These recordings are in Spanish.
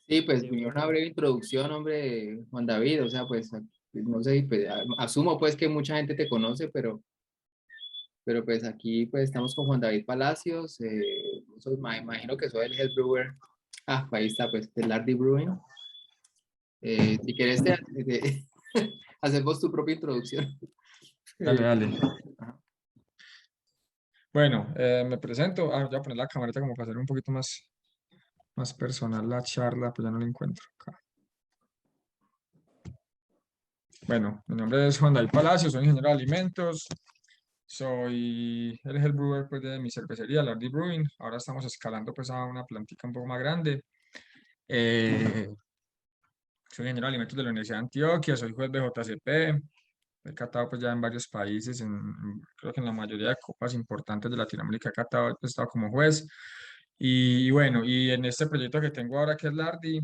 Sí, pues una breve introducción, hombre, Juan David, o sea, pues no sé, pues, asumo pues que mucha gente te conoce, pero pues aquí pues estamos con Juan David Palacios, imagino que soy el head brewer, ahí está, pues, de Lardy Brewing. Si querés, hacer vos tu propia introducción. Dale, Eh, dale. ajá. Bueno, me presento. Voy a poner la camarita como para hacer un poquito más personal la charla, pues ya no la encuentro acá. Bueno, mi nombre es Juan David Palacio, soy ingeniero de alimentos, soy el head brewer pues, de mi cervecería, Lardy Brewing. Ahora estamos escalando pues a una plantica un poco más grande. Eh, Soy ingeniero de alimentos de la Universidad de Antioquia, soy juez de JCP. He catado pues ya en varios países, creo que en la mayoría de copas importantes de Latinoamérica he catado, he estado como juez. Y bueno, y en este proyecto que tengo ahora que es Lardi,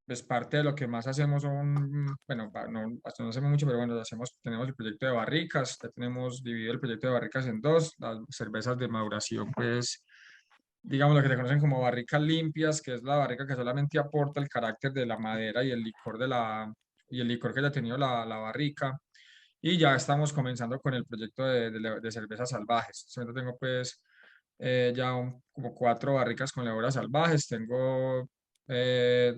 pues parte de lo que más hacemos son, bueno, no, hasta no hacemos mucho, pero bueno, tenemos el proyecto de barricas, ya tenemos dividido el proyecto de barricas en dos, las cervezas de maduración, pues digamos lo que se conocen como barricas limpias, que es la barrica que solamente aporta el carácter de la madera y el licor y el licor que haya tenido la barrica. Y ya estamos comenzando con el proyecto de cervezas salvajes. Yo tengo pues como cuatro barricas con levaduras salvajes. Tengo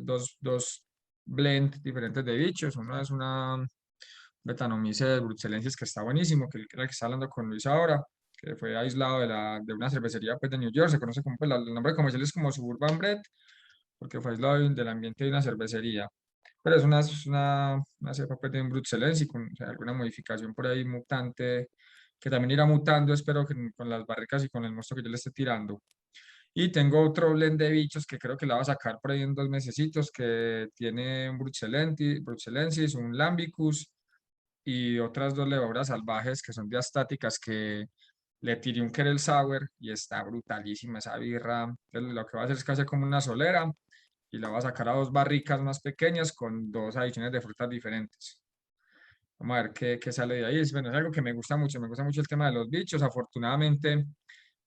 dos blend diferentes de bichos. Una es una Brettanomyces bruxellensis que está buenísimo, que era el que está hablando con Luis ahora, que fue aislado de una cervecería pues, de New York. Se conoce como, pues, el nombre comercial es como Suburban Bread, porque fue aislado del ambiente de una cervecería. Pero es una cepa pues, de un bruxellensis con o sea, alguna modificación por ahí mutante, que también irá mutando, espero que con las barricas y con el mosto que yo le esté tirando. Y tengo otro blend de bichos que creo que la va a sacar por ahí en 2 mesecitos, que tiene un bruxellensis, un lambicus y otras dos levaduras salvajes que son diastáticas que le tiré un Kettle Sour y está brutalísima esa birra. Entonces, lo que va a hacer es que hacer como una solera y la va a sacar a dos barricas más pequeñas con dos adiciones de frutas diferentes. Vamos a ver qué sale de ahí. Bueno, es algo que me gusta mucho el tema de los bichos. Afortunadamente,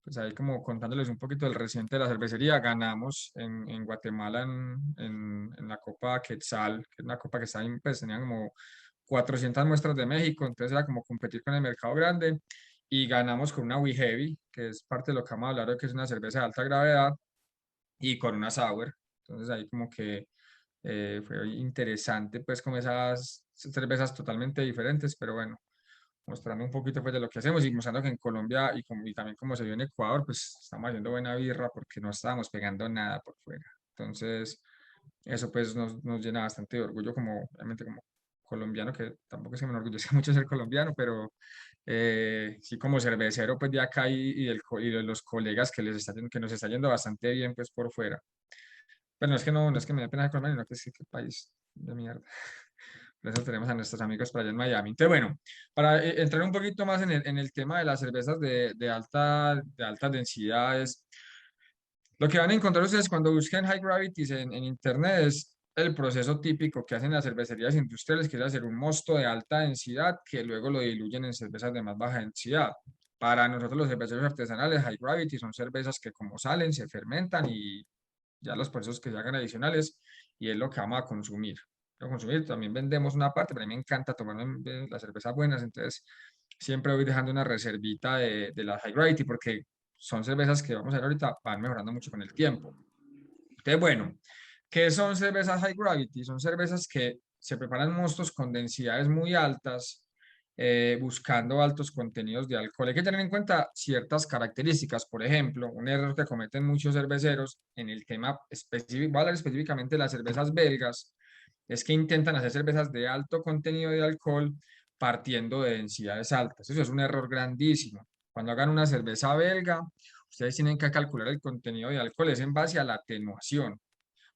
pues ahí como contándoles un poquito del reciente de la cervecería, ganamos en Guatemala en la Copa Quetzal, que es una copa que está ahí, pues tenían como 400 muestras de México, entonces era como competir con el mercado grande y ganamos con una We Heavy, que es parte de lo que vamos a hablar hoy, que es una cerveza de alta gravedad y con una sour. Entonces ahí como que fue interesante, pues como esas cervezas totalmente diferentes, pero bueno, mostrando un poquito pues de lo que hacemos y mostrando que en Colombia y también como se vio en Ecuador, pues estamos haciendo buena birra porque no estábamos pegando nada por fuera. Entonces, eso pues nos llena bastante de orgullo como, obviamente como colombiano, que tampoco es que me enorgullezca mucho ser colombiano, pero sí como cervecero pues de acá y de los colegas que nos está yendo bastante bien pues por fuera. Pero no es que me dé pena de Colombia, sino que es que qué país de mierda. Por eso tenemos a nuestros amigos para allá en Miami. Entonces, bueno, para entrar un poquito más en el tema de las cervezas de altas densidades, lo que van a encontrar ustedes cuando busquen high gravities en internet es el proceso típico que hacen las cervecerías industriales, que es hacer un mosto de alta densidad que luego lo diluyen en cervezas de más baja densidad. Para nosotros los cerveceros artesanales, high gravity son cervezas que como salen, se fermentan y ya los procesos que se hagan adicionales y es lo que vamos a consumir. También vendemos una parte, pero a mí me encanta tomarme las cervezas buenas, entonces siempre voy dejando una reservita de la high gravity porque son cervezas que vamos a ver ahorita, van mejorando mucho con el tiempo. Entonces, bueno, ¿qué son cervezas high gravity? Son cervezas que se preparan mostos con densidades muy altas, buscando altos contenidos de alcohol. Hay que tener en cuenta ciertas características. Por ejemplo, un error que cometen muchos cerveceros en el tema específico, voy a hablar específicamente de las cervezas belgas, es que intentan hacer cervezas de alto contenido de alcohol partiendo de densidades altas. Eso es un error grandísimo. Cuando hagan una cerveza belga, ustedes tienen que calcular el contenido de alcohol, es en base a la atenuación.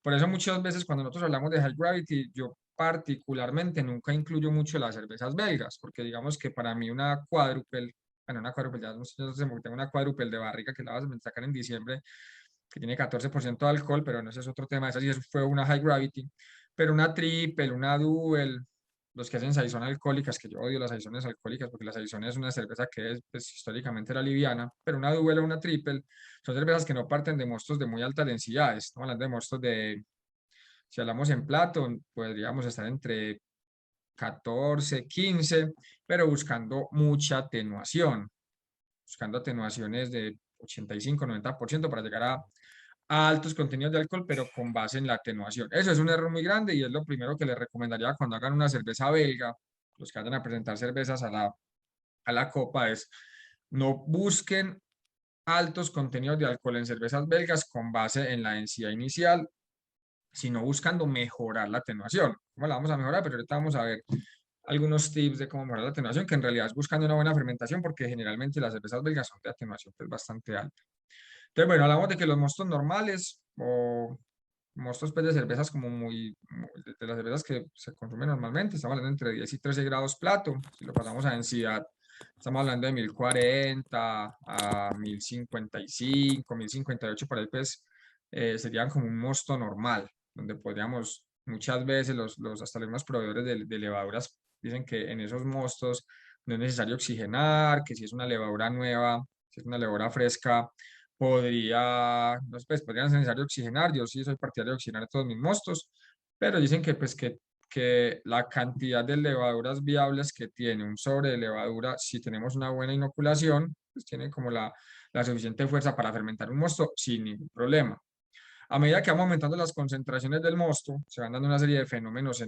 Por eso muchas veces cuando nosotros hablamos de high gravity, yo particularmente nunca incluyo mucho las cervezas belgas, porque digamos que para mí una quadruple, bueno, una quadruple, ya no sé, yo tengo una quadruple de barrica que la vas a sacar en diciembre, que tiene 14% de alcohol, pero no ese es otro tema, esa sí fue una high gravity, pero una triple, una double, los que hacen saison alcohólicas, que yo odio las saisones alcohólicas porque la saison es una cerveza que es, pues, históricamente era liviana, pero una double o una triple son cervezas que no parten de mostos de muy altas densidades. Estamos hablando de mostos de, si hablamos en plato, podríamos estar entre 14, 15, pero buscando mucha atenuación, buscando atenuaciones de 85, 90% para llegar a altos contenidos de alcohol, pero con base en la atenuación. Eso es un error muy grande y es lo primero que les recomendaría cuando hagan una cerveza belga, los que vayan a presentar cervezas a la copa, es no busquen altos contenidos de alcohol en cervezas belgas con base en la densidad inicial, sino buscando mejorar la atenuación. ¿Cómo la vamos a mejorar? Pero ahorita vamos a ver algunos tips de cómo mejorar la atenuación, que en realidad es buscando una buena fermentación, porque generalmente las cervezas belgas son de atenuación pues, bastante alta. Entonces, bueno, hablamos de que los mostos normales o mostos pues, de cervezas como de las cervezas que se consumen normalmente, estamos hablando entre 10 y 13 grados plato. Si lo pasamos a densidad, estamos hablando de 1040 a 1055, 1058, por ahí pues serían como un mosto normal, donde podríamos muchas veces hasta los mismos proveedores de levaduras dicen que en esos mostos no es necesario oxigenar, que si es una levadura nueva, si es una levadura fresca, no sé, pues, podrían ser necesario oxigenar. Yo sí soy partidario de oxigenar todos mis mostos, pero dicen que, pues, que la cantidad de levaduras viables que tiene un sobre de levadura, si tenemos una buena inoculación, pues tiene como la suficiente fuerza para fermentar un mosto sin ningún problema. A medida que vamos aumentando las concentraciones del mosto, se van dando una serie de fenómenos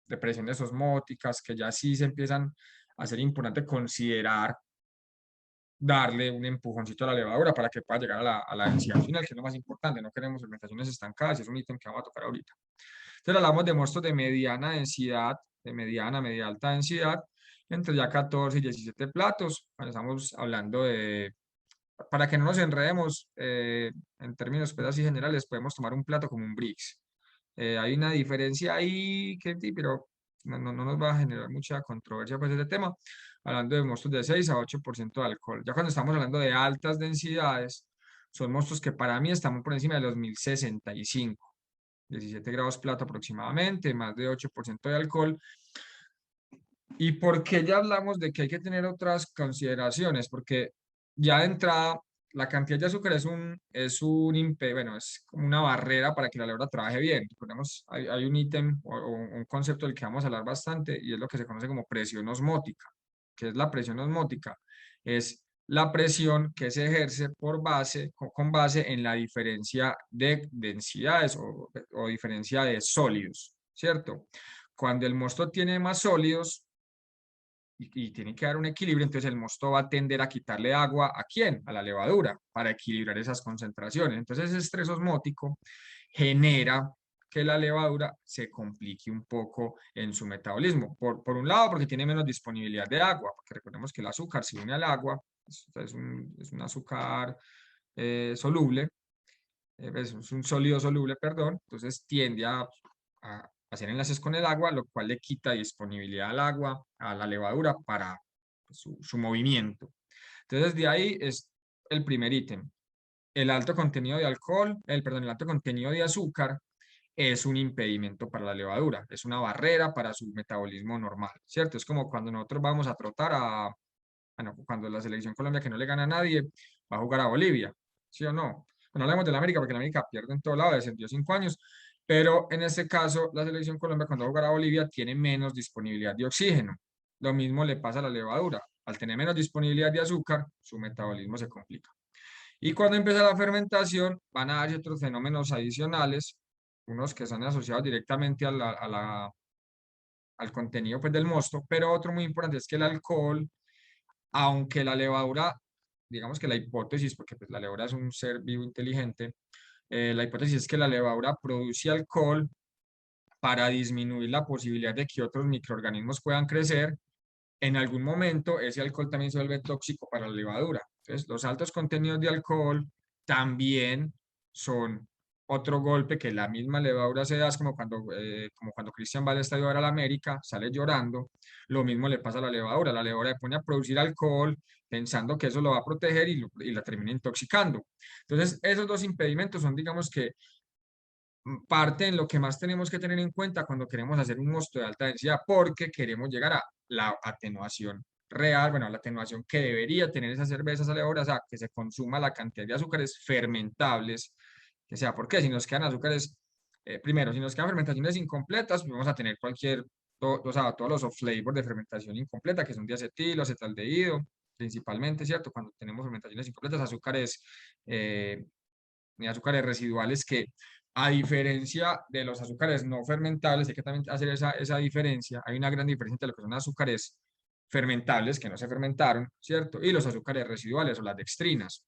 de presiones osmóticas que ya sí se empiezan a ser importante considerar darle un empujoncito a la levadura para que pueda llegar a la densidad final, que es lo más importante. No queremos fermentaciones estancadas, y es un ítem que vamos a tocar ahorita. Entonces hablamos de mostos de mediana densidad, de mediana, media alta densidad, entre ya 14 y 17 platos. Cuando estamos hablando de, para que no nos enredemos, en términos pues, así generales, podemos tomar un plato como un Brix. Hay una diferencia ahí, que, pero no nos va a generar mucha controversia pues este tema, hablando de mostos de 6 a 8% de alcohol. Ya cuando estamos hablando de altas densidades, son mostos que para mí están por encima de los 1065, 17 grados plato aproximadamente, más de 8% de alcohol. ¿Y por qué ya hablamos de que hay que tener otras consideraciones? Porque ya de entrada, la cantidad de azúcar bueno, es como una barrera para que la levadura trabaje bien. Recordemos, hay un ítem o un concepto del que vamos a hablar bastante y es lo que se conoce como presión osmótica. ¿Qué es la presión osmótica? Es la presión que se ejerce con base en la diferencia de densidades o diferencia de sólidos, ¿cierto? Cuando el mosto tiene más sólidos, y tiene que dar un equilibrio, entonces el mosto va a tender a quitarle agua ¿a quién? A la levadura, para equilibrar esas concentraciones. Entonces ese estrés osmótico genera que la levadura se complique un poco en su metabolismo. Por un lado, porque tiene menos disponibilidad de agua, porque recordemos que el azúcar se une al agua, es un azúcar soluble, es un sólido soluble, perdón, entonces tiende a hacer enlaces con el agua, lo cual le quita disponibilidad al agua, a la levadura para su movimiento. Entonces, de ahí es el primer ítem. El alto contenido de alcohol, el alto contenido de azúcar es un impedimento para la levadura, es una barrera para su metabolismo normal, ¿cierto? Es como cuando nosotros vamos a trotar bueno, cuando la selección Colombia, que no le gana a nadie, va a jugar a Bolivia, ¿sí o no? No hablemos de la América, porque la América pierde en todo lado, descendió 5 años, pero en este caso, la selección Colombia, cuando va a jugar a Bolivia, tiene menos disponibilidad de oxígeno. Lo mismo le pasa a la levadura. Al tener menos disponibilidad de azúcar, su metabolismo se complica. Y cuando empieza la fermentación, van a darse otros fenómenos adicionales, unos que son asociados directamente al contenido pues, del mosto, pero otro muy importante es que el alcohol, aunque la levadura, digamos que la hipótesis, porque pues, la levadura es un ser vivo inteligente, la hipótesis es que la levadura produce alcohol para disminuir la posibilidad de que otros microorganismos puedan crecer. En algún momento ese alcohol también se vuelve tóxico para la levadura. Entonces, los altos contenidos de alcohol también son otro golpe que la misma levadura se da, es como cuando Cristian va al estadio a ver a la América, sale llorando, lo mismo le pasa a la levadura le pone a producir alcohol pensando que eso lo va a proteger y la termina intoxicando. Entonces, esos dos impedimentos son, digamos que, parte en lo que más tenemos que tener en cuenta cuando queremos hacer un mosto de alta densidad, porque queremos llegar a la atenuación real, bueno, a la atenuación que debería tener esa cerveza salebora, o sea, que se consuma la cantidad de azúcares fermentables, que sea, porque si nos quedan azúcares, primero, si nos quedan fermentaciones incompletas, pues vamos a tener o sea, todos los off-flavor de fermentación incompleta, que son diacetilo, acetaldehído, principalmente, ¿cierto? Cuando tenemos fermentaciones incompletas, eh, azúcares residuales que, a diferencia de los azúcares no fermentables, hay que también hacer esa diferencia. Hay una gran diferencia entre lo que son azúcares fermentables, que no se fermentaron, ¿cierto? Y los azúcares residuales o las dextrinas.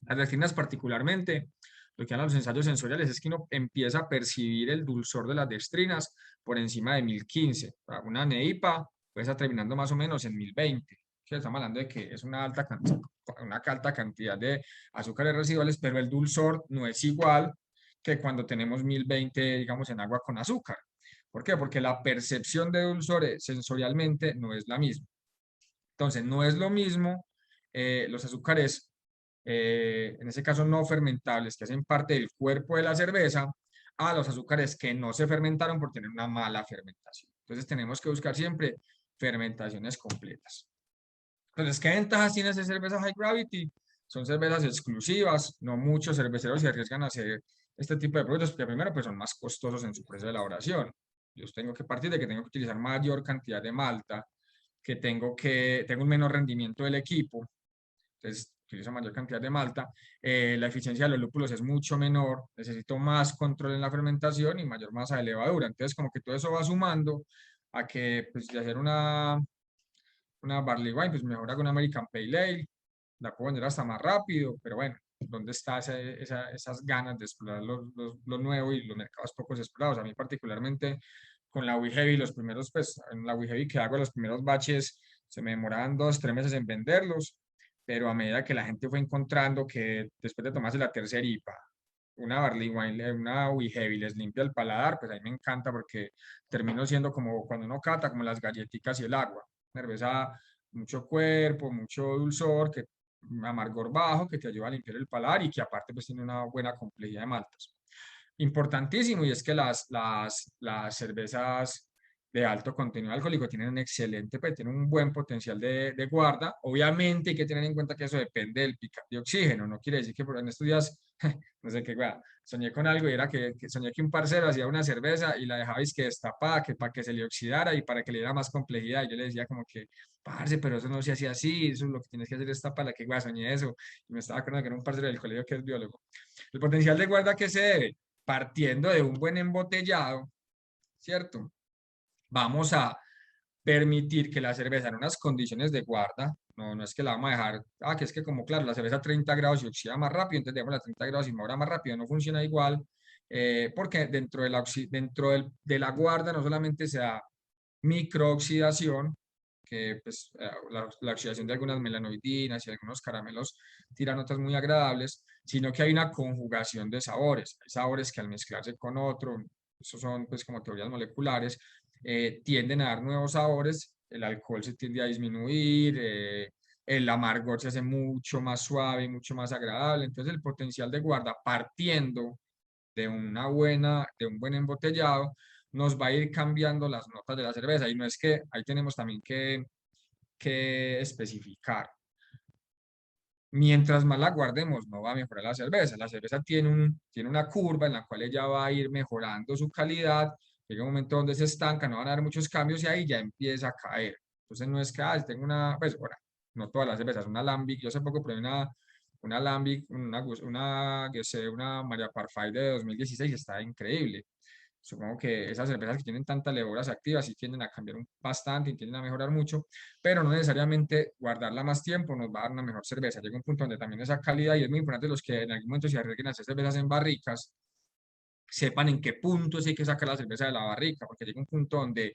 Las dextrinas particularmente, lo que dan los ensayos sensoriales es que uno empieza a percibir el dulzor de las dextrinas por encima de 1015. Una NEIPA puede estar terminando más o menos en 1020. Estamos hablando de que es una alta cantidad de azúcares residuales, pero el dulzor no es igual que cuando tenemos 1020, digamos, en agua con azúcar. ¿Por qué? Porque la percepción de dulzor sensorialmente no es la misma. Entonces, no es lo mismo los azúcares, en ese caso no fermentables, que hacen parte del cuerpo de la cerveza, a los azúcares que no se fermentaron por tener una mala fermentación. Entonces, tenemos que buscar siempre fermentaciones completas. Entonces, ¿qué ventajas tiene esa cerveza High Gravity? Son cervezas exclusivas, no muchos cerveceros se arriesgan a hacer este tipo de productos, porque primero pues son más costosos en su proceso de elaboración. Yo tengo que partir de que tengo que utilizar mayor cantidad de malta, tengo un menor rendimiento del equipo, entonces utilizo mayor cantidad de malta, la eficiencia de los lúpulos es mucho menor, necesito más control en la fermentación y mayor masa de levadura. Entonces, como que todo eso va sumando a que, pues, de hacer una barley wine, pues mejor hago una American Pale Ale, la puedo vender hasta más rápido, pero bueno, ¿dónde está esas ganas de explorar lo nuevo y los mercados pocos explorados? A mí particularmente con la We Heavy, los primeros, pues en la We Heavy que hago los primeros baches, se me demoraban 2, 3 meses en venderlos, pero a medida que la gente fue encontrando que después de tomarse la tercera IPA, una barley wine, una We Heavy les limpia el paladar, pues a mí me encanta porque termino siendo como cuando uno cata, como las galletitas y el agua. Cerveza, mucho cuerpo, mucho dulzor, que amargor bajo, que te ayuda a limpiar el paladar y que aparte pues tiene una buena complejidad de maltas. Importantísimo, y es que las cervezas de alto contenido alcohólico tienen un excelente, pues tienen un buen potencial de guarda. Obviamente hay que tener en cuenta que eso depende del pickup de oxígeno, no quiere decir que en estos días, no sé qué, soñé con algo y era que soñé que un parcero hacía una cerveza y la dejaba que destapada, que para que se le oxidara y para que le diera más complejidad. Y yo le decía como que, parce, pero eso no se hacía así, eso es lo que tienes que hacer es taparla, que soñé eso. Y me estaba acordando que era un parcero del colegio que es biólogo. El potencial de guarda que se debe, partiendo de un buen embotellado, ¿cierto? Vamos a permitir que la cerveza en unas condiciones de guarda, no es que la vamos a dejar, que es que como claro, la cerveza a 30 grados y oxida más rápido, entonces dejamos a 30 grados y madura más rápido, no funciona igual, porque de la guarda no solamente se da microoxidación, que pues, la oxidación de algunas melanoidinas y algunos caramelos tiran notas muy agradables, sino que hay una conjugación de sabores. Hay sabores que al mezclarse con otro, esos son pues como teorías moleculares, tienden a dar nuevos sabores, el alcohol se tiende a disminuir, el amargor se hace mucho más suave y mucho más agradable. Entonces el potencial de guarda partiendo de un buen embotellado, nos va a ir cambiando las notas de la cerveza. Y no es que ahí tenemos también que especificar. Mientras más la guardemos, no va a mejorar la cerveza. La cerveza tiene una curva en la cual ella va a ir mejorando su calidad. Llega un momento donde se estanca, no van a haber muchos cambios y ahí ya empieza a caer. Entonces no es que, tengo una, pues, ahora, no todas las cervezas, una Lambic. Yo hace poco probé una Lambic, que sé, una Maria Parfait de 2016, está increíble. Supongo que esas cervezas que tienen tantas levaduras activas sí tienden a cambiar bastante y tienden a mejorar mucho, pero no necesariamente guardarla más tiempo nos va a dar una mejor cerveza. Llega un punto donde también esa calidad, y es muy importante los que en algún momento se arriesguen a hacer cervezas en barricas, sepan en qué punto sí hay que sacar la cerveza de la barrica, porque llega un punto donde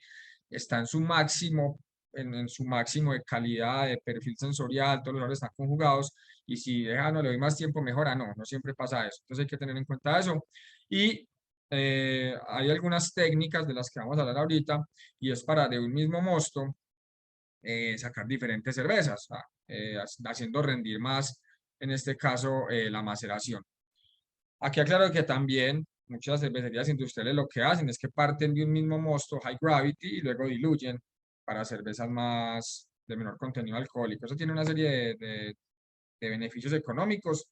está en su máximo, en su máximo de calidad, de perfil sensorial, todos los olores están conjugados, y si no le doy más tiempo, mejora, no siempre pasa eso. Entonces hay que tener en cuenta eso. Y hay algunas técnicas de las que vamos a hablar ahorita, y es para de un mismo mosto sacar diferentes cervezas, haciendo rendir más, en este caso, la maceración. Aquí aclaro que también muchas cervecerías industriales lo que hacen es que parten de un mismo mosto, high gravity, y luego diluyen para cervezas más de menor contenido alcohólico. Eso tiene una serie de beneficios económicos,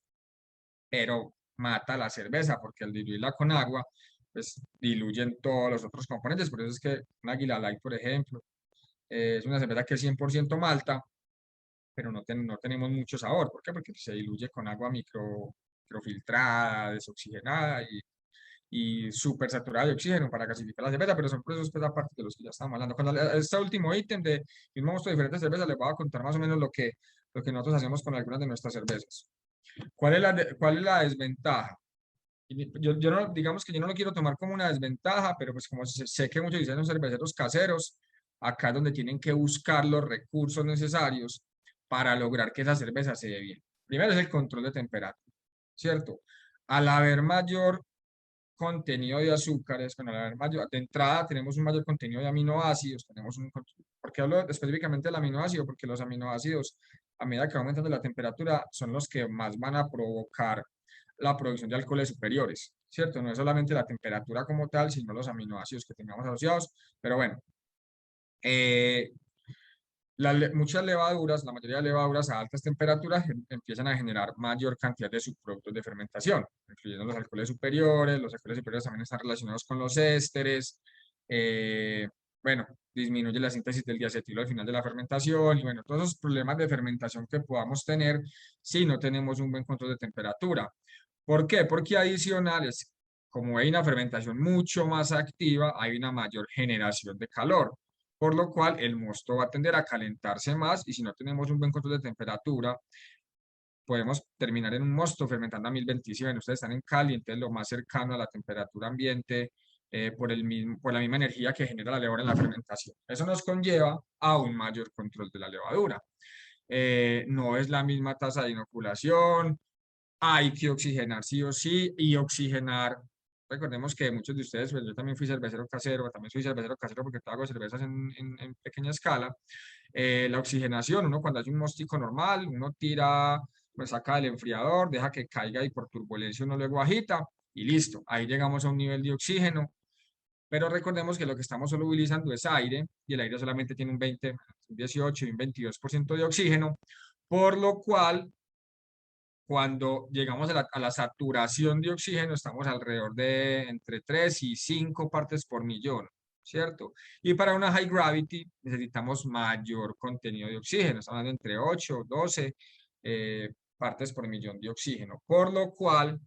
pero mata la cerveza porque al diluirla con agua, pues diluyen todos los otros componentes. Por eso es que un Águila Light, por ejemplo, es una cerveza que es 100% malta, pero no tenemos mucho sabor. ¿Por qué? Porque se diluye con agua microfiltrada, desoxigenada y súper saturada de oxígeno para gasificar la cerveza, pero son procesos pues, aparte de los que ya estábamos hablando. Este último ítem de un monstruo de diferentes cervezas, les voy a contar más o menos lo que nosotros hacemos con algunas de nuestras cervezas. ¿Cuál es la desventaja? Yo no, digamos que yo no lo quiero tomar como una desventaja, pero pues como sé que muchos dicen son cerveceros caseros, acá es donde tienen que buscar los recursos necesarios para lograr que esa cerveza se dé bien. Primero es el control de temperatura, ¿cierto? Al haber mayor contenido de azúcares, bueno, al haber mayor, de entrada tenemos un mayor contenido de aminoácidos, ¿por qué hablo específicamente del aminoácido? Porque los aminoácidos, a medida que va aumentando la temperatura, son los que más van a provocar la producción de alcoholes superiores, ¿cierto? No es solamente la temperatura como tal, sino los aminoácidos que tengamos asociados, pero bueno, eh, muchas levaduras, la mayoría de levaduras a altas temperaturas empiezan a generar mayor cantidad de subproductos de fermentación, incluyendo los alcoholes superiores también están relacionados con los ésteres, bueno, disminuye la síntesis del diacetilo al final de la fermentación y bueno, todos esos problemas de fermentación que podamos tener si no tenemos un buen control de temperatura. ¿Por qué? Porque adicionales, como hay una fermentación mucho más activa, hay una mayor generación de calor, por lo cual el mosto va a tender a calentarse más y si no tenemos un buen control de temperatura, podemos terminar en un mosto fermentando a 1027. Ustedes están en Cali, entonces lo más cercano a la temperatura ambiente por la misma energía que genera la levadura en la fermentación. Eso nos conlleva a un mayor control de la levadura. No es la misma tasa de inoculación, hay que oxigenar sí o sí y oxigenar. Recordemos que muchos de ustedes, pues yo también fui cervecero casero, también soy cervecero casero porque hago cervezas en pequeña escala. La oxigenación, uno cuando hace un mostico normal, uno tira, pues saca del enfriador, deja que caiga y por turbulencia uno luego agita y listo. Ahí llegamos a un nivel de oxígeno. Pero recordemos que lo que estamos solubilizando es aire y el aire solamente tiene un 20, un 18 y un 22% de oxígeno, por lo cual cuando llegamos a la saturación de oxígeno, estamos alrededor de entre 3 y 5 partes por millón, ¿cierto? Y para una high gravity necesitamos mayor contenido de oxígeno, estamos hablando entre 8 o 12 partes por millón de oxígeno, por lo cual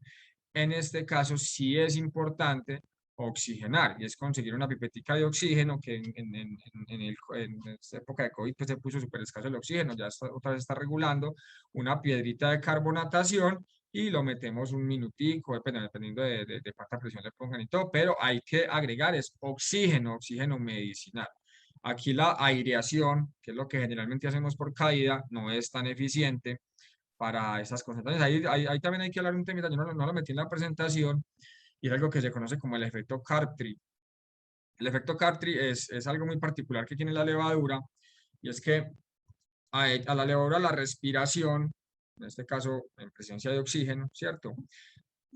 en este caso sí es importante oxigenar y es conseguir una pipetica de oxígeno que en esta época de COVID pues se puso súper escaso el oxígeno, otra vez está regulando una piedrita de carbonatación y lo metemos un minutico, dependiendo de cuánta presión le pongan y todo, pero hay que agregar es oxígeno, oxígeno medicinal. Aquí la aireación, que es lo que generalmente hacemos por caída, no es tan eficiente para esas concentraciones. Ahí también hay que hablar un tema, yo no lo metí en la presentación, y es algo que se conoce como el efecto Cartry. El efecto Cartry es algo muy particular que tiene la levadura, y es que a la levadura la respiración, en este caso en presencia de oxígeno, ¿cierto?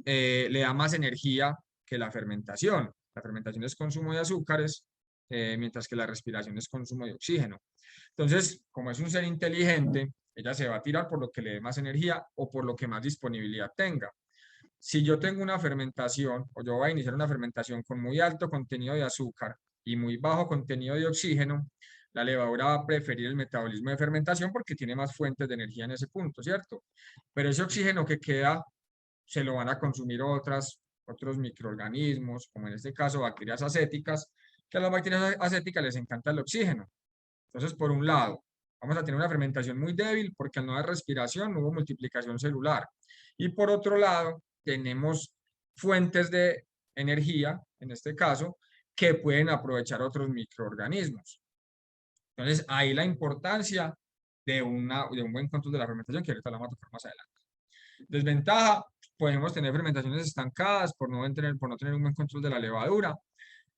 Le da más energía que la fermentación. La fermentación es consumo de azúcares, mientras que la respiración es consumo de oxígeno. Entonces, como es un ser inteligente, ella se va a tirar por lo que le dé más energía o por lo que más disponibilidad tenga. Si yo tengo una fermentación o yo voy a iniciar una fermentación con muy alto contenido de azúcar y muy bajo contenido de oxígeno, la levadura va a preferir el metabolismo de fermentación porque tiene más fuentes de energía en ese punto, ¿cierto? Pero ese oxígeno que queda se lo van a consumir otros microorganismos, como en este caso bacterias acéticas, que a las bacterias acéticas les encanta el oxígeno. Entonces, por un lado, vamos a tener una fermentación muy débil porque al no haber respiración no hubo multiplicación celular. Y por otro lado, tenemos fuentes de energía, en este caso, que pueden aprovechar otros microorganismos. Entonces, ahí la importancia de un buen control de la fermentación, que ahorita la vamos a tocar más adelante. Desventaja, podemos tener fermentaciones estancadas por no tener un buen control de la levadura.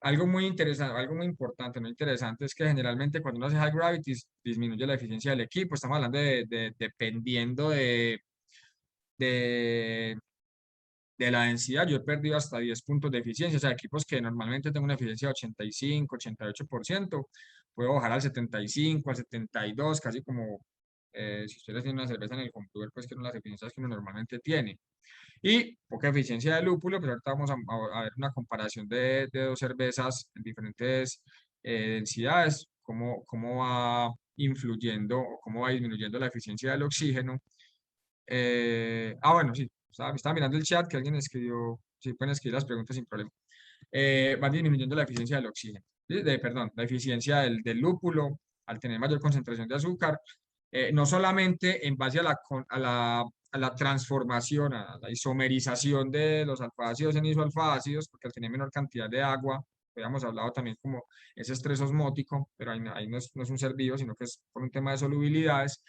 Algo muy interesante, algo muy importante, no interesante, es que generalmente cuando uno hace high gravity disminuye la eficiencia del equipo. Estamos hablando dependiendo de de la densidad, yo he perdido hasta 10 puntos de eficiencia. O sea, equipos que normalmente tengo una eficiencia de 85, 88%, puedo bajar al 75, al 72, casi como si ustedes tienen una cerveza en el computer, pues que son las eficiencias que uno normalmente tiene. Y poca eficiencia de lúpulo, pero ahorita vamos a ver una comparación de dos cervezas en diferentes densidades, cómo va influyendo o cómo va disminuyendo la eficiencia del oxígeno. Bueno, sí, estaba mirando el chat que alguien escribió, sí, pueden escribir las preguntas sin problema. Va disminuyendo la eficiencia del oxígeno, ¿sí? Perdón, la eficiencia del lúpulo al tener mayor concentración de azúcar, no solamente en base a la transformación, a la isomerización de los alfa-ácidos en isoalfa-ácidos, porque al tener menor cantidad de agua, habíamos hablado también como ese estrés osmótico, pero ahí no es un ser vivo, sino que es por un tema de solubilidades.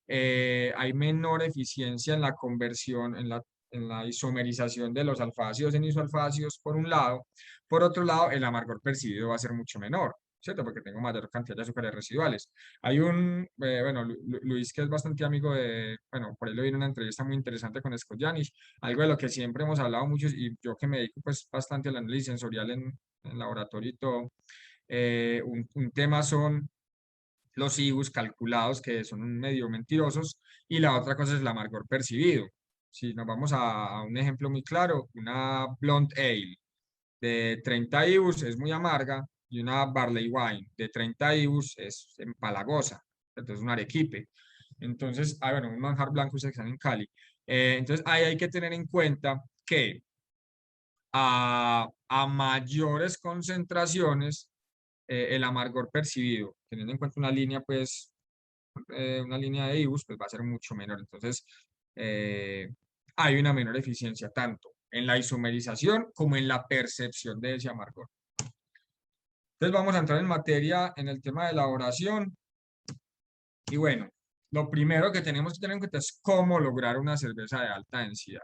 Hay menor eficiencia en la conversión, en la isomerización de los alfa-ácidos en isoalfa-ácidos, por un lado. Por otro lado, el amargor percibido va a ser mucho menor, ¿cierto? Porque tengo mayor cantidad de azúcares residuales. Hay bueno, Luis, que es bastante amigo bueno, por ahí lo vi en una entrevista muy interesante con Scott Janisch, algo de lo que siempre hemos hablado mucho, y yo que me dedico pues bastante al análisis sensorial en laboratorio y todo, un tema son los IBUs calculados, que son un medio mentirosos, y la otra cosa es el amargor percibido. Si nos vamos a un ejemplo muy claro, una Blonde Ale de 30 IBUs es muy amarga, y una Barley Wine de 30 IBUs es empalagosa, entonces un arequipe. Entonces, bueno, un manjar blanco ustedes que están en Cali. Entonces, ahí hay que tener en cuenta que a mayores concentraciones, el amargor percibido, teniendo en cuenta una línea, pues, una línea de IBUs, pues va a ser mucho menor. Entonces, eh, hay una menor eficiencia tanto en la isomerización como en la percepción de ese amargor. Entonces, vamos a entrar en materia en el tema de elaboración. Y bueno, lo primero que tenemos que tener en cuenta es cómo lograr una cerveza de alta densidad.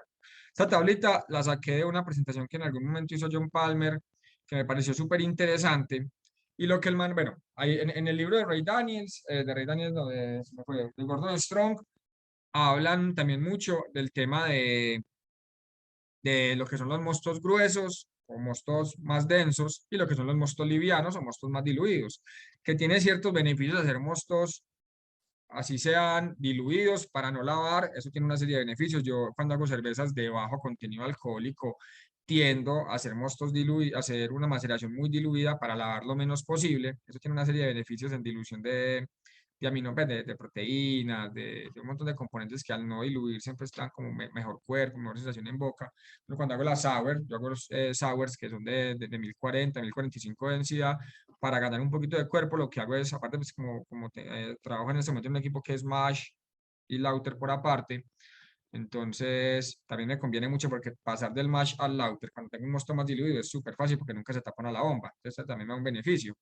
Esta tablita la saqué de una presentación que en algún momento hizo John Palmer, que me pareció súper interesante. Y lo que el man, bueno, ahí en el libro de Ray Daniels, no, se me fue, de Gordon Strong, hablan también mucho del tema de lo que son los mostos gruesos o mostos más densos, y lo que son los mostos livianos o mostos más diluidos, que tiene ciertos beneficios hacer mostos así sean diluidos para no lavar. Eso tiene una serie de beneficios. Yo cuando hago cervezas de bajo contenido alcohólico tiendo a hacer mostos diluidos, hacer una maceración muy diluida para lavar lo menos posible. Eso tiene una serie de beneficios en dilución pues, de proteínas, de un montón de componentes que al no diluir siempre están como mejor cuerpo, mejor sensación en boca. Pero cuando hago la sour, yo hago los sours que son de 1040, 1045 de densidad, para ganar un poquito de cuerpo. Lo que hago es, aparte, pues como trabajo en este momento en un equipo que es Mash y Lauter por aparte, entonces también me conviene mucho porque pasar del Mash al Lauter cuando tengo un mosto más diluido es súper fácil porque nunca se tapan a la bomba. Entonces también me da un beneficio.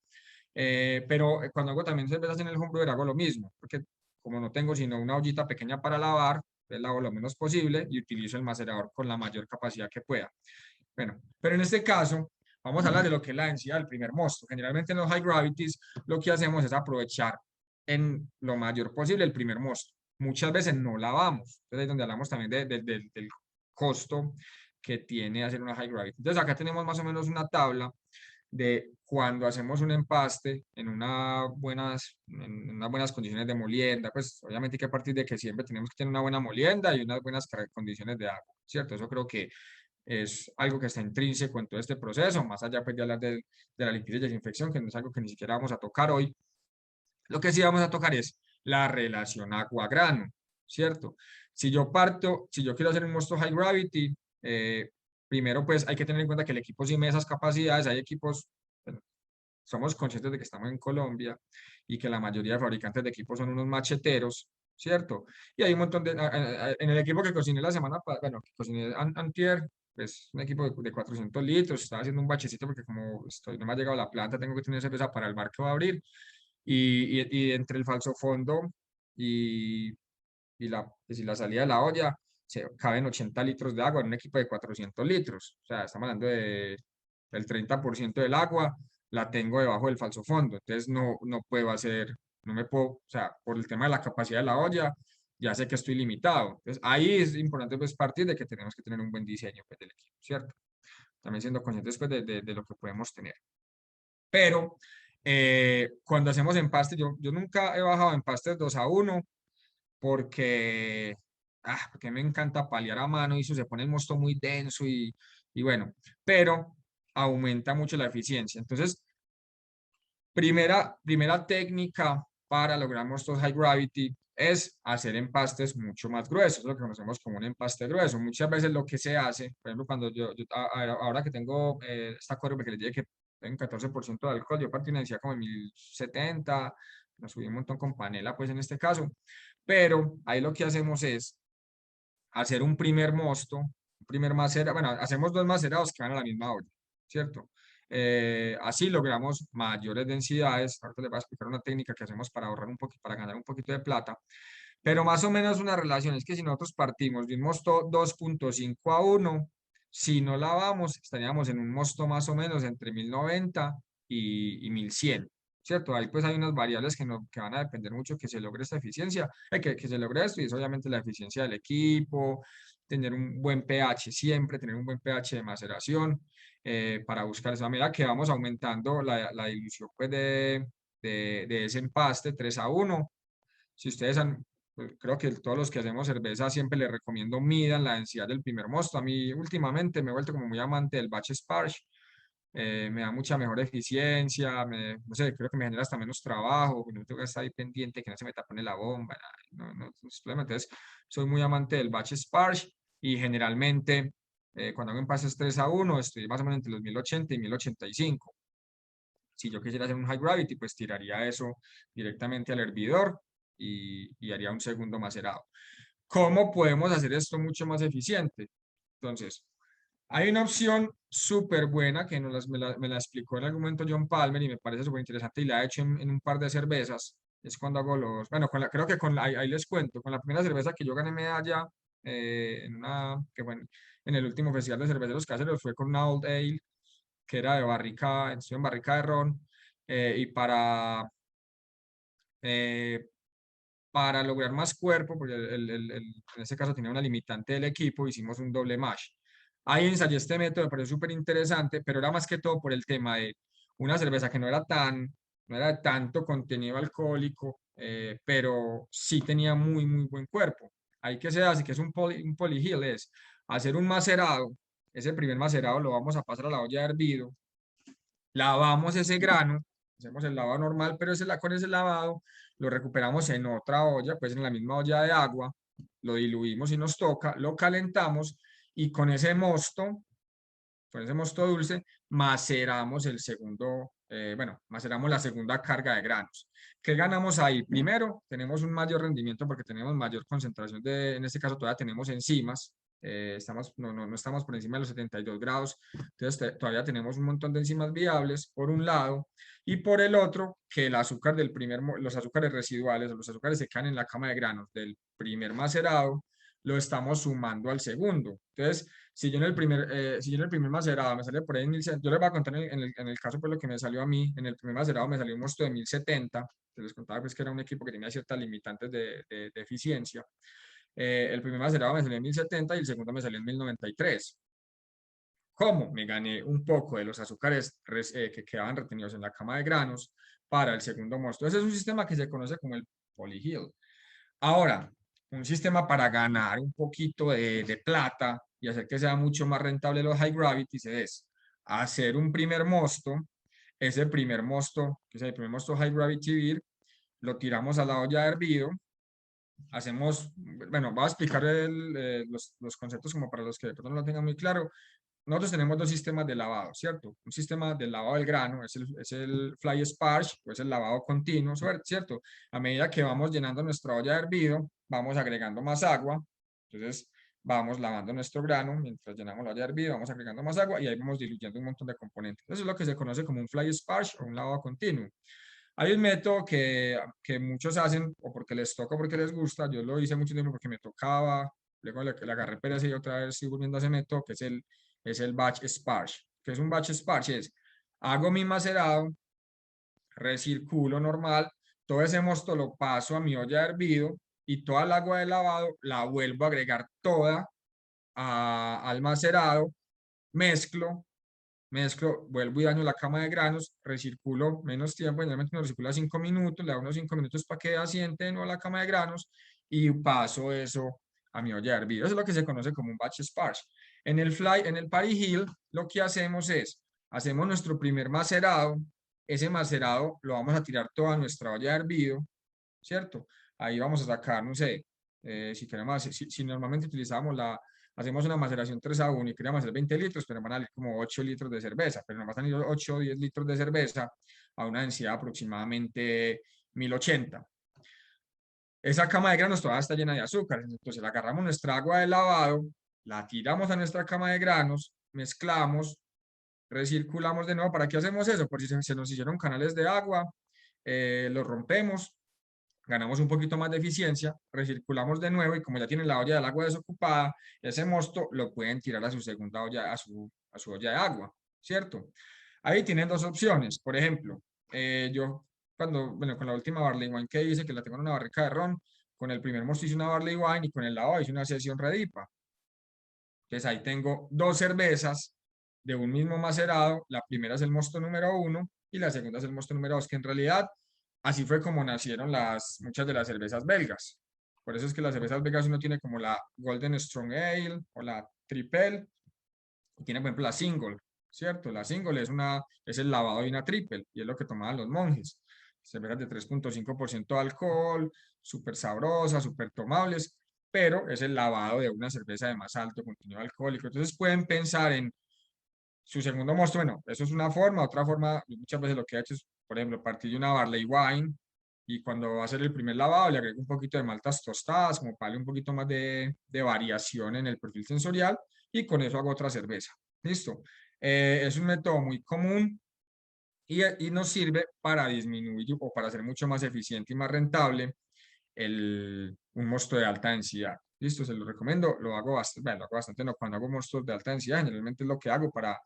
Pero cuando hago también cervezas en el homebrewer hago lo mismo, porque como no tengo sino una ollita pequeña para lavar, pues lavo lo menos posible y utilizo el macerador con la mayor capacidad que pueda. Bueno, pero en este caso vamos a hablar de lo que es la densidad del primer mosto. Generalmente en los high gravities lo que hacemos es aprovechar en lo mayor posible el primer mosto. Muchas veces no lavamos. Entonces ahí es donde hablamos también del costo que tiene hacer una high gravity. Entonces acá tenemos más o menos una tabla de cuando hacemos un empaste en unas buenas condiciones de molienda. Pues obviamente que a partir de que siempre tenemos que tener una buena molienda y unas buenas condiciones de agua, ¿cierto? Eso creo que es algo que está intrínseco en todo este proceso, más allá pues, de hablar de la limpieza y desinfección, que no es algo que ni siquiera vamos a tocar hoy. Lo que sí vamos a tocar es la relación agua-grano, ¿cierto? Si yo quiero hacer un mosto high gravity, primero pues hay que tener en cuenta que el equipo sí me da esas capacidades. Hay equipos, bueno, somos conscientes de que estamos en Colombia y que la mayoría de fabricantes de equipos son unos macheteros, ¿cierto? Y hay un montón en el equipo que cociné la semana pasada, bueno, que cociné antier, pues un equipo de 400 litros, estaba haciendo un bachecito porque como no me ha llegado la planta, tengo que tener cerveza para el bar que va a abrir, y entre el falso fondo y, y la salida de la olla, caben 80 litros de agua en un equipo de 400 litros. O sea, estamos hablando del 30% del agua, la tengo debajo del falso fondo. Entonces no puedo hacer, no me puedo, o sea, por el tema de la capacidad de la olla, ya sé que estoy limitado. Entonces, ahí es importante pues partir de que tenemos que tener un buen diseño pues, del equipo, ¿cierto? También siendo conscientes pues, de lo que podemos tener. Pero cuando hacemos empastes, yo nunca he bajado empastes 2-1 porque, porque me encanta paliar a mano y eso se pone el mosto muy denso y bueno, pero aumenta mucho la eficiencia. Entonces, primera técnica para lograr mostos high gravity es hacer empastes mucho más gruesos, lo que conocemos como un empaste grueso. Muchas veces lo que se hace, por ejemplo, cuando ahora que tengo esta curva que les dije que tengo un 14% de alcohol, yo partí una densidad como en 1070, nos subí un montón con panela, pues en este caso, pero ahí lo que hacemos es hacer un primer mosto, un primer macerado, bueno, hacemos dos macerados que van a la misma olla, ¿cierto? Así logramos mayores densidades. Ahorita les voy a explicar una técnica que hacemos para ahorrar un poquito, para ganar un poquito de plata. Pero más o menos una relación es que si nosotros partimos de un mosto 2.5-1, si no lavamos, estaríamos en un mosto más o menos entre 1090 y 1100. ¿Cierto? Ahí pues hay unas variables que, no, que van a depender mucho que se logre esta eficiencia, que se logre esto, y es obviamente la eficiencia del equipo, tener un buen pH siempre, tener un buen pH de maceración, para buscar esa medida que vamos aumentando la dilución pues, de ese empaste 3-1. Si ustedes han, pues, creo que todos los que hacemos cerveza siempre les recomiendo midan la densidad del primer mosto. A mí últimamente me he vuelto como muy amante del batch sparge. Me da mucha mejor eficiencia, no sé, creo que me genera hasta menos trabajo, no tengo que estar ahí pendiente que no se me tapone la bomba, simplemente soy muy amante del batch sparge y generalmente cuando hago empases 3-1 estoy más o menos entre los 1080 y 1085. Si yo quisiera hacer un high gravity, pues tiraría eso directamente al hervidor y haría un segundo macerado. ¿Cómo podemos hacer esto mucho más eficiente? Entonces, hay una opción súper buena que me la explicó en algún momento John Palmer y me parece súper interesante y la he hecho en un par de cervezas. Es cuando hago los, bueno, creo que ahí les cuento, con la primera cerveza que yo gané medalla que fue en el último festival de cerveceros caseros fue con una Old Ale que era de barrica, estoy en barrica de ron, y eh, para lograr más cuerpo, porque en este caso tenía una limitante del equipo, hicimos un doble mash. Ahí ensayé este método, me pareció súper interesante, pero era más que todo por el tema de una cerveza que no era de tanto contenido alcohólico, pero sí tenía muy, muy buen cuerpo. Ahí que se hace, que es un polyhill, es hacer un macerado. Ese primer macerado lo vamos a pasar a la olla de hervido, lavamos ese grano, hacemos el lavado normal, pero con ese lavado lo recuperamos en otra olla, pues en la misma olla de agua, lo diluimos si nos toca, lo calentamos y con ese mosto dulce, maceramos el segundo, bueno, maceramos la segunda carga de granos. ¿Qué ganamos ahí? Primero, tenemos un mayor rendimiento porque tenemos mayor concentración en este caso todavía tenemos enzimas, no estamos por encima de los 72 grados, entonces todavía tenemos un montón de enzimas viables, por un lado, y por el otro, que el azúcar los azúcares residuales o los azúcares que quedan en la cama de granos del primer macerado, lo estamos sumando al segundo. Entonces, si yo en el primer macerado me sale por ahí en 1100, yo les voy a contar en el caso por lo que me salió a mí, en el primer macerado me salió un mosto de 1070, que les contaba pues que era un equipo que tenía ciertas limitantes de eficiencia. El primer macerado me salió en 1070 y el segundo me salió en 1093. ¿Cómo? Me gané un poco de los azúcares que quedaban retenidos en la cama de granos para el segundo mosto. Ese es un sistema que se conoce como el polyhill. Ahora, un sistema para ganar un poquito de plata y hacer que sea mucho más rentable los high gravities es hacer un primer mosto, ese primer mosto, que es el primer mosto high gravity beer, lo tiramos a la olla de hervido, hacemos, bueno, voy a explicar los conceptos como para los que de pronto no lo tengan muy claro. Nosotros tenemos dos sistemas de lavado, ¿cierto? Un sistema de lavado del grano, es el fly sparge, pues el lavado continuo, ¿cierto? A medida que vamos llenando nuestra olla de hervido, vamos agregando más agua, entonces vamos lavando nuestro grano, mientras llenamos la olla de hervido, vamos agregando más agua y ahí vamos diluyendo un montón de componentes. Eso es lo que se conoce como un fly sparge o un lavado continuo. Hay un método que muchos hacen o porque les toca o porque les gusta, yo lo hice mucho tiempo porque me tocaba, luego le agarré pereza y otra vez estoy volviendo a ese método, que es el batch sparge. ¿Qué es un batch sparge? Es, hago mi macerado, recirculo normal, todo ese mosto lo paso a mi olla de hervido, y toda el agua de lavado la vuelvo a agregar toda al macerado, mezclo, vuelvo y daño la cama de granos, recirculo menos tiempo, generalmente uno recircula 5 minutos, le da unos 5 minutos para que asiente de nuevo la cama de granos y paso eso a mi olla de hervir. Eso es lo que se conoce como un batch sparge. En el Party Hill, lo que hacemos es, hacemos nuestro primer macerado, ese macerado lo vamos a tirar toda nuestra olla de hervido, ¿cierto? Ahí vamos a sacar, no sé, si queremos, si normalmente hacemos una maceración 3-1 y queríamos hacer 20 litros, pero van a salir como 8 litros de cerveza, pero nos van a salir 8 o 10 litros de cerveza a una densidad de aproximadamente 1080. Esa cama de granos todavía está llena de azúcar, entonces la agarramos nuestra agua de lavado, la tiramos a nuestra cama de granos, mezclamos, recirculamos de nuevo. ¿Para qué hacemos eso? Por si se nos hicieron canales de agua, los rompemos, ganamos un poquito más de eficiencia, recirculamos de nuevo y como ya tienen la olla del agua desocupada, ese mosto lo pueden tirar a su segunda olla, a su olla de agua, ¿cierto? Ahí tienen dos opciones. Por ejemplo, yo bueno, con la última Barley Wine que hice, que la tengo en una barrica de ron, con el primer mosto hice una Barley Wine y con el lavado hice una sesión Redipa. Entonces ahí tengo dos cervezas de un mismo macerado. La primera es el mosto número 1 y la segunda es el mosto número 2, que en realidad así fue como nacieron muchas de las cervezas belgas. Por eso es que las cervezas belgas uno tiene como la Golden Strong Ale o la Triple, y tiene por ejemplo la Single, ¿cierto? La Single es el lavado de una Triple y es lo que tomaban los monjes. Cervezas de 3.5% de alcohol, súper sabrosas, súper tomables, pero es el lavado de una cerveza de más alto contenido alcohólico. Entonces pueden pensar en su segundo mosto. Bueno, eso es una forma. Otra forma, muchas veces lo que he hecho es, por ejemplo, partir de una Barley Wine y cuando va a hacer el primer lavado le agrego un poquito de maltas tostadas, como para darle un poquito más de variación en el perfil sensorial, y con eso hago otra cerveza. ¿Listo? Es un método muy común y nos sirve para disminuir o para hacer mucho más eficiente y más rentable un mosto de alta densidad. Listo, se lo recomiendo, lo hago bastante, bueno, lo hago bastante, no, cuando hago mostos de alta densidad, generalmente es lo que hago para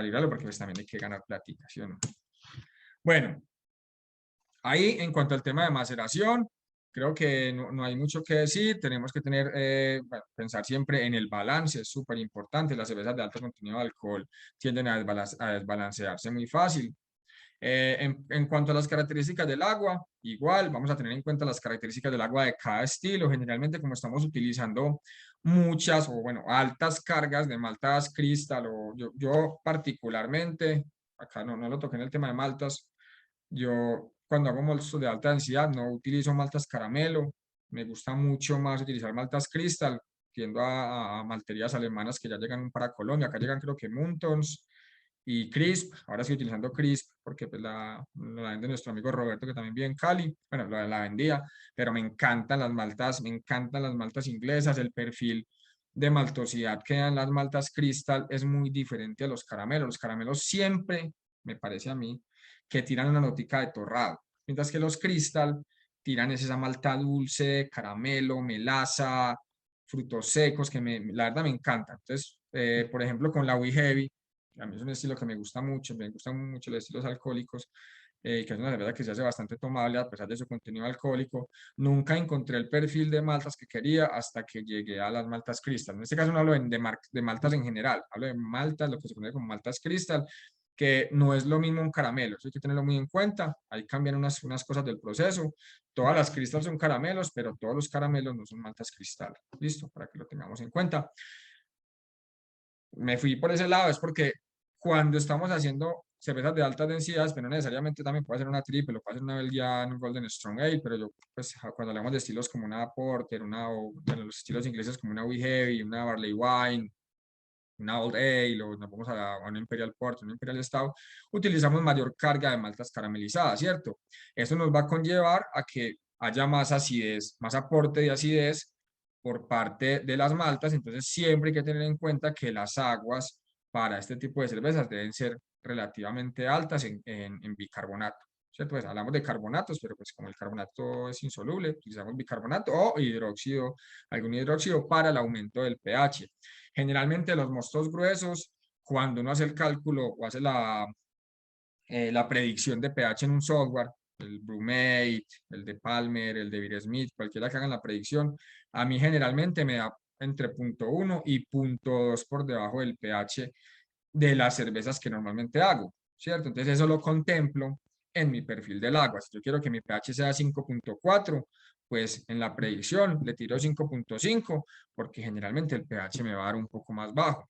librarlo, porque pues también hay que ganar plática, ¿sí o no? Bueno, ahí en cuanto al tema de maceración, creo que no hay mucho que decir, tenemos que tener, bueno, pensar siempre en el balance, es súper importante, las cervezas de alto contenido de alcohol tienden a desbalancearse muy fácil. En cuanto a las características del agua, igual vamos a tener en cuenta las características del agua de cada estilo. Generalmente, como estamos utilizando muchas o bueno, altas cargas de maltas cristal, o yo particularmente, acá no lo toqué en el tema de maltas, yo cuando hago maltas de alta densidad no utilizo maltas caramelo, me gusta mucho más utilizar maltas cristal, tiendo a malterías alemanas que ya llegan para Colombia, acá llegan creo que Muntons y Crisp. Ahora estoy utilizando Crisp porque pues la vende nuestro amigo Roberto, que también vive en Cali. Bueno, la vendía, pero me encantan las maltas inglesas. El perfil de maltosidad que dan las maltas Crystal es muy diferente a los caramelos. Los caramelos siempre, me parece a mí, que tiran una notica de torrado, mientras que los Crystal tiran esa malta dulce, caramelo, melaza, frutos secos, que la verdad me encanta. Entonces, por ejemplo, con la We Heavy, a mí es un estilo que me gustan mucho los estilos alcohólicos, que es una cerveza que se hace bastante tomable a pesar de su contenido alcohólico. Nunca encontré el perfil de maltas que quería hasta que llegué a las maltas Crystal. En este caso no hablo de maltas en general, hablo de maltas, lo que se conoce como maltas Crystal, que no es lo mismo un caramelo, eso hay que tenerlo muy en cuenta. Ahí cambian unas cosas del proceso. Todas las Crystal son caramelos, pero todos los caramelos no son maltas Crystal. Listo, para que lo tengamos en cuenta. Me fui por ese lado, es porque cuando estamos haciendo cervezas de altas densidades, pero no necesariamente también puede ser una triple, o puede ser una Belgian, un Golden Strong Ale, pero yo, pues, cuando hablamos de estilos como una Porter, bueno, los estilos ingleses como una We Heavy, una Barley Wine, una Old Ale, o nos vamos a una Imperial Porter, una Imperial Stout, utilizamos mayor carga de maltas caramelizadas, ¿cierto? Eso nos va a conllevar a que haya más acidez, más aporte de acidez por parte de las maltas. Entonces siempre hay que tener en cuenta que las aguas para este tipo de cervezas deben ser relativamente altas en bicarbonato, ¿cierto? Pues hablamos de carbonatos, pero pues como el carbonato es insoluble, utilizamos bicarbonato o hidróxido, algún hidróxido para el aumento del pH. Generalmente los mostos gruesos, cuando uno hace el cálculo o hace la predicción de pH en un software, el Brewmate, el de Palmer, el de Beer Smith, cualquiera que hagan la predicción, a mí generalmente me da entre 0,1 y 0,2 por debajo del pH de las cervezas que normalmente hago, ¿cierto? Entonces eso lo contemplo en mi perfil del agua. Si yo quiero que mi pH sea 5,4, pues en la predicción le tiro 5,5 porque generalmente el pH me va a dar un poco más bajo.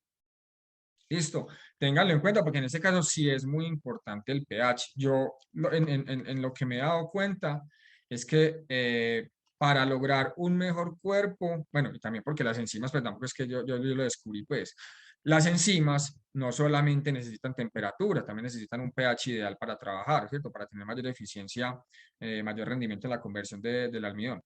Listo, ténganlo en cuenta porque en este caso sí es muy importante el pH. Yo en lo que me he dado cuenta es que para lograr un mejor cuerpo, bueno, y también porque las enzimas, pues tampoco es que yo lo descubrí, pues las enzimas no solamente necesitan temperatura, también necesitan un pH ideal para trabajar, ¿cierto? Para tener mayor eficiencia, mayor rendimiento en la conversión del almidón.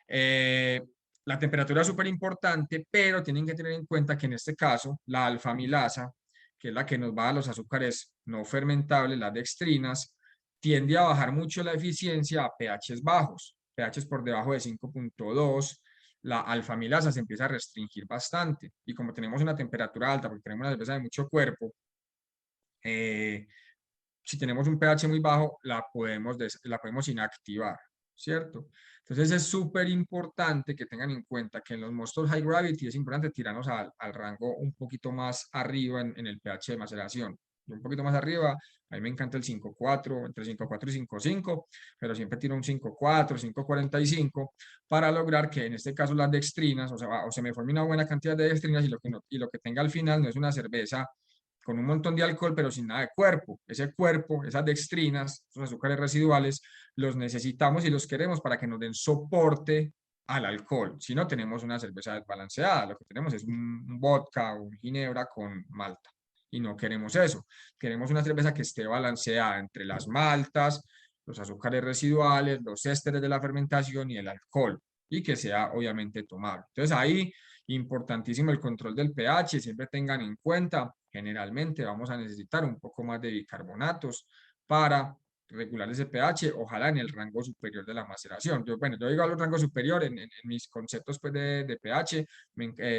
Eh, la temperatura es súper importante, pero tienen que tener en cuenta que en este caso la alfamilasa, que es la que nos va a los azúcares no fermentables, las dextrinas, tiende a bajar mucho la eficiencia a pHs bajos, pHs por debajo de 5,2. La alfamilasa se empieza a restringir bastante. Y como tenemos una temperatura alta, porque tenemos una cerveza de mucho cuerpo, eh, si tenemos un pH muy bajo, la podemos inactivar, ¿cierto? Entonces es súper importante que tengan en cuenta que en los mostos high gravity es importante tirarnos al rango un poquito más arriba en el pH de maceración. Un poquito más arriba, a mí me encanta el 5,4, entre 5,4 y 5,5, pero siempre tiro un 5,4, 5,45 para lograr que en este caso las dextrinas, o sea, o se me forme una buena cantidad de dextrinas y lo que, no, y lo que tenga al final no es una cerveza con un montón de alcohol, pero sin nada de cuerpo. Ese cuerpo, esas dextrinas, esos azúcares residuales, los necesitamos y los queremos para que nos den soporte al alcohol. Si no, tenemos una cerveza desbalanceada. Lo que tenemos es un vodka o un ginebra con malta. Y no queremos eso. Queremos una cerveza que esté balanceada entre las maltas, los azúcares residuales, los ésteres de la fermentación y el alcohol. Y que sea obviamente tomable. Entonces ahí importantísimo el control del pH, siempre tengan en cuenta, generalmente vamos a necesitar un poco más de bicarbonatos para regular ese pH, ojalá en el rango superior de la maceración. Bueno, yo digo al rango superior en mis conceptos pues, de pH,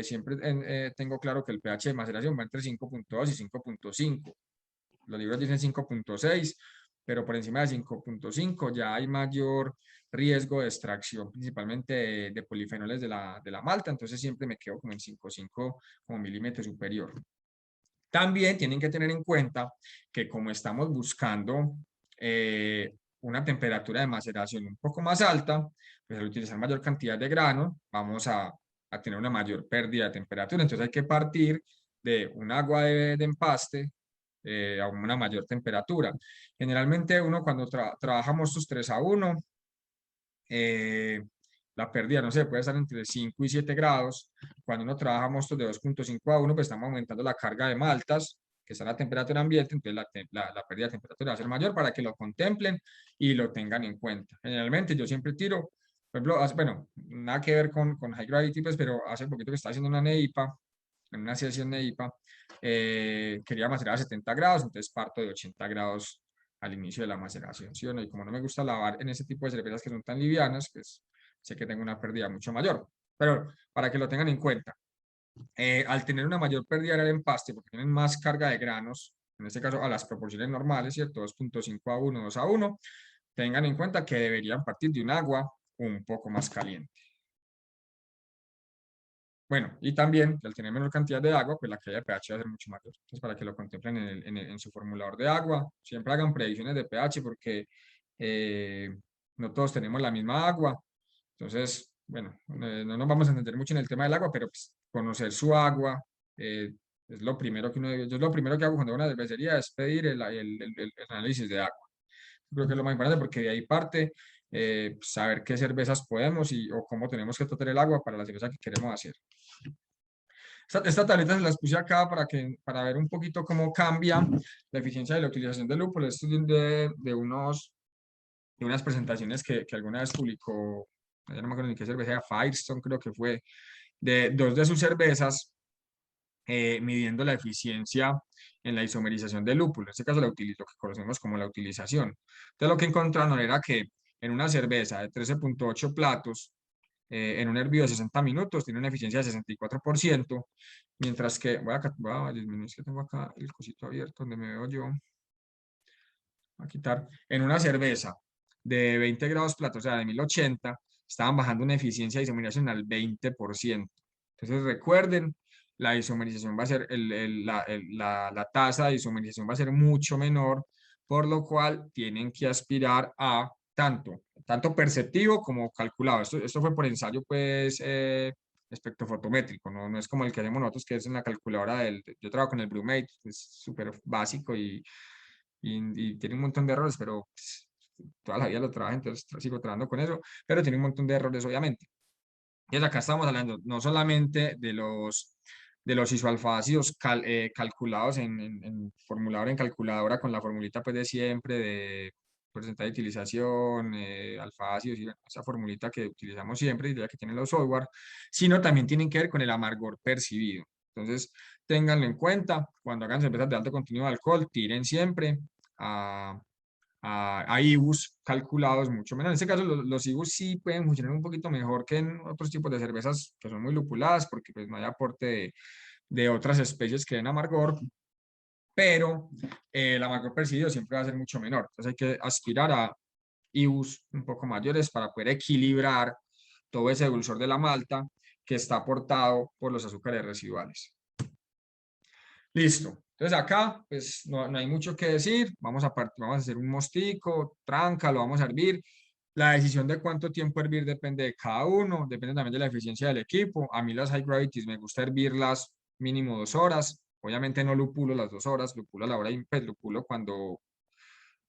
siempre tengo claro que el pH de maceración va entre 5,2 y 5,5. Los libros dicen 5,6, pero por encima de 5,5 ya hay mayor riesgo de extracción, principalmente de polifenoles de la malta, entonces siempre me quedo como en 5,5 como milímetro superior. También tienen que tener en cuenta que como estamos buscando una temperatura de maceración un poco más alta, pues al utilizar mayor cantidad de grano, vamos a tener una mayor pérdida de temperatura. Entonces hay que partir de un agua de empaste a una mayor temperatura. Generalmente uno cuando trabajamos estos 3-1, la pérdida, no sé, puede estar entre 5 y 7 grados. Cuando uno trabaja mostos de 2,5 a 1, pues estamos aumentando la carga de maltas, que está a la temperatura ambiente, entonces la pérdida de temperatura va a ser mayor para que lo contemplen y lo tengan en cuenta. Generalmente yo siempre tiro, por ejemplo, bueno, nada que ver con high gravity, pues, pero hace poquito que estaba haciendo una NEIPA, en una sesión NEIPA, quería macerar a 70 grados, entonces parto de 80 grados al inicio de la maceración, ¿sí o no? Y como no me gusta lavar en ese tipo de cervezas que son tan livianas, pues sé que tengo una pérdida mucho mayor. Pero para que lo tengan en cuenta, al tener una mayor pérdida en el empaste, porque tienen más carga de granos, en este caso a las proporciones normales, ¿cierto? 2,5 a 1, 2 a 1, tengan en cuenta que deberían partir de un agua un poco más caliente. Bueno, y también, al tener menor cantidad de agua, pues la caída de pH va a ser mucho mayor. Entonces, para que lo contemplen en su formulador de agua, siempre hagan predicciones de pH porque no todos tenemos la misma agua. Entonces, bueno, no nos vamos a entender mucho en el tema del agua, pero pues, conocer su agua es lo primero que yo es lo primero que hago cuando voy a una cervecería es pedir el análisis de agua. Creo que es lo más importante porque de ahí parte saber qué cervezas podemos o cómo tenemos que tratar el agua para la cerveza que queremos hacer. Esta tablita se las puse acá para ver un poquito cómo cambia la eficiencia de la utilización del lúpulo. Esto es de unas presentaciones que alguna vez publicó, ya no me acuerdo ni qué cerveza, Firestone creo que fue, de dos de sus cervezas, midiendo la eficiencia en la isomerización del lúpulo. En este caso, lo que conocemos como la utilización. Entonces, lo que encontraron era que en una cerveza de 13,8 platos, en un hervido de 60 minutos, tiene una eficiencia de 64%, mientras que, voy a disminuir, es que tengo acá el cosito abierto donde me veo yo, a quitar, en una cerveza de 20 grados Plato, o sea, de 1080, estaban bajando una eficiencia de isomerización al 20%. Entonces recuerden, la isomerización va a ser, la tasa de isomerización va a ser mucho menor, por lo cual tienen que aspirar a tanto perceptivo como calculado. Esto fue por ensayo, pues, espectrofotométrico, no es como el que hacemos nosotros, que es en la calculadora yo trabajo con el Brewmate, es súper básico y tiene un montón de errores, pero pues, toda la vida lo trabajo, entonces sigo trabajando con eso, pero tiene un montón de errores, obviamente. Y acá estamos hablando no solamente de los isoalfácidos calculados en formulador, en calculadora, con la formulita pues de siempre, de porcentaje de utilización, alfácidos, y bueno, esa formulita que utilizamos siempre y la que tienen los software, sino también tienen que ver con el amargor percibido. Entonces, ténganlo en cuenta, cuando hagan cervezas de alto contenido de alcohol, tiren siempre a a IBUs calculados mucho menos. En este caso, los IBUs sí pueden funcionar un poquito mejor que en otros tipos de cervezas que son muy lupuladas, porque pues, no hay aporte de otras especies que den amargor, pero el amargor percibido siempre va a ser mucho menor. Entonces hay que aspirar a IBUs un poco mayores para poder equilibrar todo ese dulzor de la malta que está aportado por los azúcares residuales. Listo. Entonces acá, pues no hay mucho que decir. Vamos a hacer un mostico, tranca, lo vamos a hervir. La decisión de cuánto tiempo hervir depende de cada uno, depende también de la eficiencia del equipo. A mí las high gravities me gusta hervirlas mínimo 2 horas. Obviamente no lupulo las 2 horas, lupulo a la hora y pues lupulo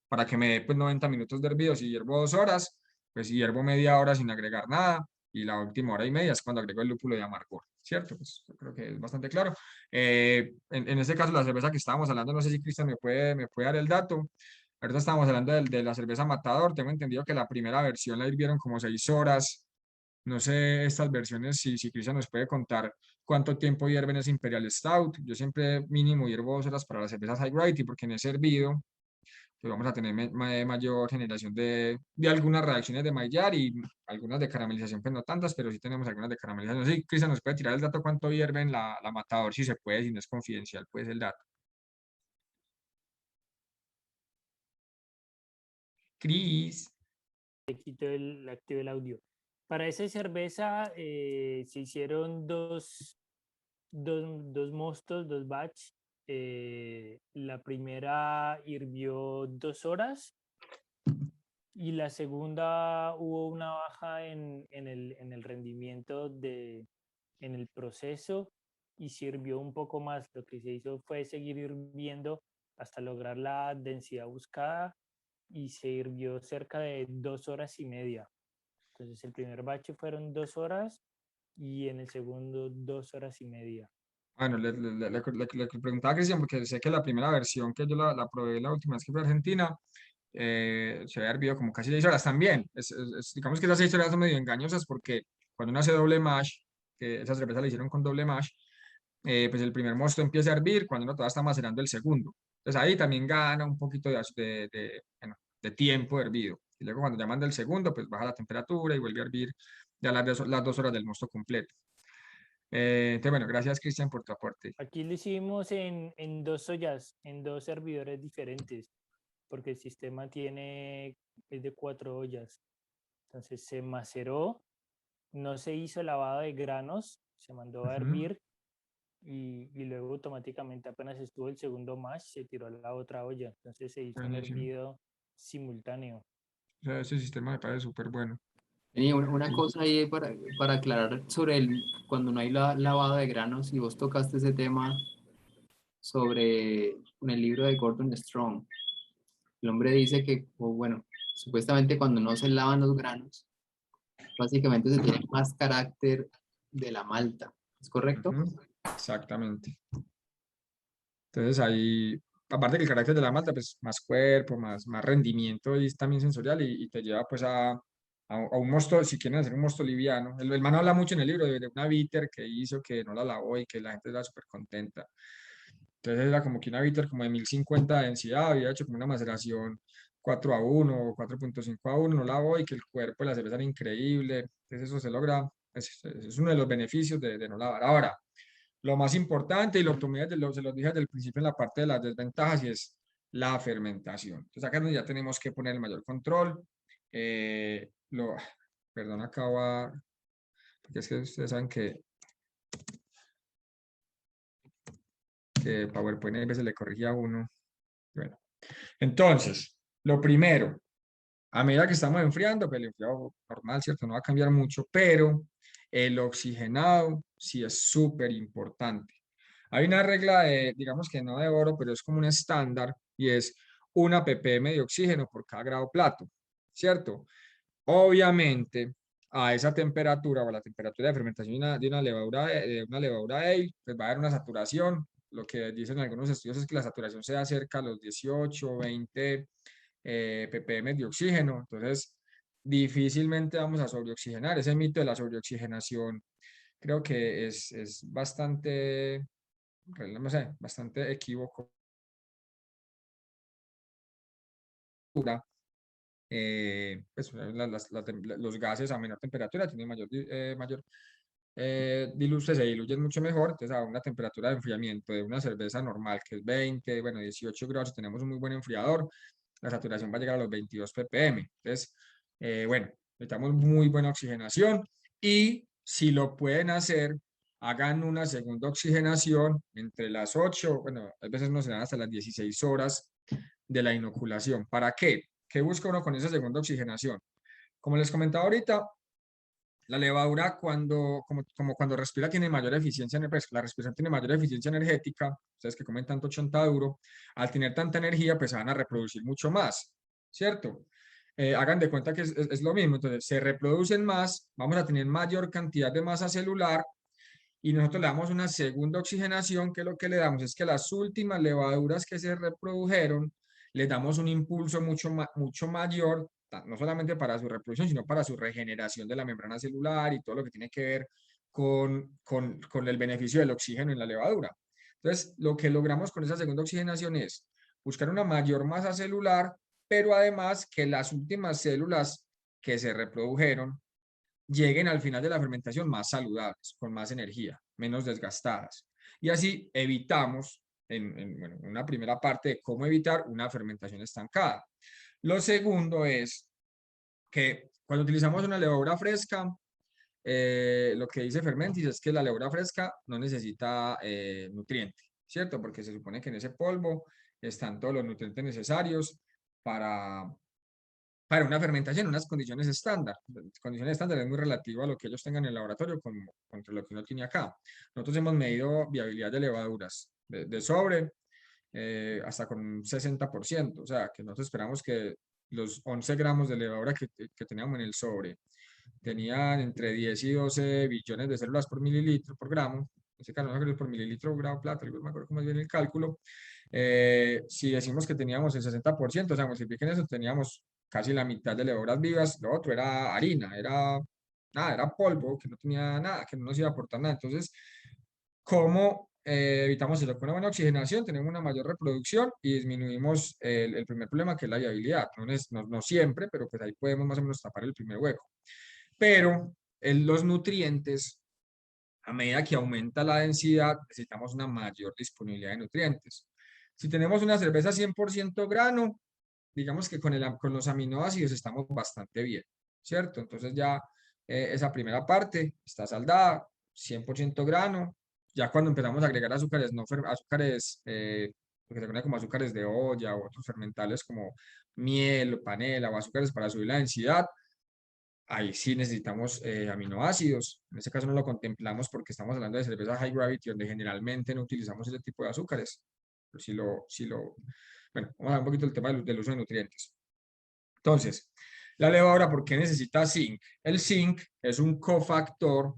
para que me dé pues 90 minutos de hervido. Si hiervo 2 horas, pues si hiervo media hora sin agregar nada, y la última hora y media es cuando agrego el lúpulo de amargor, ¿cierto? Pues yo creo que es bastante claro. En este caso, la cerveza que estábamos hablando, no sé si Cristian me puede dar el dato. Ahorita estábamos hablando de la cerveza Matador. Tengo entendido que la primera versión la hirvieron como 6 horas. No sé estas versiones, si Cristian nos puede contar cuánto tiempo hierven ese Imperial Stout. Yo siempre mínimo hiervo 2 horas para las cervezas High Gravity porque en ese hervido pues vamos a tener mayor generación de algunas reacciones de Maillard y algunas de caramelización, pues no tantas, pero sí tenemos algunas de caramelización. Sí, Cristian, ¿nos puede tirar el dato cuánto hierven la Matador? Si se puede, si no es confidencial, pues el dato. Cris. Le activo el audio. Para esa cerveza se hicieron dos mostos, dos batch. La primera hirvió 2 horas y la segunda hubo una baja en el rendimiento en el proceso y sirvió un poco más. Lo que se hizo fue seguir hirviendo hasta lograr la densidad buscada y se hirvió cerca de 2 horas y media. Entonces el primer bache fueron 2 horas y en el segundo 2 horas y media. Bueno, le preguntaba a Cristian porque sé que la primera versión que yo la probé la última vez que fui a Argentina, se había hervido como casi 6 horas también. Digamos que esas 6 horas son medio engañosas porque cuando uno hace doble mash, que esa cerveza la hicieron con doble mash, pues el primer mosto empieza a hervir cuando uno todavía está macerando el segundo. Entonces ahí también gana un poquito bueno, de tiempo hervido. Y luego cuando ya manda el segundo, pues baja la temperatura y vuelve a hervir ya las 2 horas del mosto completo. Entonces, bueno, gracias Cristian por tu aporte. Aquí lo hicimos en 2 ollas, en 2 servidores diferentes, porque el sistema es de 4 ollas. Entonces se maceró, no se hizo lavado de granos, se mandó a hervir y luego automáticamente apenas estuvo el segundo mash, se tiró a la otra olla. Entonces se hizo un Buenísimo. hervido simultáneo. O sea, ese sistema me parece súper bueno. Y una cosa ahí para aclarar sobre cuando no hay lavado de granos, y vos tocaste ese tema sobre en el libro de Gordon Strong. El hombre dice que, o bueno, supuestamente cuando no se lavan los granos, básicamente se tiene más carácter de la malta. ¿Es correcto? Exactamente. Entonces ahí, aparte que el carácter de la malta, pues más cuerpo, más rendimiento y también sensorial y te lleva pues a un mosto, si quieren hacer un mosto liviano. El man habla mucho en el libro de una bitter que hizo, que no la lavó y que la gente era súper contenta. Entonces era como que una bitter como de 1050 de densidad, había hecho como una maceración 4-1 o 4.5-1, no lavó y que el cuerpo de la cerveza era increíble. Entonces eso se logra, es uno de los beneficios de no lavar. Ahora, lo más importante, y lo tomé se lo dije desde el principio en la parte de las desventajas, y es la fermentación. Entonces acá ya tenemos que poner el mayor control. perdón, acaba, porque es que ustedes saben que PowerPoint a veces le corrigía a uno. Bueno, entonces, lo primero, a medida que estamos enfriando, pues el enfriado normal, ¿cierto? No va a cambiar mucho, pero el oxigenado sí es súper importante. Hay una regla de, digamos que no de oro, pero es como un estándar, y es 1 ppm de oxígeno por cada grado Plato, ¿cierto? Obviamente, a esa temperatura o a la temperatura de fermentación de una levadura, ale, pues va a haber una saturación. Lo que dicen algunos estudios es que la saturación se da cerca a los 18 o 20 ppm de oxígeno. Entonces, difícilmente vamos a sobreoxigenar. Ese mito de la sobreoxigenación creo que es bastante, no sé, bastante equívoco. Pues, los gases a menor temperatura tienen se diluyen mucho mejor. Entonces, a una temperatura de enfriamiento de una cerveza normal, que es 20, bueno, 18 grados, si tenemos un muy buen enfriador, la saturación va a llegar a los 22 ppm. Entonces, bueno, necesitamos muy buena oxigenación, y si lo pueden hacer, hagan una segunda oxigenación entre las 8, bueno, a veces no se dan hasta las 16 horas de la inoculación. ¿Para qué? ¿Qué busca uno con esa segunda oxigenación? Como les comentaba ahorita, la levadura como cuando respira tiene mayor eficiencia, la respiración tiene mayor eficiencia energética. Ustedes que comen tanto chontaduro, al tener tanta energía, pues se van a reproducir mucho más, ¿cierto? Hagan de cuenta que es lo mismo. Entonces, se reproducen más, vamos a tener mayor cantidad de masa celular, y nosotros le damos una segunda oxigenación, que lo que le damos es que las últimas levaduras que se reprodujeron, les damos un impulso mucho mayor, no solamente para su reproducción, sino para su regeneración de la membrana celular y todo lo que tiene que ver con el beneficio del oxígeno en la levadura. Entonces, lo que logramos con esa segunda oxigenación es buscar una mayor masa celular, pero además que las últimas células que se reprodujeron lleguen al final de la fermentación más saludables, con más energía, menos desgastadas. Y así evitamos, bueno, una primera parte de cómo evitar una fermentación estancada. Lo segundo es que cuando utilizamos una levadura fresca, lo que dice Fermentis es que la levadura fresca no necesita nutriente, ¿cierto? Porque se supone que en ese polvo están todos los nutrientes necesarios para una fermentación, unas condiciones estándar. Condiciones estándar es muy relativo a lo que ellos tengan en el laboratorio contra lo que uno tiene acá. Nosotros hemos medido viabilidad de levaduras de sobre hasta con un 60%, o sea, que nosotros esperamos que los 11 gramos de levadura que teníamos en el sobre tenían entre 10 y 12 billones de células por mililitro, por gramo. En ese caso, no por mililitro, grado plata, no me acuerdo cómo es bien el cálculo. Si decimos que teníamos el 60%, o sea, multipliquen eso, teníamos casi la mitad de levaduras vivas. Lo otro era harina, era polvo, que no tenía nada, que no nos iba a aportar nada. Entonces, ¿cómo evitamos eso? Con una buena oxigenación tenemos una mayor reproducción y disminuimos el primer problema, que es la viabilidad. No siempre, pero pues ahí podemos más o menos tapar el primer hueco. Pero los nutrientes, a medida que aumenta la densidad, necesitamos una mayor disponibilidad de nutrientes. Si tenemos una cerveza 100% grano, digamos que con los aminoácidos estamos bastante bien, ¿cierto? Entonces ya esa primera parte está saldada, 100% grano. Ya cuando empezamos a agregar azúcares, azúcares lo que se conoce como azúcares de olla o otros fermentales como miel o panela o azúcares para subir la densidad, ahí sí necesitamos aminoácidos. En este caso no lo contemplamos porque estamos hablando de cerveza high gravity, donde generalmente no utilizamos ese tipo de azúcares. Pero bueno, vamos a ver un poquito el tema del uso de nutrientes. Entonces, la levadura, ¿por qué necesita zinc? El zinc es un cofactor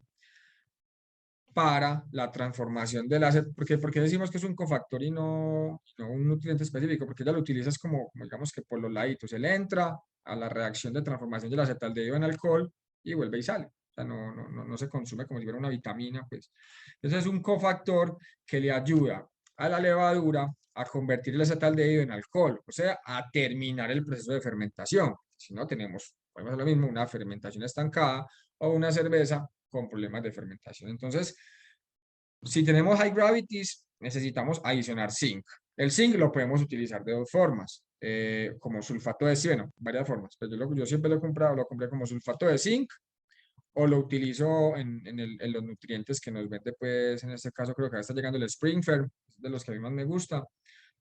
para la transformación del aceto. ¿Por qué decimos que es un cofactor y no un nutriente específico? Porque ya lo utilizas como digamos que por los laditos. Él entra a la reacción de transformación del acetaldehído en alcohol y vuelve y sale. O sea, no se consume como si fuera una vitamina, pues. Entonces es un cofactor que le ayuda a la levadura a convertir el acetaldehído en alcohol, o sea, a terminar el proceso de fermentación. Si no tenemos, podemos hacer lo mismo, una fermentación estancada o una cerveza con problemas de fermentación. Entonces, si tenemos high gravities, necesitamos adicionar zinc. El zinc lo podemos utilizar de dos formas, como sulfato de zinc, bueno, varias formas, pero yo siempre lo compré como sulfato de zinc, o lo utilizo en los nutrientes que nos vende, pues en este caso creo que ahora está llegando el Springfer, de los que a mí más me gusta,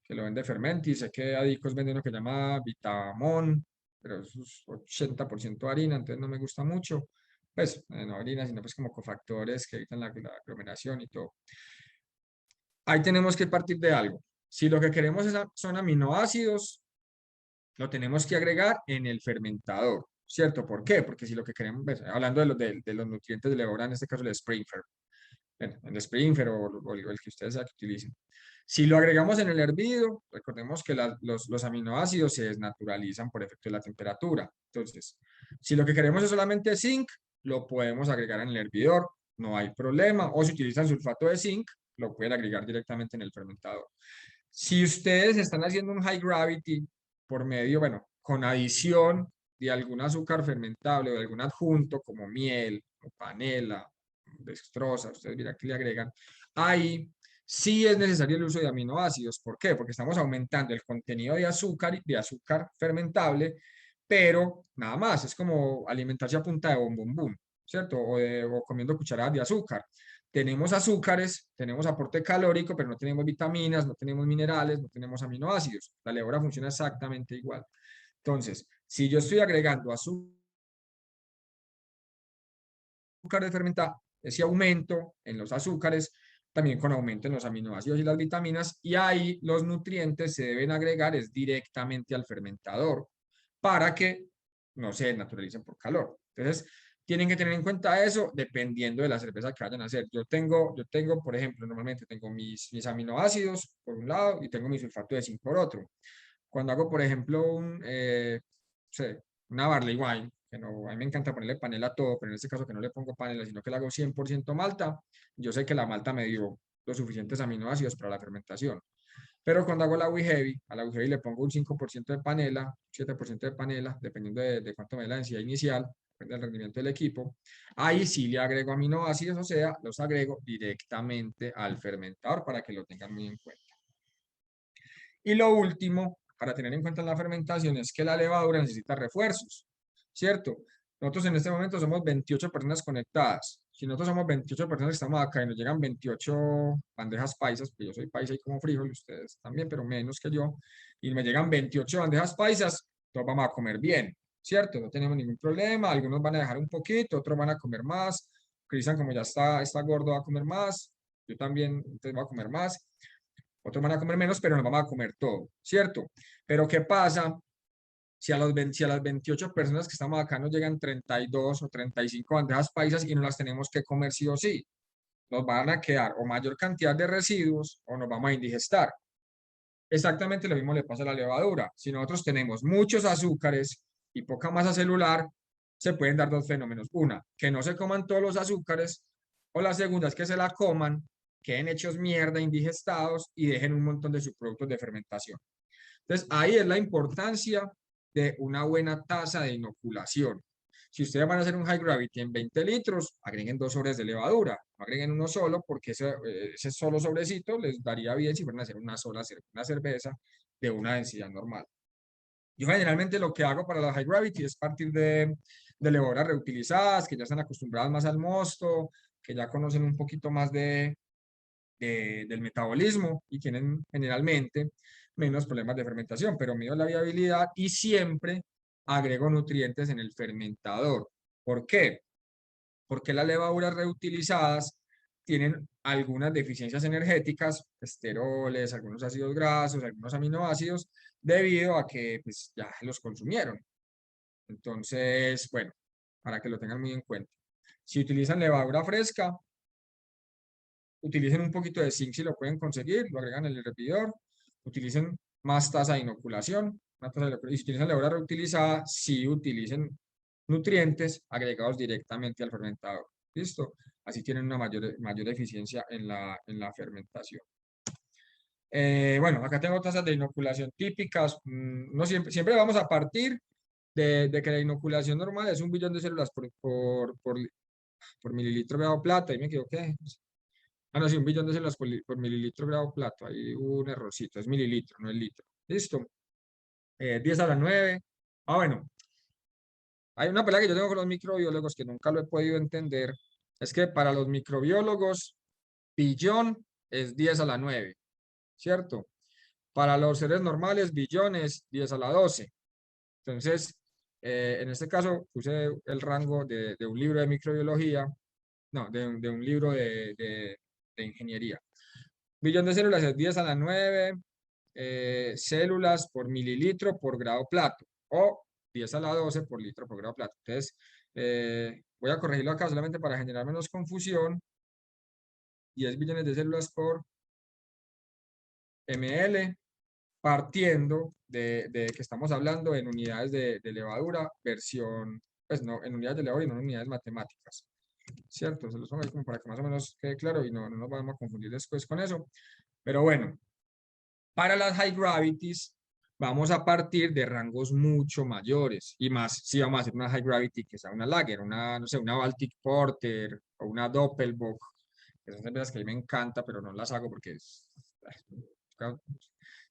que lo vende Fermenti. Sé que Adicos vende uno que se llama Vitamon, pero eso es 80% harina, entonces no me gusta mucho. Pues no harina, sino pues como cofactores que evitan la aglomeración y todo. Ahí tenemos que partir de algo. Si lo que queremos son aminoácidos, lo tenemos que agregar en el fermentador, ¿cierto? ¿Por qué? Porque si lo que queremos, pues, hablando de los nutrientes de levadura, en este caso el Springfer, el Springfer o el que ustedes utilicen. Si lo agregamos en el hervido, recordemos que los aminoácidos se desnaturalizan por efecto de la temperatura. Entonces, si lo que queremos es solamente zinc, lo podemos agregar en el hervidor, no hay problema. O si utilizan sulfato de zinc, lo pueden agregar directamente en el fermentador. Si ustedes están haciendo un high gravity por medio, bueno, con adición de algún azúcar fermentable o de algún adjunto como miel o panela, dextrosa, ustedes dirán que le agregan, ahí sí es necesario el uso de aminoácidos. ¿Por qué? Porque estamos aumentando el contenido de azúcar fermentable, pero nada más, es como alimentarse a punta de bombón, ¿cierto? O comiendo cucharadas de azúcar. Tenemos azúcares, tenemos aporte calórico, pero no tenemos vitaminas, no tenemos minerales, no tenemos aminoácidos. La levadura funciona exactamente igual. Entonces, si yo estoy agregando azúcar de fermentar, ese aumento en los azúcares, también con aumento en los aminoácidos y las vitaminas, y ahí los nutrientes se deben agregar es directamente al fermentador para que no se naturalicen por calor. Entonces, tienen que tener en cuenta eso dependiendo de la cerveza que vayan a hacer. Yo tengo, por ejemplo, normalmente tengo mis aminoácidos por un lado y tengo mi sulfato de zinc por otro. Cuando hago, por ejemplo, una barley wine, que no, a mí me encanta ponerle panela a todo, pero en este caso que no le pongo panela, sino que le hago 100% malta, yo sé que la malta me dio los suficientes aminoácidos para la fermentación. Pero cuando hago la whey heavy, a la whey heavy le pongo un 5% de panela, 7% de panela, dependiendo de cuánto me dé la densidad inicial, depende del rendimiento del equipo. Ahí sí le agrego aminoácidos, o sea, los agrego directamente al fermentador para que lo tengan muy en cuenta. Y lo último, para tener en cuenta en la fermentación, es que la levadura necesita refuerzos, ¿cierto? Nosotros en este momento somos 28 personas conectadas. Si nosotros somos 28 personas que estamos acá y nos llegan 28 bandejas paisas, pues yo soy paisa y como frijol, ustedes también, pero menos que yo, y me llegan 28 bandejas paisas, todos vamos a comer bien, ¿cierto? No tenemos ningún problema, algunos van a dejar un poquito, otros van a comer más. Cristian, como ya está gordo, va a comer más, yo también, entonces voy a comer más. Otros van a comer menos, pero nos vamos a comer todo, ¿cierto? Pero ¿qué pasa si a las 28 personas que estamos acá nos llegan 32 o 35 bandejas paisas y no las tenemos que comer sí o sí? Nos van a quedar o mayor cantidad de residuos o nos vamos a indigestar. Exactamente lo mismo le pasa a la levadura. Si nosotros tenemos muchos azúcares y poca masa celular, se pueden dar dos fenómenos. Una, que no se coman todos los azúcares, o la segunda es que se la coman, queden hechos mierda, indigestados y dejen un montón de subproductos de fermentación. Entonces, ahí es la importancia de una buena tasa de inoculación. Si ustedes van a hacer un high gravity en 20 litros, agreguen 2 sobres de levadura, no agreguen uno solo, porque ese solo sobrecito les daría bien si fueran a hacer una cerveza de una densidad normal. Yo generalmente lo que hago para la high gravity es partir de levaduras reutilizadas, que ya están acostumbradas más al mosto, que ya conocen un poquito más del metabolismo y tienen generalmente menos problemas de fermentación, pero mido la viabilidad y siempre agrego nutrientes en el fermentador. ¿Por qué? Porque las levaduras reutilizadas tienen algunas deficiencias energéticas, esteroles, algunos ácidos grasos, algunos aminoácidos, debido a que pues, ya los consumieron. Entonces, bueno, para que lo tengan muy en cuenta. Si utilizan levadura fresca, utilicen un poquito de zinc si lo pueden conseguir, lo agregan en el hervidor, utilicen más tasa de inoculación, y si utilizan levadura reutilizada, sí utilicen nutrientes agregados directamente al fermentador. ¿Listo? Así tienen una mayor eficiencia en la fermentación. Bueno, acá tengo tasas de inoculación típicas. No siempre vamos a partir de que la inoculación normal es 1 billón de células por mililitro de agua plata. Y me equivoqué. Ah, no, sí, 1.000.000 de células por mililitro grado plato. Ahí hubo un errorcito, es mililitro, no es litro. Listo. 10 a la 9. Ah, bueno, hay una pelea que yo tengo con los microbiólogos que nunca lo he podido entender. Es que para los microbiólogos, billón es 10 a la 9, ¿cierto? Para los seres normales, billón es 10 a la 12. Entonces, en este caso, puse el rango de un libro de microbiología, no, de un libro de ingeniería. Billón de células es 10 a la 9 células por mililitro por grado plato, o 10 a la 12 por litro por grado plato. Entonces, voy a corregirlo acá solamente para generar menos confusión. 10 billones de células por ml, partiendo de que estamos hablando en unidades de levadura, versión, pues no, en unidades de levadura y no en unidades matemáticas, ¿cierto? Se los pongo ahí como para que más o menos quede claro y no nos vamos a confundir después con eso. Pero bueno, para las high gravities vamos a partir de rangos mucho mayores y más si vamos a hacer una high gravity que sea una Lager, una, no sé, una Baltic Porter o una Doppelbock, que son cervezas que a mí me encanta, pero no las hago porque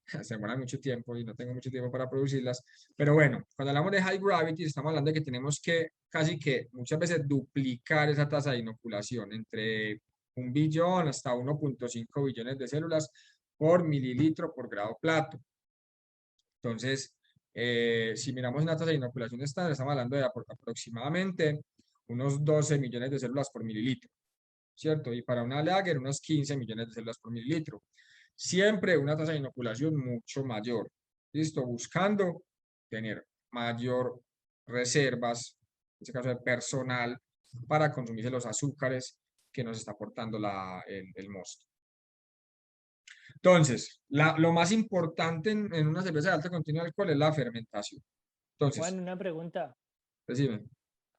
se demoran mucho tiempo y no tengo mucho tiempo para producirlas. Pero bueno, cuando hablamos de high gravity, estamos hablando de que tenemos que casi que muchas veces duplicar esa tasa de inoculación entre 1 billón hasta 1.5 billones de células por mililitro por grado plato. Entonces, si miramos una tasa de inoculación estándar, estamos hablando de aproximadamente unos 12 millones de células por mililitro, ¿cierto? Y para una Lager, unos 15 millones de células por mililitro. Siempre una tasa de inoculación mucho mayor. ¿Listo? Buscando tener mayor reservas, en este caso de personal, para consumirse los azúcares que nos está aportando el mosto. Entonces, lo más importante en una cerveza de alto contenido de alcohol es la fermentación. Entonces, Juan, una pregunta. decime.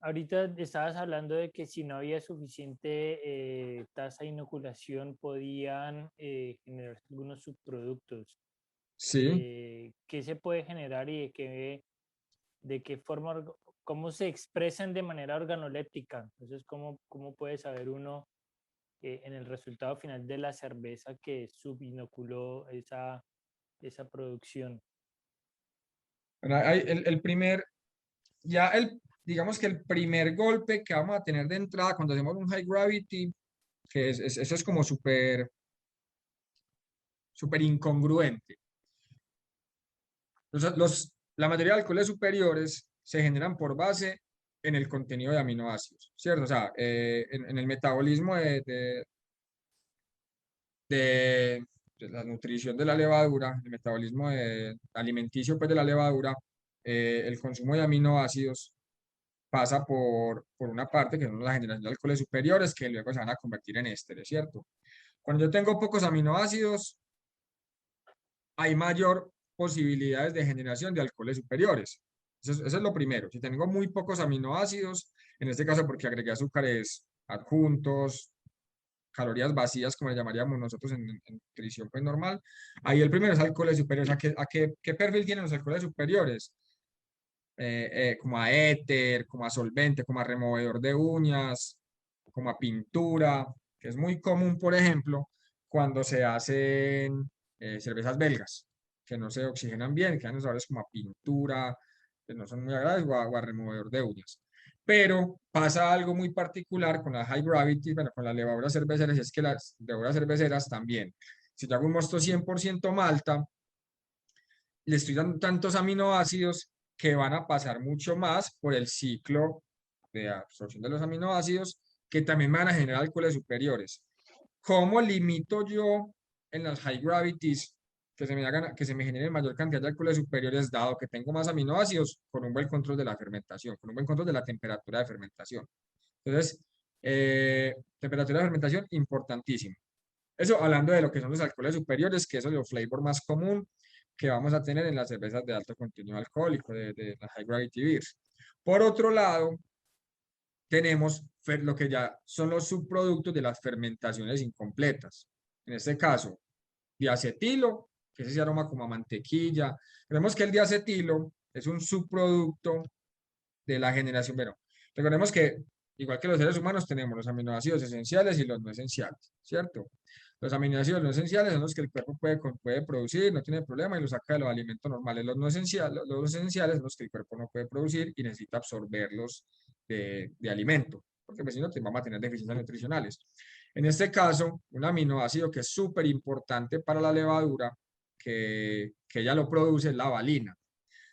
Ahorita estabas hablando de que si no había suficiente tasa de inoculación podían generar algunos subproductos. Sí. ¿Qué se puede generar y de qué forma, cómo se expresan de manera organoléptica? Entonces, ¿cómo puede saber uno en el resultado final de la cerveza que subinoculó esa producción? Bueno, digamos que el primer golpe que vamos a tener de entrada cuando hacemos un high gravity, que eso es como súper incongruente. La mayoría de alcoholes superiores se generan por base en el contenido de aminoácidos, ¿cierto? O sea, en el metabolismo de la nutrición de la levadura, el metabolismo alimenticio pues, de la levadura, el consumo de aminoácidos pasa por una parte que son la generación de alcoholes superiores que luego se van a convertir en ésteres, ¿cierto? Cuando yo tengo pocos aminoácidos, hay mayor posibilidades de generación de alcoholes superiores. Eso es lo primero. Si tengo muy pocos aminoácidos, en este caso porque agregué azúcares adjuntos, calorías vacías, como le llamaríamos nosotros en nutrición pues, normal, ahí el primero es alcoholes superiores. ¿Qué perfil tienen los alcoholes superiores? Como a éter, como a solvente, como a removedor de uñas, como a pintura, que es muy común, por ejemplo, cuando se hacen cervezas belgas, que no se oxigenan bien, quedan los sabores como a pintura, que no son muy agradables, o a removedor de uñas. Pero pasa algo muy particular con las high gravity, bueno, con las levaduras cerveceras, y es que las levaduras cerveceras también, si yo hago un mosto 100% malta, le estoy dando tantos aminoácidos que van a pasar mucho más por el ciclo de absorción de los aminoácidos que también van a generar alcoholes superiores. ¿Cómo limito yo en las high gravities que se me genere mayor cantidad de alcoholes superiores dado que tengo más aminoácidos con un buen control de la fermentación, con un buen control de la temperatura de fermentación? Entonces, temperatura de fermentación importantísimo. Eso hablando de lo que son los alcoholes superiores, que eso es el flavor más común que vamos a tener en las cervezas de alto contenido alcohólico, de las high gravity beers. Por otro lado, tenemos lo que ya son los subproductos de las fermentaciones incompletas. En este caso, diacetilo, que es ese aroma como a mantequilla. Vemos que el diacetilo es un subproducto de la generación. Bueno, recordemos que igual que los seres humanos, tenemos los aminoácidos esenciales y los no esenciales, ¿cierto? Los aminoácidos no esenciales son los que el cuerpo puede producir, no tiene problema y los saca de los alimentos normales. Los no esenciales, los esenciales son los que el cuerpo no puede producir y necesita absorberlos de alimento, porque pues, si no, vamos a tener deficiencias nutricionales. En este caso, un aminoácido que es súper importante para la levadura, que ella lo produce, es la valina.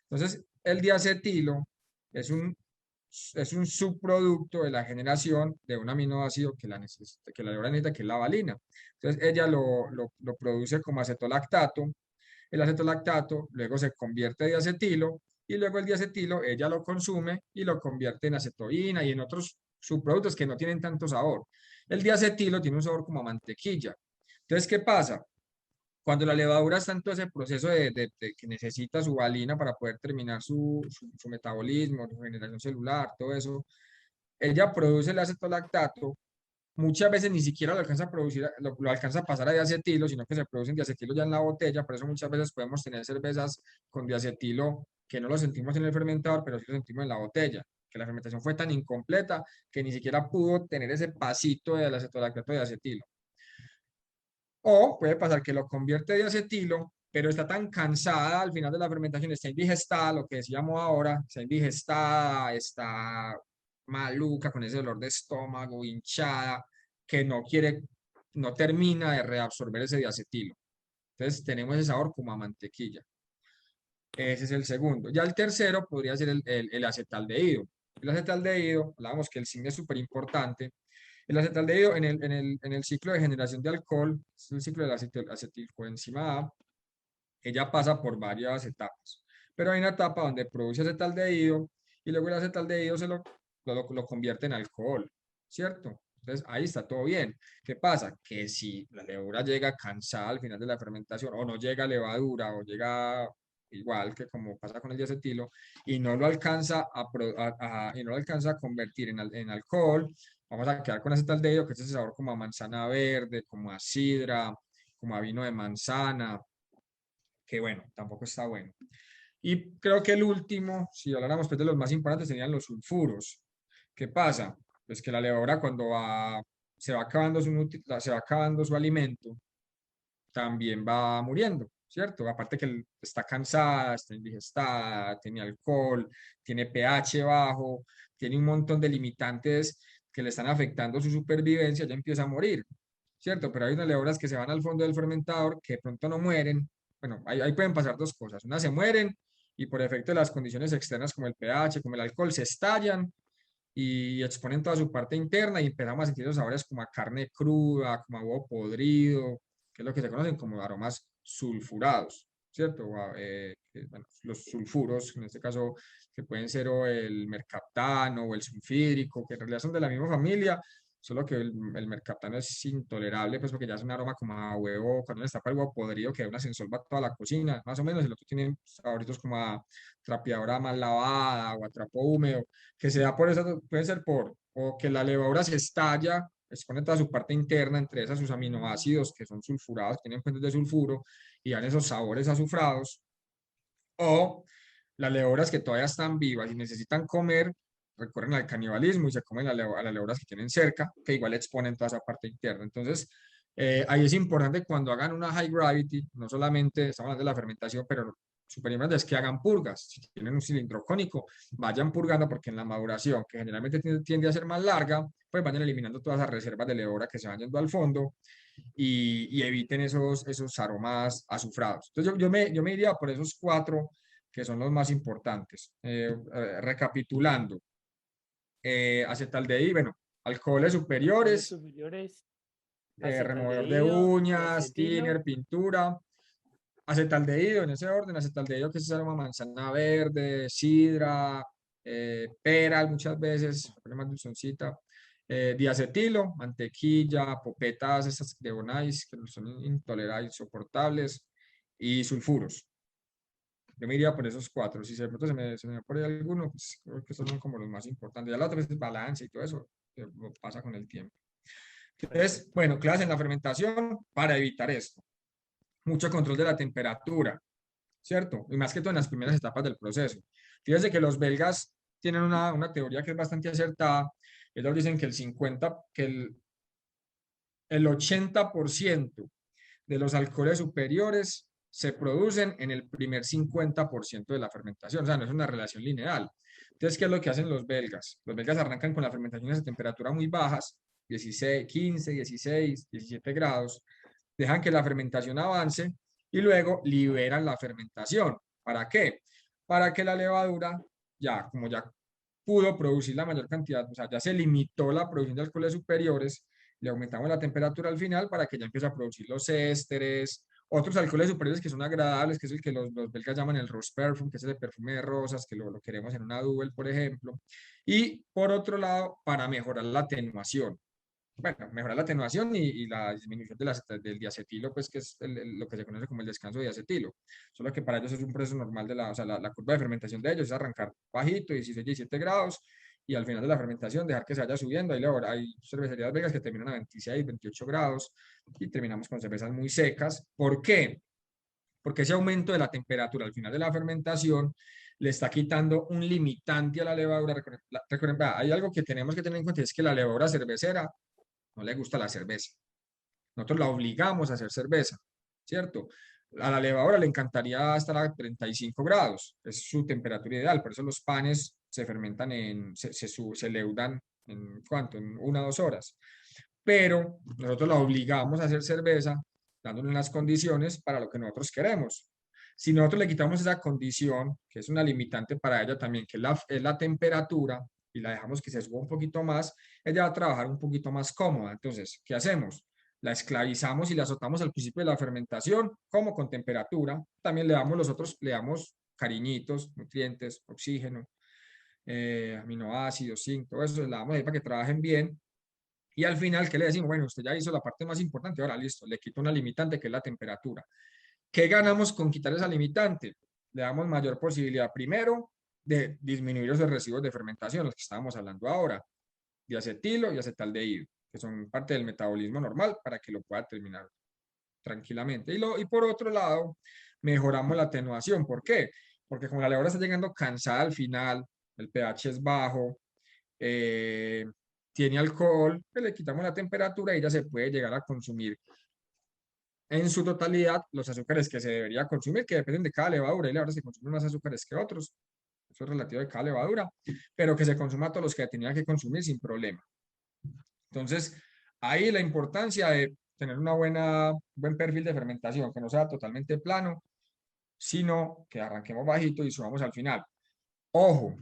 Entonces, el diacetilo es un subproducto de la generación de un aminoácido que la levadura necesita, que es la valina. Entonces, ella lo produce como acetolactato. El acetolactato luego se convierte en diacetilo y luego el diacetilo ella lo consume y lo convierte en acetoína y en otros subproductos que no tienen tanto sabor. El diacetilo tiene un sabor como a mantequilla. Entonces, ¿qué pasa? Cuando la levadura está en todo ese proceso de que necesita su valina para poder terminar su metabolismo, su generación celular, todo eso, ella produce el acetolactato. Muchas veces ni siquiera lo alcanza a producir, lo alcanza a pasar a diacetilo, sino que se producen diacetilo ya en la botella. Por eso muchas veces podemos tener cervezas con diacetilo que no lo sentimos en el fermentador, pero sí lo sentimos en la botella, que la fermentación fue tan incompleta que ni siquiera pudo tener ese pasito del acetolactato de diacetilo. O puede pasar que lo convierte de acetilo, pero está tan cansada al final de la fermentación, está indigestada, lo que decíamos ahora, está indigestada, está maluca, con ese dolor de estómago, hinchada, que no termina de reabsorber ese diacetilo. Entonces tenemos ese sabor como a mantequilla. Ese es el segundo. Ya el tercero podría ser el acetaldehído. El acetaldehído, hablábamos que el zinc es súper importante. El acetaldehído en el ciclo de generación de alcohol, es el ciclo de la acetilcoenzima A, ella pasa por varias etapas. Pero hay una etapa donde produce acetaldehído y luego el acetaldehído lo convierte en alcohol, ¿cierto? Entonces ahí está todo bien. ¿Qué pasa? Que si la levadura llega cansada al final de la fermentación o no llega levadura o llega igual que como pasa con el diacetilo y no lo alcanza a convertir en alcohol, vamos a quedar con acetaldehído, que es ese sabor como a manzana verde, como a sidra, como a vino de manzana, que bueno, tampoco está bueno. Y creo que el último, si habláramos pues de los más importantes, serían los sulfuros. ¿Qué pasa? Pues que la levadura cuando se va acabando su alimento, también va muriendo, ¿cierto? Aparte que está cansada, está indigestada, tiene alcohol, tiene pH bajo, tiene un montón de limitantes que le están afectando su supervivencia, ya empieza a morir, ¿cierto? Pero hay unas levaduras que se van al fondo del fermentador que de pronto no mueren. Bueno, ahí pueden pasar dos cosas. Unas se mueren y por efecto de las condiciones externas como el pH, como el alcohol, se estallan y exponen toda su parte interna y empezamos a sentir los sabores como a carne cruda, como a huevo podrido, que es lo que se conocen como aromas sulfurados, ¿cierto? Bueno, los sulfuros, en este caso, que pueden ser o el mercaptano o el sulfídrico, que en realidad son de la misma familia, solo que el mercaptano es intolerable, pues porque ya es un aroma como a huevo, cuando le tapa el huevo podrido, que una se ensolva toda la cocina, más o menos, y el otro tiene saboritos como a trapeadora mal lavada o a trapo húmedo, que se da por eso, puede ser o que la levadura se estalla, expone toda su parte interna, entre esas sus aminoácidos que son sulfurados, tienen fuentes de sulfuro y dan esos sabores azufrados, o las levaduras que todavía están vivas y necesitan comer, recurren al canibalismo y se comen a las levaduras que tienen cerca, que igual exponen toda esa parte interna. Entonces, ahí es importante cuando hagan una high gravity, no solamente estamos hablando de la fermentación, pero súper importante es que hagan purgas. Si tienen un cilindro cónico, vayan purgando porque en la maduración, que generalmente tiende a ser más larga, pues vayan eliminando todas las reservas de levadura que se van yendo al fondo y eviten esos aromas azufrados. Entonces yo me iría por esos cuatro que son los más importantes. Recapitulando, acetaldehído, bueno, alcoholes Alcoholes superiores, superiores, removedor de acetaldehído, uñas, diacetilo, thinner, pintura, acetaldehído en ese orden, acetaldehído que es aroma manzana verde, sidra, pera muchas veces, más dulzoncita, diacetilo, mantequilla, popetas, estas de Bonais que son intolerables, insoportables, y sulfuros. Yo me iría por esos cuatro. Si de pronto se me por ahí alguno, pues creo que esos son como los más importantes. Ya la otra vez es balance y todo eso, que pasa con el tiempo. Entonces, bueno, clase en la fermentación para evitar esto. Mucho control de la temperatura, ¿cierto? Y más que todo en las primeras etapas del proceso. Fíjense que los belgas tienen una teoría que es bastante acertada, Ellos dicen que el 80% de los alcoholes superiores se producen en el primer 50% de la fermentación, o sea, no es una relación lineal. Entonces, ¿qué es lo que hacen los belgas? Los belgas arrancan con las fermentaciones a temperatura muy bajas, 16, 15, 16, 17 grados, dejan que la fermentación avance y luego liberan la fermentación. ¿Para qué? Para que la levadura, como ya pudo producir la mayor cantidad, o sea, ya se limitó la producción de alcoholes superiores, le aumentamos la temperatura al final para que ya empiece a producir los ésteres, otros alcoholes superiores que son agradables, que es el que los belgas llaman el rose perfume, que es el de perfume de rosas, que lo queremos en una double, por ejemplo. Y por otro lado, para mejorar la atenuación. Bueno, mejorar la atenuación y la disminución del diacetilo, pues que es lo que se conoce como el descanso de diacetilo. Solo que para ellos es un proceso normal o sea, la curva de fermentación de ellos es arrancar bajito, 16, 17 grados, y al final de la fermentación dejar que se vaya subiendo. Hay cervecerías belgas que terminan a 26, 28 grados y terminamos con cervezas muy secas. ¿Por qué? Porque ese aumento de la temperatura al final de la fermentación le está quitando un limitante a la levadura. Recuerden, hay algo que tenemos que tener en cuenta, es que la levadura cervecera no le gusta la cerveza. Nosotros la obligamos a hacer cerveza, ¿cierto? A la levadura le encantaría estar a 35 grados, es su temperatura ideal, por eso los panes se fermentan se leudan en ¿cuánto? En 1 o 2 horas. Pero nosotros la obligamos a hacer cerveza dándole unas condiciones para lo que nosotros queremos. Si nosotros le quitamos esa condición, que es una limitante para ella también, que es la temperatura, y la dejamos que se suba un poquito más, ella va a trabajar un poquito más cómoda. Entonces, ¿qué hacemos? La esclavizamos y la azotamos al principio de la fermentación, como con temperatura. También le damos cariñitos, nutrientes, oxígeno, aminoácidos, zinc, todo eso, le damos ahí para que trabajen bien. Y al final, ¿qué le decimos? Bueno, usted ya hizo la parte más importante, ahora listo, le quito una limitante que es la temperatura. ¿Qué ganamos con quitar esa limitante? Le damos mayor posibilidad, primero, de disminuir esos residuos de fermentación, los que estábamos hablando ahora, de acetilo y acetaldehído, que son parte del metabolismo normal para que lo pueda terminar tranquilamente. Y por otro lado, mejoramos la atenuación. ¿Por qué? Porque como la levadura está llegando cansada al final, el pH es bajo, eh, tiene alcohol, pues le quitamos la temperatura y ya se puede llegar a consumir en su totalidad los azúcares que se debería consumir, que dependen de cada levadura. Y la verdad se consumen más azúcares que otros, eso es relativo de cada levadura, pero que se consuma todos los que tenía que consumir sin problema. Entonces, ahí la importancia de tener buen perfil de fermentación, que no sea totalmente plano, sino que arranquemos bajito y subamos al final. Ojo,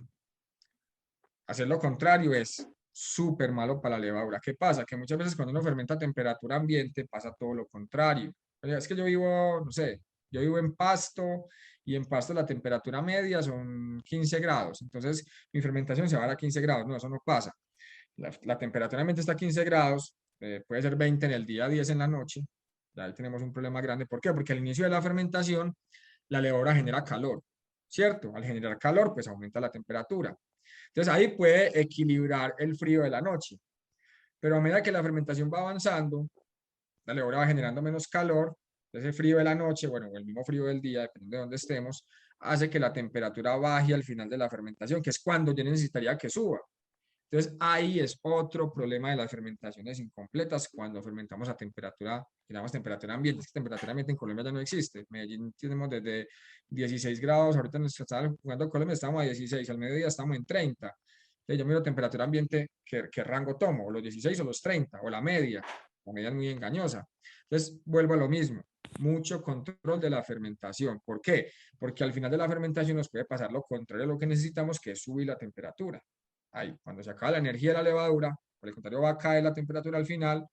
hacer lo contrario es súper malo para la levadura. ¿Qué pasa? Que muchas veces cuando uno fermenta a temperatura ambiente pasa todo lo contrario. Es que yo vivo, no sé, yo vivo en Pasto y en Pasto la temperatura media son 15 grados. Entonces mi fermentación se va a 15 grados. No, eso no pasa. La temperatura ambiente está a 15 grados, puede ser 20 en el día, 10 en la noche. Ya ahí tenemos un problema grande. ¿Por qué? Porque al inicio de la fermentación la levadura genera calor, ¿cierto? Al generar calor, pues aumenta la temperatura. Entonces ahí puede equilibrar el frío de la noche. Pero a medida que la fermentación va avanzando, la levadura va generando menos calor, ese frío de la noche, bueno, o el mismo frío del día, dependiendo de dónde estemos, hace que la temperatura baje al final de la fermentación, que es cuando yo necesitaría que suba. Entonces ahí es otro problema de las fermentaciones incompletas cuando fermentamos a temperatura, llamamos temperatura ambiente. Es que temperatura ambiente en Colombia ya no existe. En Medellín tenemos desde 16 grados, ahorita nos estamos jugando en Colombia, estamos a 16, al mediodía estamos en 30. Entonces yo miro temperatura ambiente, ¿qué rango tomo? O los 16 o los 30, o la media. La media es muy engañosa. Entonces vuelvo a lo mismo, mucho control de la fermentación. ¿Por qué? Porque al final de la fermentación nos puede pasar lo contrario a lo que necesitamos, que es subir la temperatura. Ahí, cuando se acaba la energía de la levadura, por el contrario, va a caer la temperatura al final,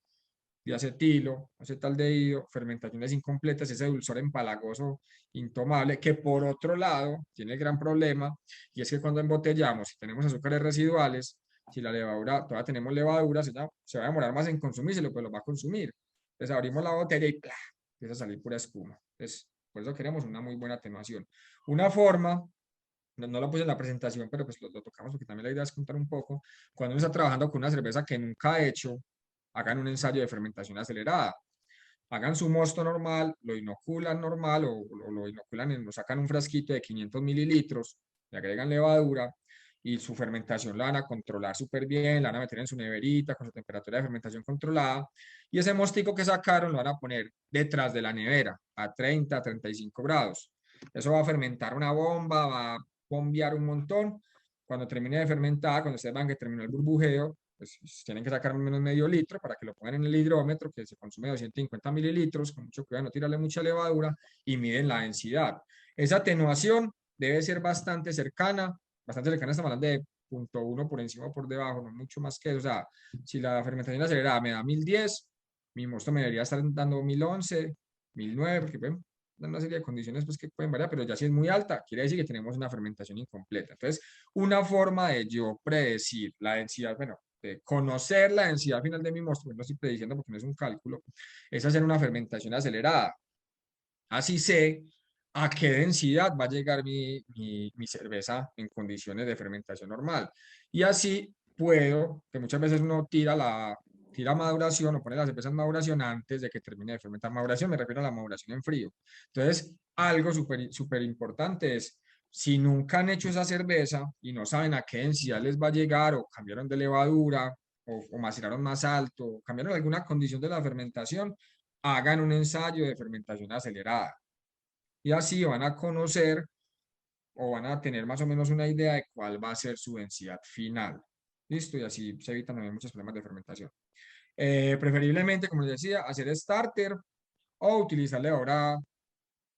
diacetilo, acetaldehído, fermentaciones incompletas, ese dulzor empalagoso intomable, que por otro lado tiene el gran problema, y es que cuando embotellamos, si tenemos azúcares residuales, si la levadura, todavía tenemos levadura, se va a demorar más en consumirse, pues lo va a consumir. Entonces abrimos la botella y ¡plá!, empieza a salir pura espuma. Entonces, por eso queremos una muy buena atenuación. Una forma no lo puse en la presentación, pero pues lo tocamos porque también la idea es contar un poco. Cuando uno está trabajando con una cerveza que nunca ha hecho, hagan un ensayo de fermentación acelerada. Hagan su mosto normal, lo inoculan normal o lo inoculan, lo sacan un frasquito de 500 mililitros, le agregan levadura y su fermentación la van a controlar súper bien, la van a meter en su neverita con su temperatura de fermentación controlada, y ese mostico que sacaron lo van a poner detrás de la nevera a 30, 35 grados. Eso va a fermentar una bomba, va a bombear un montón. Cuando termine de fermentar, cuando ustedes vean que terminó el burbujeo, pues tienen que sacar menos medio litro para que lo pongan en el hidrómetro, que se consume 250 mililitros, con mucho cuidado, no tirarle mucha levadura, y miden la densidad. Esa atenuación debe ser bastante cercana, estamos hablando de 0.1 por encima o por debajo, no mucho más que eso. O sea, si la fermentación acelerada me da 1010, mi mosto me debería estar dando 1011, 1009, porque pueden dar una serie de condiciones pues, que pueden variar, pero ya si es muy alta, quiere decir que tenemos una fermentación incompleta. Entonces, una forma de yo predecir la densidad, bueno, de conocer la densidad final de mi mosto, no estoy prediciendo porque no es un cálculo, es hacer una fermentación acelerada. Así sé a qué densidad va a llegar mi cerveza en condiciones de fermentación normal. Y así puedo, que muchas veces uno tira maduración o pone la cerveza en maduración antes de que termine de fermentar. Maduración me refiero a la maduración en frío. Entonces, algo súper importante es, si nunca han hecho esa cerveza y no saben a qué densidad les va a llegar, o cambiaron de levadura, o maceraron más alto, o cambiaron alguna condición de la fermentación, hagan un ensayo de fermentación acelerada. Y así van a conocer o van a tener más o menos una idea de cuál va a ser su densidad final. ¿Listo? Y así se evitan también muchos problemas de fermentación. Preferiblemente, como les decía, hacer starter o utilizar levadura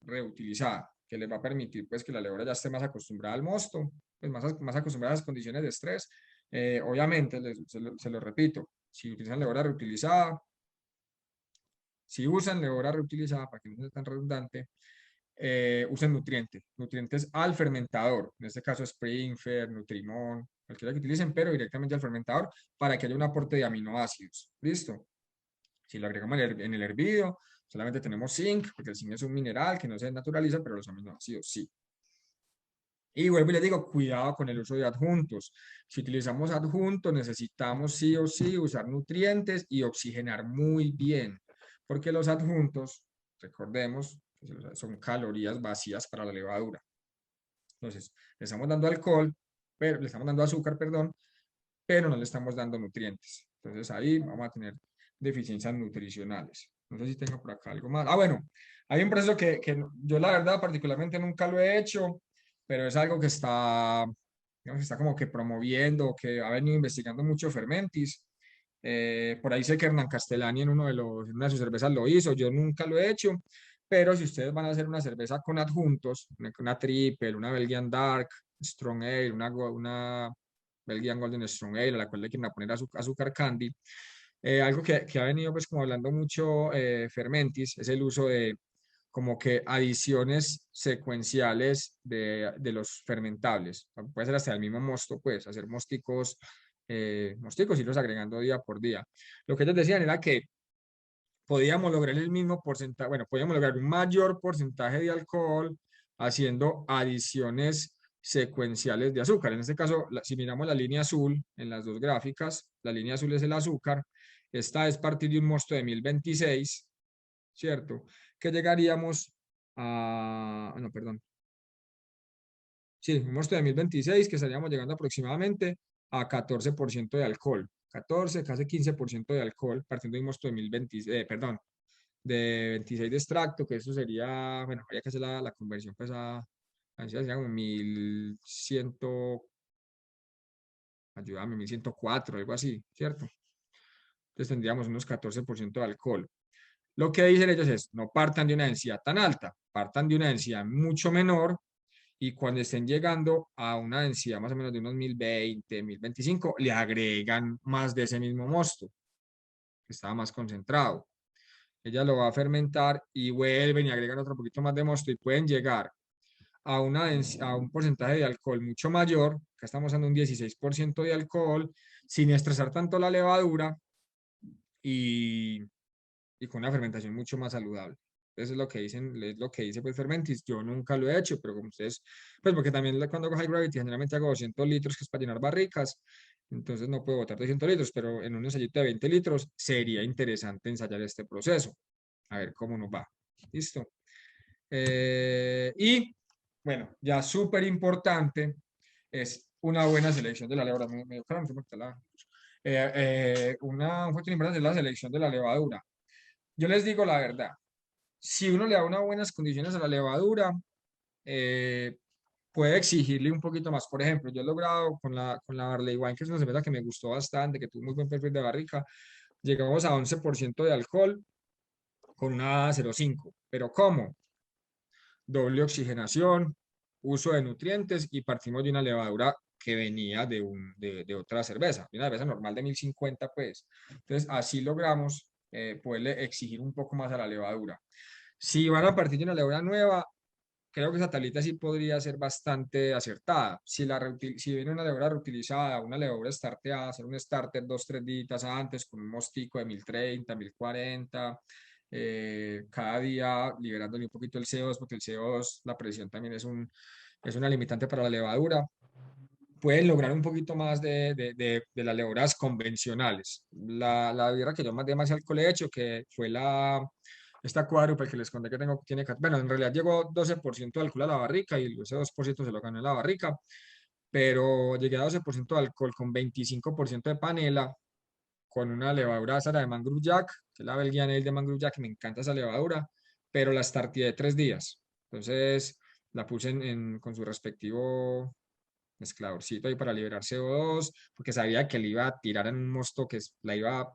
reutilizada, que les va a permitir pues, que la levadura ya esté más acostumbrada al mosto, pues, más acostumbrada a las condiciones de estrés. Obviamente, se lo repito, si utilizan levadura reutilizada, si usan levadura reutilizada, para que no sea tan redundante, usen nutrientes al fermentador, en este caso Springfer, Nutrimon, cualquiera que utilicen, pero directamente al fermentador para que haya un aporte de aminoácidos. ¿Listo? Si lo agregamos en el hervido, solamente tenemos zinc, porque el zinc es un mineral que no se naturaliza, pero los aminoácidos sí. Y vuelvo y les digo, cuidado con el uso de adjuntos. Si utilizamos adjuntos, necesitamos sí o sí usar nutrientes y oxigenar muy bien, porque los adjuntos, recordemos, son calorías vacías para la levadura. Entonces, le estamos dando alcohol, pero le estamos dando azúcar, perdón, pero no le estamos dando nutrientes. Entonces, ahí vamos a tener deficiencias nutricionales. No sé si tengo por acá algo más. Ah, bueno, hay un proceso que yo la verdad particularmente nunca lo he hecho, pero es algo que está, digamos, que está como que promoviendo, que ha venido investigando mucho Fermentis. Por ahí sé que Hernán Castellani en una de sus cervezas lo hizo, yo nunca lo he hecho, pero si ustedes van a hacer una cerveza con adjuntos, una triple, una Belgian Dark, Strong Ale, una Belgian Golden Strong Ale, a la cual le quieren poner azúcar candy, algo que ha venido pues como hablando mucho Fermentis, es el uso de como que adiciones secuenciales de los fermentables. Puede ser hasta el mismo mosto, pues, hacer mosticos y irlos agregando día por día. Lo que ellos decían era que podíamos lograr el mismo porcentaje, bueno, podíamos lograr un mayor porcentaje de alcohol haciendo adiciones secuenciales de azúcar. En este caso, si miramos la línea azul en las dos gráficas, la línea azul es el azúcar, esta es partir de un mosto de 1026, ¿cierto? Que llegaríamos a, no, perdón. Sí, un mosto de 1026 que estaríamos llegando aproximadamente a 14% de alcohol. 14, casi 15% de alcohol, partiendo de un mosto de 1020, perdón, de 26 de extracto, que eso sería, bueno, habría que hacer la conversión pues a sería como 1100, ayúdame, 1104, algo así, ¿cierto? Entonces tendríamos unos 14% de alcohol. Lo que dicen ellos es, no partan de una densidad tan alta, partan de una densidad mucho menor, y cuando estén llegando a una densidad más o menos de unos 1020, 1025, le agregan más de ese mismo mosto, que estaba más concentrado. Ella lo va a fermentar y vuelven y agregan otro poquito más de mosto y pueden llegar a un porcentaje de alcohol mucho mayor, que estamos dando un 16% de alcohol, sin estresar tanto la levadura y con una fermentación mucho más saludable. Eso es lo que dicen, es lo que dice pues Fermentis. Yo nunca lo he hecho, pero como ustedes, pues porque también cuando hago High Gravity generalmente hago 200 litros, que es para llenar barricas, entonces no puedo botar 200 litros, pero en un ensayito de 20 litros sería interesante ensayar este proceso, a ver cómo nos va. ¿Listo? Y bueno, ya súper importante es una buena selección de la levadura. Me dio calor, se me un factor importante es la selección de la levadura. Yo les digo la verdad, si uno le da unas buenas condiciones a la levadura, eh, puede exigirle un poquito más. Por ejemplo, yo he logrado con la Barley Wine, que es una cerveza que me gustó bastante, que tuvo muy buen perfil de barrica, llegamos a 11% de alcohol con una 0,5. ¿Pero cómo? Doble oxigenación, uso de nutrientes y partimos de una levadura que venía de otra cerveza, de una cerveza normal de 1050, pues. Entonces, así logramos poderle exigir un poco más a la levadura. Si van a partir de una levadura nueva, creo que esa tablita sí podría ser bastante acertada. Si viene una levadura reutilizada, una levadura starteada, hacer un starter 2, 3 días antes con un mostico de 1030, 1040, cada día liberándole un poquito el CO2, porque el CO2, la presión también es una limitante para la levadura. Pueden lograr un poquito más de las levaduras convencionales. La birra que yo mandé más al colegio, que fue esta cuádruple que les conté que tengo, bueno, en realidad llegó 12% de alcohol a la barrica y ese 2% se lo ganó en la barrica, pero llegué a 12% de alcohol con 25% de panela, con una levadura esa de Mangrove Jack, que es la Belgian Ale de Mangrove Jack, me encanta esa levadura, pero la starté de 3 días. Entonces la puse con su respectivo mezcladorcito ahí para liberar CO2, porque sabía que le iba a tirar en un mosto que le iba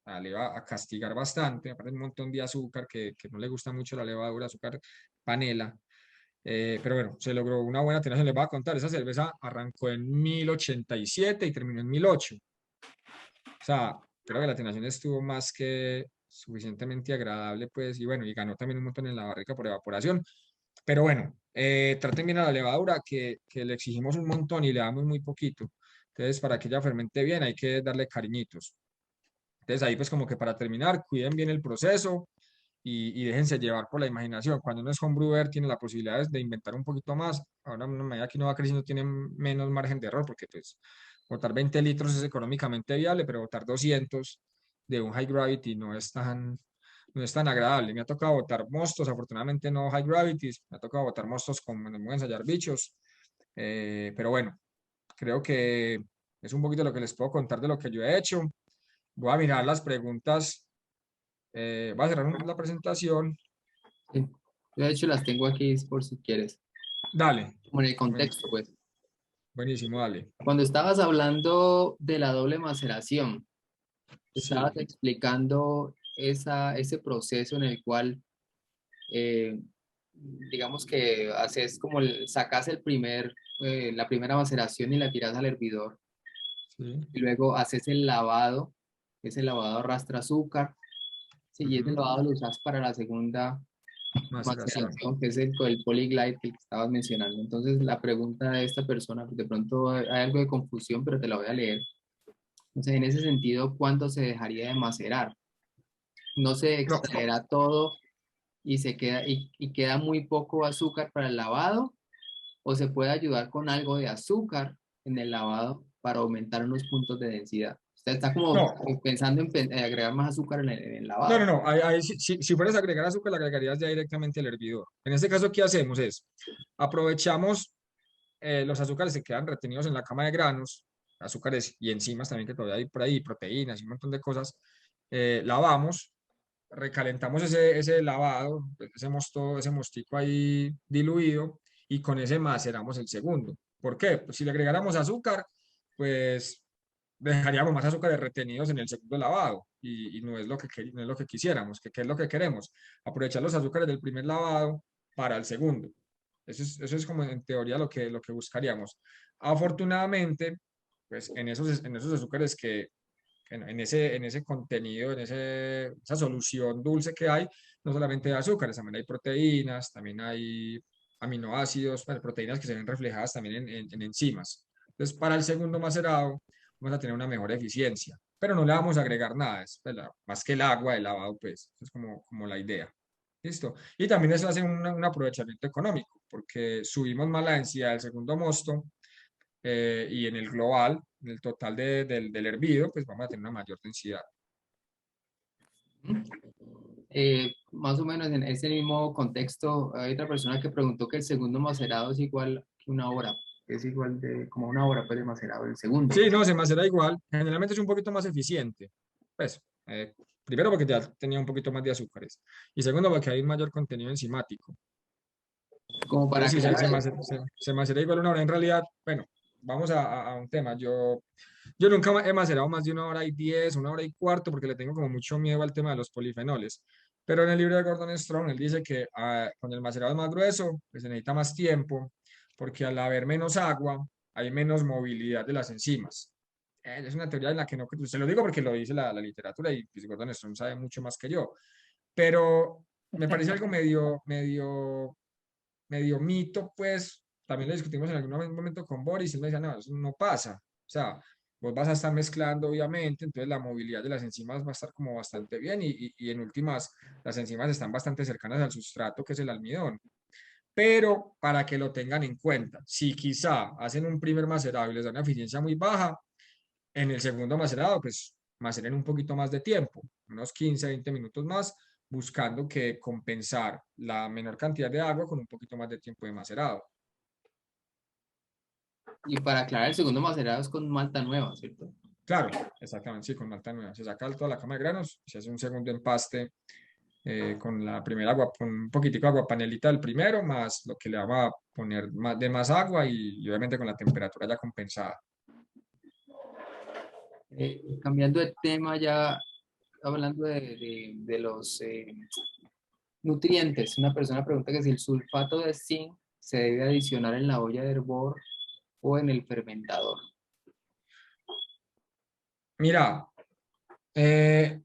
a castigar bastante, aparte un montón de azúcar que no le gusta mucho la levadura, azúcar panela. Pero bueno, se logró una buena tenación. Les voy a contar, esa cerveza arrancó en 1087 y terminó en 1008. O sea, creo que la tenación estuvo más que suficientemente agradable, pues, y bueno, y ganó también un montón en la barrica por evaporación. Pero bueno, traten bien a la levadura, que le exigimos un montón y le damos muy poquito. Entonces, para que ella fermente bien, hay que darle cariñitos. Entonces, ahí pues como que para terminar, cuiden bien el proceso y déjense llevar por la imaginación. Cuando uno es homebrewer, tiene la posibilidad de inventar un poquito más. Ahora, a medida que uno va creciendo, tiene menos margen de error, porque pues botar 20 litros es económicamente viable, pero botar 200 de un high gravity no es tan agradable. Me ha tocado botar mostos, afortunadamente no high gravities, me ha tocado botar mostos con donde me voy a ensayar bichos, pero bueno, creo que es un poquito lo que les puedo contar de lo que yo he hecho. Voy a mirar las preguntas, voy a cerrar la presentación. Sí. Yo de hecho las tengo aquí por si quieres, Dale, como en el contexto, pues. buenísimo, dale. Cuando estabas hablando de la doble maceración, Sí, estabas explicando ese proceso en el cual, eh, digamos que haces como sacas la primera maceración y la tiras al hervidor, sí. y luego haces el lavado, ese lavado arrastra azúcar, sí, y ese Ujú. lavado lo usas para la segunda Maceración. maceración, que es el polyglide que estabas mencionando. Entonces, la pregunta de esta persona, de pronto hay algo de confusión, pero te la voy a leer. Entonces, en ese sentido, ¿cuánto se dejaría de macerar? ¿No se No, extraerá todo y y queda muy poco azúcar para el lavado? ¿O se puede ayudar con algo de azúcar en el lavado para aumentar unos puntos de densidad? Usted está como no, pensando en agregar más azúcar en el no, no, lavado. no. Si fueras a agregar azúcar, la agregarías ya directamente al hervidor. En este caso, ¿qué hacemos? Aprovechamos los azúcares que quedan retenidos en la cama de granos, azúcares y enzimas también que todavía hay por ahí, proteínas y un montón de cosas. Lavamos, recalentamos ese lavado, ese mostico ahí diluido, y con ese maceramos el segundo. ¿Por qué? Pues si le agregáramos azúcar, pues dejaríamos más azúcares retenidos en el segundo lavado y no es no es lo que quisiéramos. ¿Qué es lo que queremos? Aprovechar los azúcares del primer lavado para el segundo. Eso es como en teoría lo que buscaríamos. Afortunadamente, pues en esos azúcares en ese contenido, esa solución dulce que hay, no solamente hay azúcares, también hay proteínas, también hay aminoácidos, bueno, proteínas que se ven reflejadas también en enzimas. Entonces, para el segundo macerado, vamos a tener una mejor eficiencia, pero no le vamos a agregar nada, pues, más que el agua del lavado, pues, eso es como la idea. ¿Listo? Y también eso hace un aprovechamiento económico, porque subimos más la densidad del segundo mosto, y en el global, en el total del hervido, pues vamos a tener una mayor densidad. Más o menos en ese mismo contexto, hay otra persona que preguntó que el segundo macerado es igual que una hora. es igual de como una hora pues de macerado el segundo. Sí, no, se macera igual. Generalmente es un poquito más eficiente. Pues, primero porque ya tenía un poquito más de azúcares. Y segundo porque hay un mayor contenido enzimático. Como para Entonces sí, aclarar. se macera igual una hora. En realidad, bueno, vamos a un tema. Yo nunca he macerado más de 1 hora y 10, 1 hora y cuarto, porque le tengo como mucho miedo al tema de los polifenoles. Pero en el libro de Gordon Strong, él dice que con el macerado más grueso, pues se necesita más tiempo, porque al haber menos agua, hay menos movilidad de las enzimas. Es una teoría en la que no, se lo digo porque lo dice la literatura y pues, Gordon Strong sabe mucho más que yo. Pero me parece algo medio mito, pues también lo discutimos en algún momento con Boris, él me decía, no, eso no pasa. O sea, vos vas a estar mezclando, obviamente, entonces la movilidad de las enzimas va a estar como bastante bien y en últimas, las enzimas están bastante cercanas al sustrato, que es el almidón. Pero para que lo tengan en cuenta, si quizá hacen un primer macerado y les da una eficiencia muy baja, en el segundo macerado, pues maceren un poquito más de tiempo, unos 15, 20 minutos más, buscando que compensar la menor cantidad de agua con un poquito más de tiempo de macerado. Y para aclarar, el segundo macerado es con malta nueva, ¿cierto? Claro, exactamente, sí, con malta nueva. Se saca toda la cama de granos, se hace un segundo empaste con la primera agua, con un poquitico de agua panelita del primero, más lo que le va a poner más agua y obviamente con la temperatura ya compensada. Cambiando de tema ya, hablando de los nutrientes, una persona pregunta que si el sulfato de zinc se debe adicionar en la olla de hervor o en el fermentador. Mira, eh,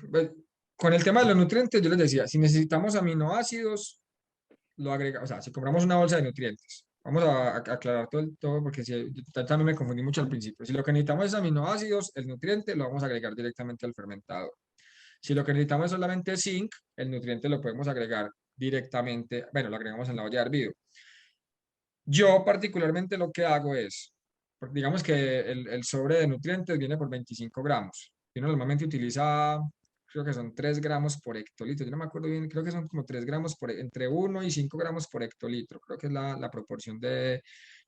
pues, con el tema de los nutrientes, yo les decía, si necesitamos aminoácidos, lo agrega, o sea, si compramos una bolsa de nutrientes, vamos a aclarar todo porque si, yo también me confundí mucho al principio. Si lo que necesitamos es aminoácidos, el nutriente lo vamos a agregar directamente al fermentador. Si lo que necesitamos es solamente zinc, el nutriente lo podemos agregar directamente, bueno, lo agregamos en la olla de hervido. Yo particularmente lo que hago es, digamos que el sobre de nutrientes viene por 25 gramos. Y uno normalmente utiliza, creo que son 3 gramos por hectolitro. Yo no me acuerdo bien, creo que son como 3 gramos entre 1 y 5 gramos por hectolitro. Creo que es la proporción que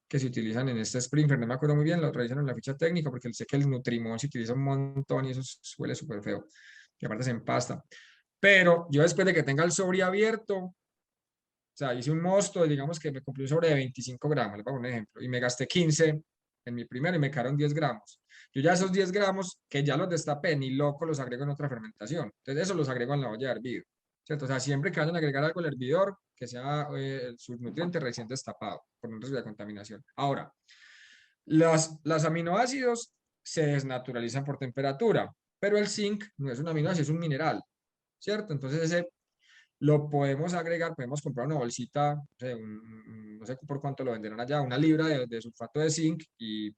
se utilizan en este Springfer. No me acuerdo muy bien, lo revisan en la ficha técnica porque sé que el Nutrimón se utiliza un montón y eso huele súper feo. Y aparte se empasta. Pero yo después de que tenga el sobre abierto, o sea, hice un mosto, digamos que me compré un sobre de 25 gramos, les voy a poner un ejemplo, y me gasté 15 en mi primero y me quedaron 10 gramos. Yo ya esos 10 gramos, que ya los destapé, ni loco, los agrego en otra fermentación. Entonces, eso los agrego en la olla de hervido, ¿cierto? O sea, siempre que vayan a agregar algo al hervidor, que sea sus nutrientes recién destapado, por un riesgo de contaminación. Ahora, los aminoácidos se desnaturalizan por temperatura, pero el zinc no es un aminoácido, es un mineral, ¿cierto? Entonces, ese lo podemos agregar, podemos comprar una bolsita, no sé, no sé por cuánto lo venderán allá, 1 libra de sulfato de zinc y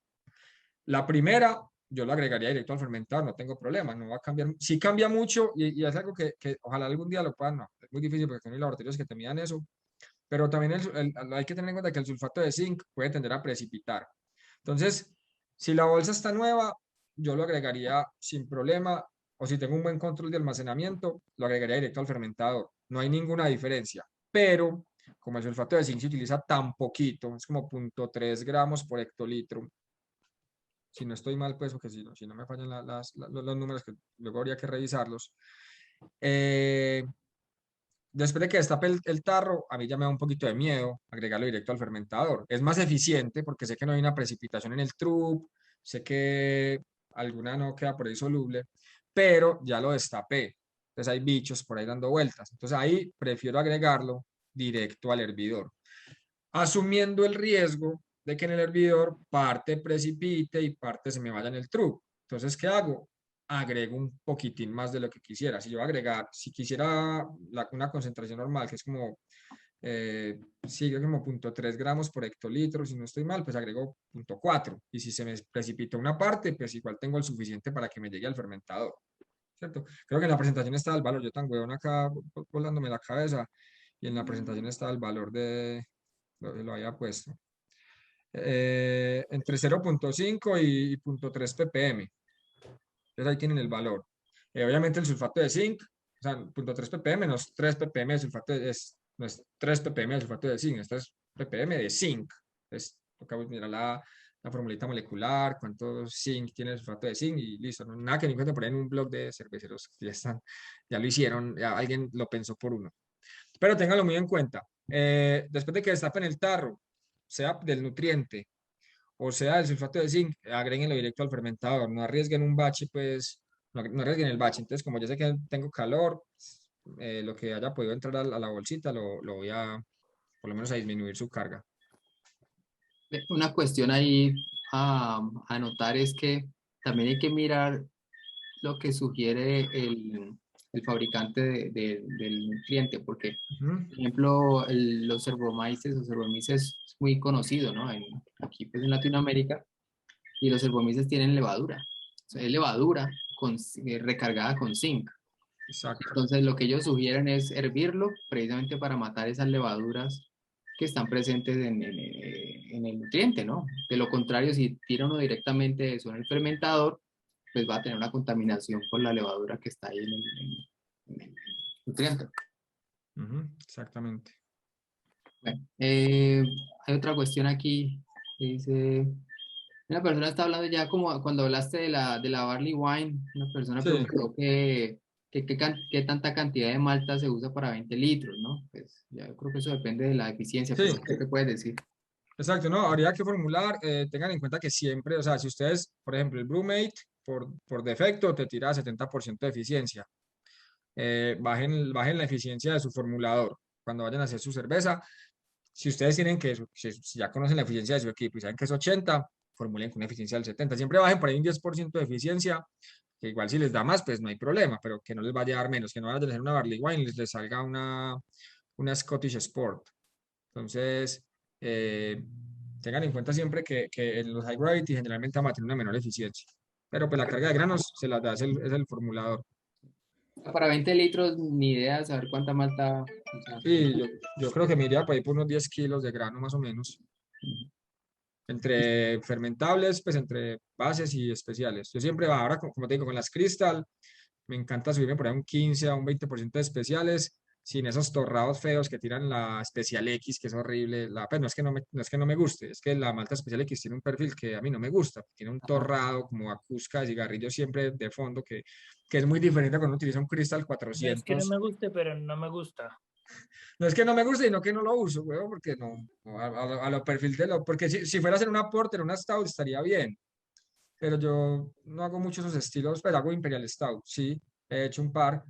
la primera yo lo agregaría directo al fermentador, no tengo problema, no va a cambiar. Sí cambia mucho y es algo que ojalá algún día lo puedan, no, es muy difícil porque hay laboratorios que te midan eso, pero también hay que tener en cuenta que el sulfato de zinc puede tender a precipitar. Entonces, si la bolsa está nueva, yo lo agregaría sin problema, o si tengo un buen control de almacenamiento, lo agregaría directo al fermentador. No hay ninguna diferencia, pero como el sulfato de zinc se utiliza tan poquito, es como 0.3 gramos por hectolitro. Si no estoy mal, pues, porque si no me fallan los números, que luego habría que revisarlos. Después de que destape el tarro, a mí ya me da un poquito de miedo agregarlo directo al fermentador. Es más eficiente porque sé que no hay una precipitación en el trup, sé que alguna no queda por ahí soluble, pero ya lo destapé. Entonces hay bichos por ahí dando vueltas. Entonces ahí prefiero agregarlo directo al hervidor, asumiendo el riesgo de que en el hervidor parte precipite y parte se me vaya en el trup. Entonces, ¿qué hago? Agrego un poquitín más de lo que quisiera. Si yo agregar, si quisiera una concentración normal, que es como, sigue como 0.3 gramos por hectolitro, si no estoy mal, pues agrego 0.4. Y si se me precipita una parte, pues igual tengo el suficiente para que me llegue al fermentador, ¿cierto? Creo que en la presentación está el valor, yo tan huevón acá volándome la cabeza, y en la presentación está el valor lo había puesto. Entre 0.5 y 0.3 ppm. Entonces ahí tienen el valor. Obviamente el sulfato de zinc, o sea, 0.3 ppm no es 3 ppm de sulfato no es 3 ppm de sulfato de zinc, esto es ppm de zinc. Entonces, toca mirar la formulita molecular, cuánto zinc tiene el sulfato de zinc y listo. No, nada que no encuentren por ahí en un blog de cerveceros, ya lo hicieron, ya alguien lo pensó por uno. Pero ténganlo muy en cuenta. Después de que destapen el tarro, sea del nutriente o sea del sulfato de zinc, agréguenlo directo al fermentador. No arriesguen un bache, pues, no arriesguen el bache. Entonces, como ya sé que tengo calor, lo que haya podido entrar a la bolsita, lo voy a, por lo menos, a disminuir su carga. Una cuestión ahí a notar es que también hay que mirar lo que sugiere el fabricante del nutriente, porque, por ejemplo, los Cervomyces o Cervomyces es muy conocido, ¿no? Aquí pues en Latinoamérica, y los Cervomyces tienen levadura, o sea, es levadura recargada con zinc. Exacto. Entonces, lo que ellos sugieren es hervirlo precisamente para matar esas levaduras que están presentes en el nutriente, ¿no? De lo contrario, si tira uno directamente eso en el fermentador, pues va a tener una contaminación por la levadura que está ahí en el nutriente. Exactamente. Bueno, hay otra cuestión aquí que dice, una persona está hablando ya como cuando hablaste de la barley wine, una persona Sí. preguntó qué tanta cantidad de malta se usa para 20 litros, ¿no? Pues ya creo que eso depende de la eficiencia, Sí. pero ¿qué te puedes decir? Exacto, no, habría que formular, tengan en cuenta que siempre, o sea, si ustedes, por ejemplo, el Brewmate, por defecto, te tira 70% de eficiencia. Bajen la eficiencia de su formulador cuando vayan a hacer su cerveza. Si ustedes tienen si ya conocen la eficiencia de su equipo y saben que es 80, formulen con una eficiencia del 70. Siempre bajen por ahí un 10% de eficiencia, que igual si les da más, pues no hay problema, pero que no les vaya a dar menos, que no vayan a tener una Barley Wine, les salga una Scottish Sport. Entonces, tengan en cuenta siempre que en los high gravity generalmente van a tener una menor eficiencia. Pero pues la carga de granos se las da es el formulador. Para 20 litros, ni idea de saber cuánta malta. O sea, Sí, yo creo que me iría por ahí por unos 10 kilos de grano más o menos. Entre fermentables, pues entre bases y especiales. Yo siempre ahora, como te digo, con las Crystal, me encanta subirme por ahí un 15 a un 20% de especiales, sin esos torrados feos que tiran la Especial X, que es horrible. Pues no es que no me guste, es que la malta Especial X tiene un perfil que a mí no me gusta. Tiene un ajá. torrado como a cusca de cigarrillo siempre de fondo, que es muy diferente cuando uno utiliza un Crystal No es que no 400. me guste, pero no me gusta. No es que no me guste, sino que no lo uso, weón, porque no, a lo perfil de lo, porque si fuera a hacer una porter, una stout estaría bien, pero yo no hago mucho esos estilos, pero hago Imperial Stout, sí, he hecho un par,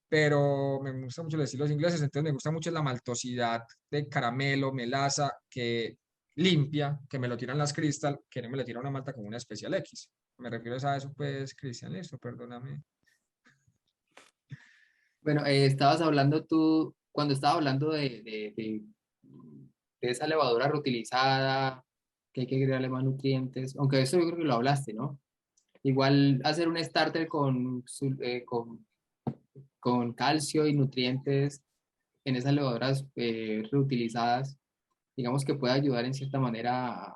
pero me gustan mucho los estilos ingleses, entonces me gusta mucho la maltosidad de caramelo, melaza, que limpia, que me lo tiran las Crystal, que no me le tira una malta como una Special X. Me refiero a eso, pues, Cristian, listo, perdóname. Bueno, estabas hablando tú, cuando estaba hablando de esa levadura reutilizada, que hay que agregarle más nutrientes, aunque eso yo creo que lo hablaste, ¿no? Igual hacer un starter con calcio y nutrientes en esas levaduras reutilizadas, digamos que puede ayudar en cierta manera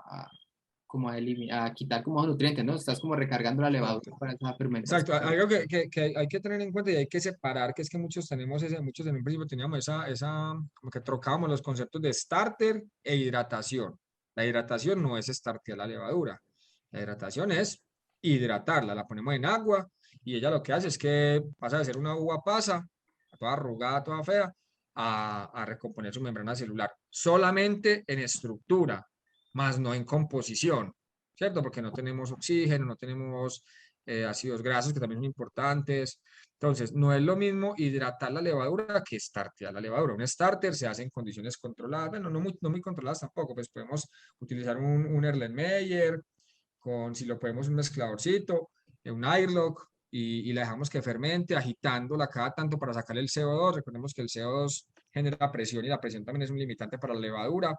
como a quitar como esos nutrientes, ¿no? Estás como recargando la levadura Exacto. para esa fermentación. Exacto, algo que hay que tener en cuenta y hay que separar, que es que muchos en un principio teníamos como que trocábamos los conceptos de starter e hidratación. La hidratación no es startear la levadura, la hidratación es hidratarla, la ponemos en agua y ella lo que hace es que pasa de ser una uva pasa, toda arrugada, toda fea, a recomponer su membrana celular, solamente en estructura, más no en composición, ¿cierto? Porque no tenemos oxígeno, no tenemos ácidos grasos que también son importantes. Entonces, no es lo mismo hidratar la levadura que startear la levadura. Un starter se hace en condiciones controladas, bueno, no muy controladas tampoco, pues podemos utilizar un Erlenmeyer, si lo podemos un mezcladorcito, un airlock, y la dejamos que fermente, agitándola cada tanto para sacarle el CO2. Recordemos que el CO2 genera presión y la presión también es un limitante para la levadura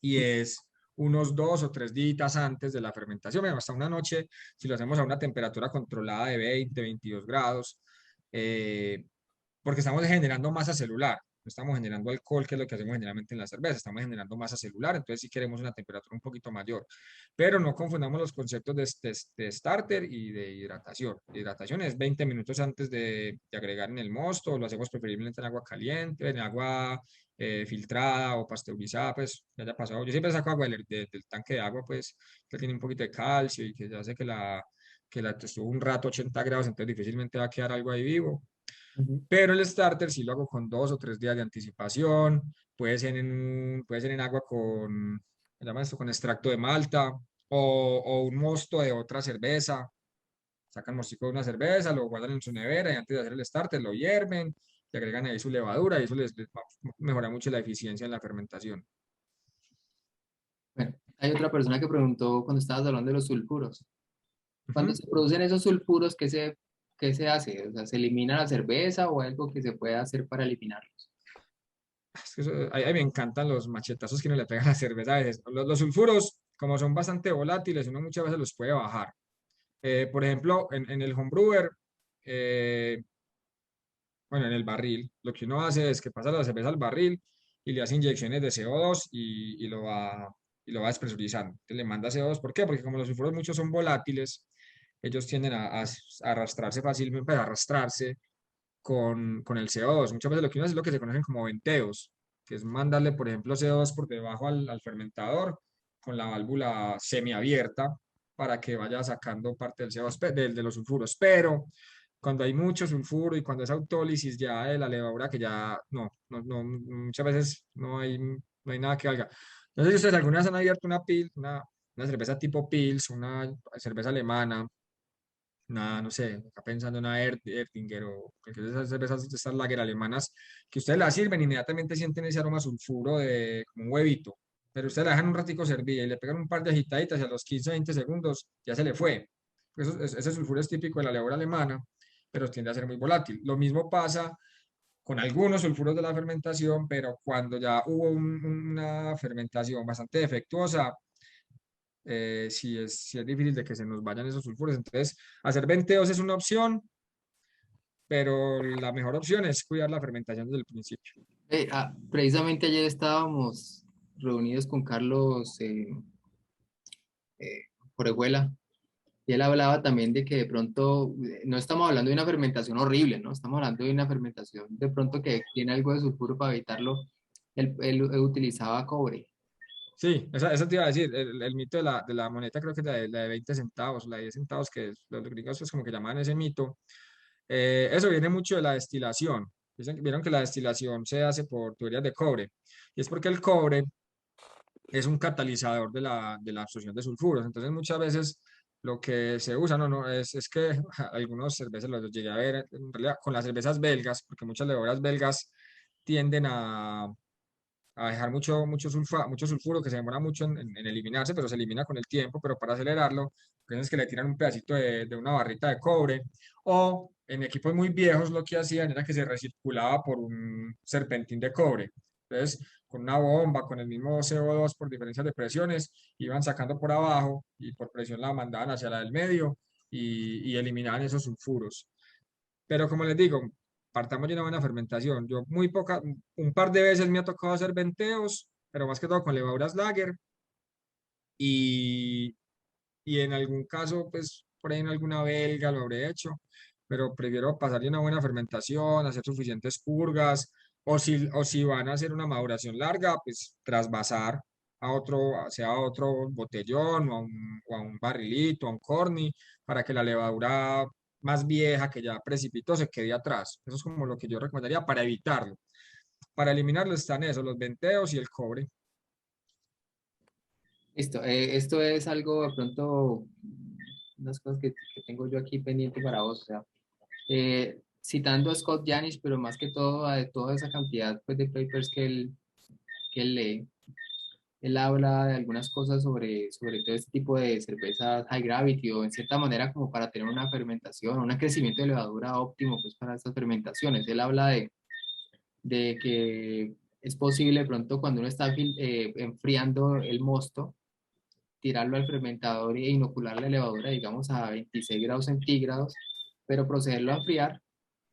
y es unos 2 o 3 días antes de la fermentación, hasta una noche, si lo hacemos a una temperatura controlada de 20, 22 grados, porque estamos generando masa celular. no estamos generando alcohol, que es lo que hacemos generalmente en la cerveza, estamos generando masa celular, entonces sí queremos una temperatura un poquito mayor. Pero no confundamos los conceptos de starter y de hidratación. Hidratación es 20 minutos antes de agregar en el mosto, lo hacemos preferiblemente en agua caliente, en agua filtrada o pasteurizada, pues ya haya pasado. Yo siempre saco agua del tanque de agua, pues que tiene un poquito de calcio y que ya hace que la estuvo un rato a 80 grados, entonces difícilmente va a quedar algo ahí vivo. Ujú. Pero el starter sí lo hago con 2 o 3 días de anticipación, puede ser en agua con, ¿se llama esto? Con extracto de malta o un mosto de otra cerveza. Sacan mostico de una cerveza, lo guardan en su nevera y antes de hacer el starter lo hierven, le agregan ahí su levadura y eso les va a mejorar mucho la eficiencia en la fermentación. Bueno, hay otra persona que preguntó cuando estabas hablando de los sulfuros. Cuando Ujú. se producen esos sulfuros, qué se hace? O sea, ¿se elimina la cerveza o algo que se puede hacer para eliminarlos? Es que a mí me encantan los machetazos que uno le pega a la cerveza a veces. Los sulfuros, como son bastante volátiles, uno muchas veces los puede bajar. Por ejemplo, en el homebrewer, eh, bueno, en el barril, lo que uno hace es que pasa la cerveza al barril y le hace inyecciones de CO2 y lo va despresurizando. Entonces le manda CO2, ¿por qué? Porque como los sulfuros muchos son volátiles, ellos tienden a arrastrarse fácilmente, pues, a arrastrarse con el CO2. Muchas veces lo que uno hace es lo que se conocen como venteos, que es mandarle, por ejemplo, CO2 por debajo al fermentador con la válvula semiabierta para que vaya sacando parte del CO2 de los sulfuros. Pero cuando hay mucho sulfuro y cuando es autólisis ya de la levadura, que ya muchas veces no hay nada que valga. No sé si ustedes alguna vez han abierto una cerveza tipo Pils, una cerveza alemana, no sé, está pensando en una Erdinger o cualquier de esas cervezas, de estas lager alemanas, que ustedes la sirven, inmediatamente sienten ese aroma a sulfuro de como un huevito, pero ustedes la dejan un ratico servir y le pegan un par de agitaditas y a los 15, 20 segundos ya se le fue. Ese sulfuro es típico de la levadura alemana, pero tiende a ser muy volátil. Lo mismo pasa con algunos sulfuros de la fermentación, pero cuando ya hubo una fermentación bastante defectuosa, sí es difícil de que se nos vayan esos sulfuros. Entonces, hacer venteos es una opción, pero la mejor opción es cuidar la fermentación desde el principio. Precisamente ayer estábamos reunidos con Carlos Orejuela y él hablaba también de que de pronto no estamos hablando de una fermentación horrible, ¿no? Estamos hablando de una fermentación de pronto que tiene algo de sulfuro para evitarlo. Él utilizaba cobre. Sí, eso te iba a decir, el mito de la moneda creo que es la de 20 centavos, la de 10 centavos, que los gringos pues como que llaman ese mito. Eso viene mucho de la destilación. Vieron que la destilación se hace por tuberías de cobre, y es porque el cobre es un catalizador de la absorción de sulfuros. Entonces, muchas veces lo que se usa, es que algunos cervezas los llegué a ver, en realidad, con las cervezas belgas, porque muchas levaduras belgas tienden a dejar mucho sulfuro que se demora mucho en eliminarse, pero se elimina con el tiempo, pero para acelerarlo, es que le tiran un pedacito de una barrita de cobre, o en equipos muy viejos lo que hacían era que se recirculaba por un serpentín de cobre. Entonces, con una bomba, con el mismo CO2 por diferencias de presiones, iban sacando por abajo y por presión la mandaban hacia la del medio y eliminaban esos sulfuros. Pero como les digo, partamos de una buena fermentación. Yo un par de veces me ha tocado hacer venteos, pero más que todo con levaduras lager y, y en algún caso, pues por ahí en alguna belga lo habré hecho, pero prefiero pasar de una buena fermentación, hacer suficientes purgas, o si van a hacer una maduración larga, pues trasvasar sea a otro botellón o a un barrilito, a un corny, para que la levadura más vieja que ya precipitó se quede atrás. Eso es como lo que yo recomendaría para evitarlo. Para eliminarlo están eso, los venteos y el cobre. Listo. Esto es algo de pronto, unas cosas que tengo yo aquí pendiente para vos. O sea, citando a Scott Janish, pero más que todo a toda esa cantidad pues, de papers que él lee. Él habla de algunas cosas sobre todo este tipo de cervezas high gravity o en cierta manera como para tener una fermentación, un crecimiento de levadura óptimo pues para estas fermentaciones. Él habla de que es posible de pronto cuando uno está enfriando el mosto, tirarlo al fermentador e inocular la levadura, digamos, a 26 grados centígrados, pero procederlo a enfriar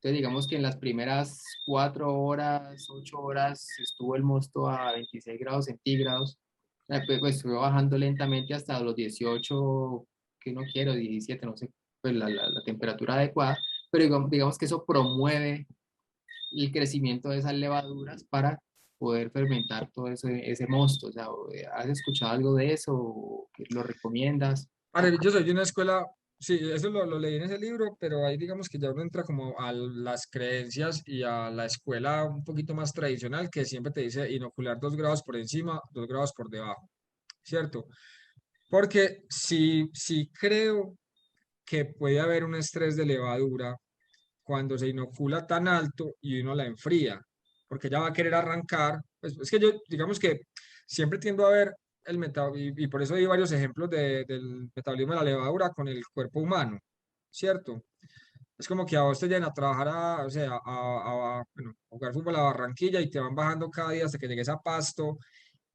Entonces, digamos que en las primeras 4 horas, 8 horas, estuvo el mosto a 26 grados centígrados. Pues estuvo bajando lentamente hasta los 18, que no quiero, 17, no sé, pues la temperatura adecuada. Pero digamos que eso promueve el crecimiento de esas levaduras para poder fermentar todo ese mosto. O sea, ¿has escuchado algo de eso? ¿O que lo recomiendas? Ahora, yo soy de una escuela, sí, eso lo leí en ese libro, pero ahí digamos que ya uno entra como a las creencias y a la escuela un poquito más tradicional que siempre te dice inocular 2 grados por encima, 2 grados por debajo, ¿cierto? Porque sí creo que puede haber un estrés de levadura cuando se inocula tan alto y uno la enfría, porque ella va a querer arrancar. Pues es que yo, digamos que siempre tiendo a ver y por eso hay varios ejemplos del metabolismo de la levadura con el cuerpo humano, ¿cierto? Es como que a vos te llegan a trabajar, o sea, bueno, a jugar fútbol a Barranquilla y te van bajando cada día hasta que llegues a Pasto.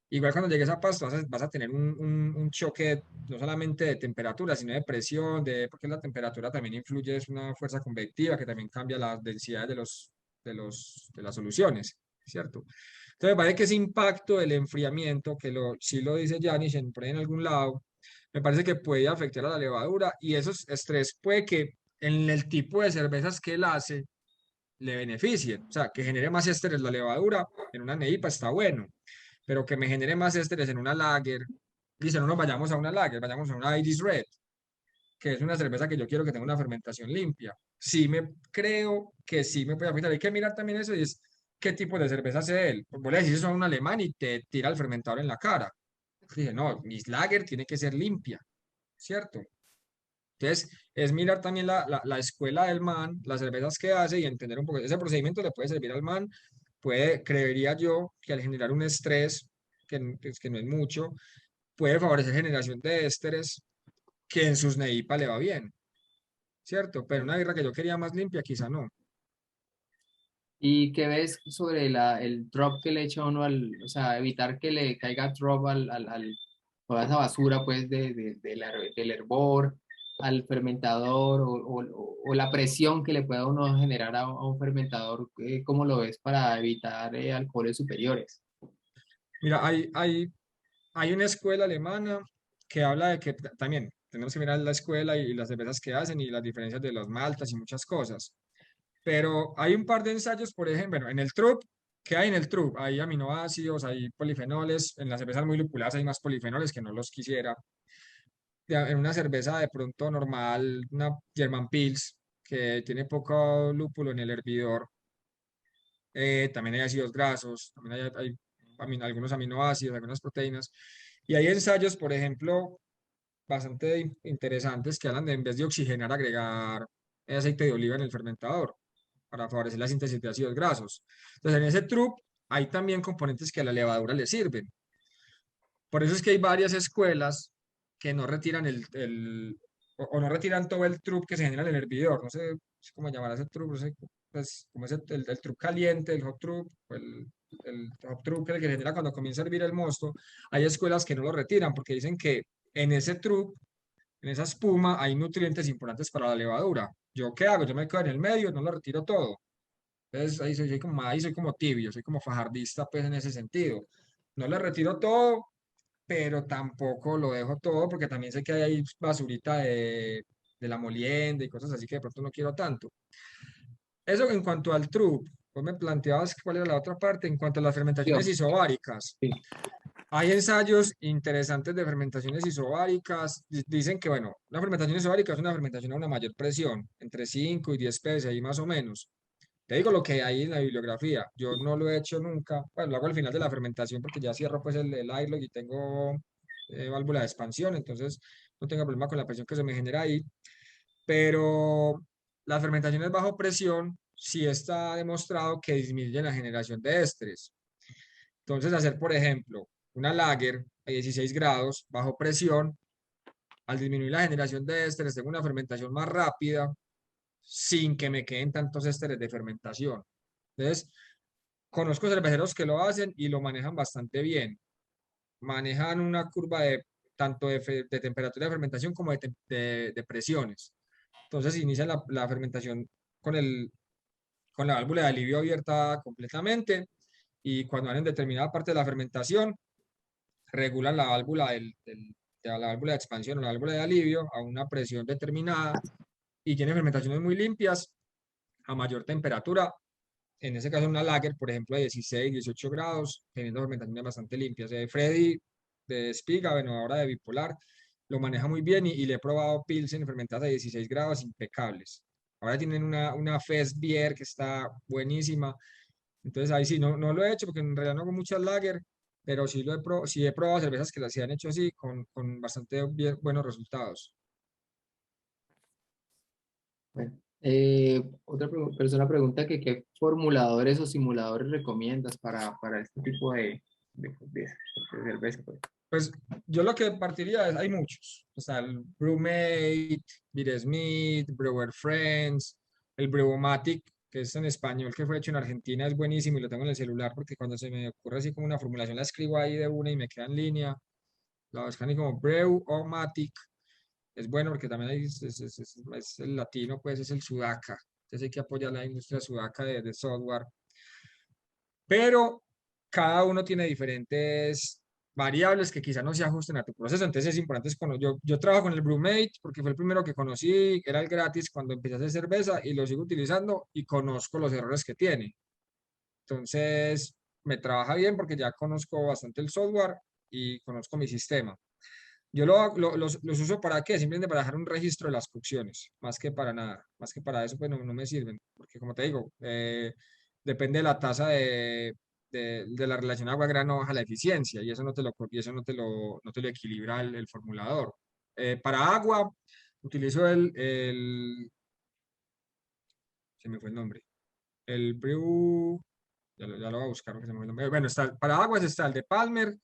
Igual cuando llegues a Pasto vas a tener un choque no solamente de temperatura, sino de presión, porque la temperatura también influye, es una fuerza convectiva que también cambia la densidad de las soluciones, ¿cierto? Entonces me parece que ese impacto del enfriamiento, sí lo dice Yanis por ahí en algún lado, me parece que puede afectar a la levadura y esos estrés puede que en el tipo de cervezas que él hace le beneficien, o sea, que genere más estrés la levadura en una neipa está bueno, pero que me genere más estrés en una lager. Dice, no nos vayamos a una lager, vayamos a una Iris Red, que es una cerveza que yo quiero que tenga una fermentación limpia. Sí creo que sí me puede afectar. Hay que mirar también eso y es qué tipo de cerveza hace él. Vos le decís eso a un alemán y te tira el fermentador en la cara. Dije, no, mis lager tiene que ser limpia, ¿cierto? Entonces, es mirar también la escuela del man, las cervezas que hace y entender un poco. Ese procedimiento le puede servir al man, creería yo, que al generar un estrés, que no es mucho, puede favorecer generación de ésteres que en sus neipa le va bien, ¿cierto? Pero una birra que yo quería más limpia, quizá no. ¿Y qué ves sobre el drop que le echa uno o sea, evitar que le caiga drop toda esa basura, pues, del hervor, al fermentador, o la presión que le pueda uno generar a un fermentador? ¿Cómo lo ves para evitar alcoholes superiores? Mira, hay una escuela alemana que habla de que también tenemos que mirar la escuela y las cervezas que hacen y las diferencias de las maltas y muchas cosas. Pero hay un par de ensayos, por ejemplo, bueno, en el TRUP, ¿qué hay en el TRUP? Hay aminoácidos, hay polifenoles, en las cervezas muy lupuladas hay más polifenoles que no los quisiera. En una cerveza de pronto normal, una German Pils, que tiene poco lúpulo en el hervidor, también hay ácidos grasos, también hay algunos aminoácidos, algunas proteínas. Y hay ensayos, por ejemplo, bastante interesantes que hablan de en vez de oxigenar, agregar aceite de oliva en el fermentador para favorecer la síntesis de ácidos grasos. Entonces, en ese trup hay también componentes que a la levadura le sirven. Por eso es que hay varias escuelas que no retiran o no retiran todo el trup que se genera en el hervidor. No sé cómo llamar ese trup, no sé, pues, como es el trup caliente, el hot trup, el hot trup que se genera cuando comienza a hervir el mosto. Hay escuelas que no lo retiran porque dicen que en ese trup, en esa espuma, hay nutrientes importantes para la levadura. ¿Yo qué hago? Yo me quedo en el medio, no lo retiro todo. Entonces ahí soy como tibio, soy como fajardista pues en ese sentido. No le retiro todo, pero tampoco lo dejo todo porque también sé que hay ahí basurita de la molienda y cosas así que de pronto no quiero tanto. Eso en cuanto al trup. Vos me planteabas cuál era la otra parte en cuanto a las fermentaciones isobáricas. Sí. Hay ensayos interesantes de fermentaciones isobáricas. Dicen que, bueno, la fermentación isobárica es una fermentación a una mayor presión, entre 5 y 10 psi más o menos. Te digo lo que hay en la bibliografía. Yo no lo he hecho nunca. Bueno, lo hago al final de la fermentación porque ya cierro pues el airlock y tengo válvula de expansión, entonces no tengo problema con la presión que se me genera ahí. Pero las fermentaciones bajo presión sí está demostrado que disminuyen la generación de ésteres. Entonces, hacer, por ejemplo, una lager a 16 grados bajo presión, al disminuir la generación de ésteres, tengo una fermentación más rápida sin que me queden tantos ésteres de fermentación. Entonces, conozco cerveceros que lo hacen y lo manejan bastante bien. Manejan una curva tanto de temperatura de fermentación como de presiones. Entonces, inician la fermentación con con la válvula de alivio abierta completamente, y cuando van en determinada parte de la fermentación, regulan la válvula de la válvula de expansión o la válvula de alivio a una presión determinada, y tienen fermentaciones muy limpias a mayor temperatura. En ese caso, una lager, por ejemplo, de 16, 18 grados, teniendo fermentaciones bastante limpias. Freddy de Spiga, bueno, ahora de Bipolar, lo maneja muy bien, y le he probado Pilsen fermentadas de 16 grados impecables. Ahora tienen una Fest Beer que está buenísima. Entonces ahí sí, no lo he hecho porque en realidad no hago muchas lager, pero sí he probado cervezas que las se han hecho así con bastante buenos resultados. Bueno, otra persona pregunta que qué formuladores o simuladores recomiendas para este tipo de cerveza, pues. Pues yo lo que partiría es, hay muchos. O sea, el Brewmate, Beer Smith, Brewer Friends, el Brewomatic, que es en español, que fue hecho en Argentina, es buenísimo y lo tengo en el celular porque cuando se me ocurre así como una formulación la escribo ahí de una y me queda en línea. La buscan y como Brewomatic. Es bueno porque también es el latino, pues es el sudaca. Entonces hay que apoyar la industria sudaca de software. Pero cada uno tiene diferentes variables que quizá no se ajusten a tu proceso. Entonces es importante, yo trabajo con el Brewmate porque fue el primero que conocí, era el gratis cuando empecé a hacer cerveza, y lo sigo utilizando y conozco los errores que tiene. Entonces me trabaja bien porque ya conozco bastante el software y conozco mi sistema. Yo los uso ¿para qué? Simplemente para dejar un registro de las cocciones, más que para nada. Más que para eso, pues no me sirven. Porque como te digo, depende de la tasa de la relación agua-grano, baja la eficiencia, y eso no te lo equilibra el formulador. Para agua, utilizo se me fue el nombre. El Brew, ya lo voy a buscar porque se me fue el nombre. Bueno, para aguas está el de Palmer,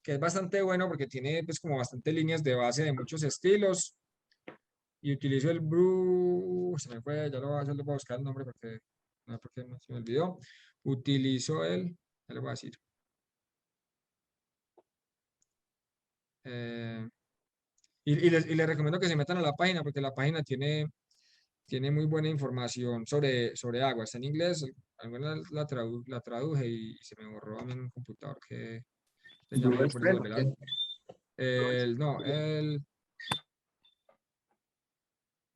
que es bastante bueno porque tiene pues como bastante líneas de base de muchos estilos, y utilizo el Brew, se me fue, ya lo voy a buscar el nombre porque no se me olvidó. Utilizo ya le voy a decir. Eh, les recomiendo que se metan a la página porque la página tiene muy buena información sobre agua. Está en inglés, alguna la traduje y se me borró a mí en un computador que ya me dio Brewer por eso Friend, volver ¿qué? no,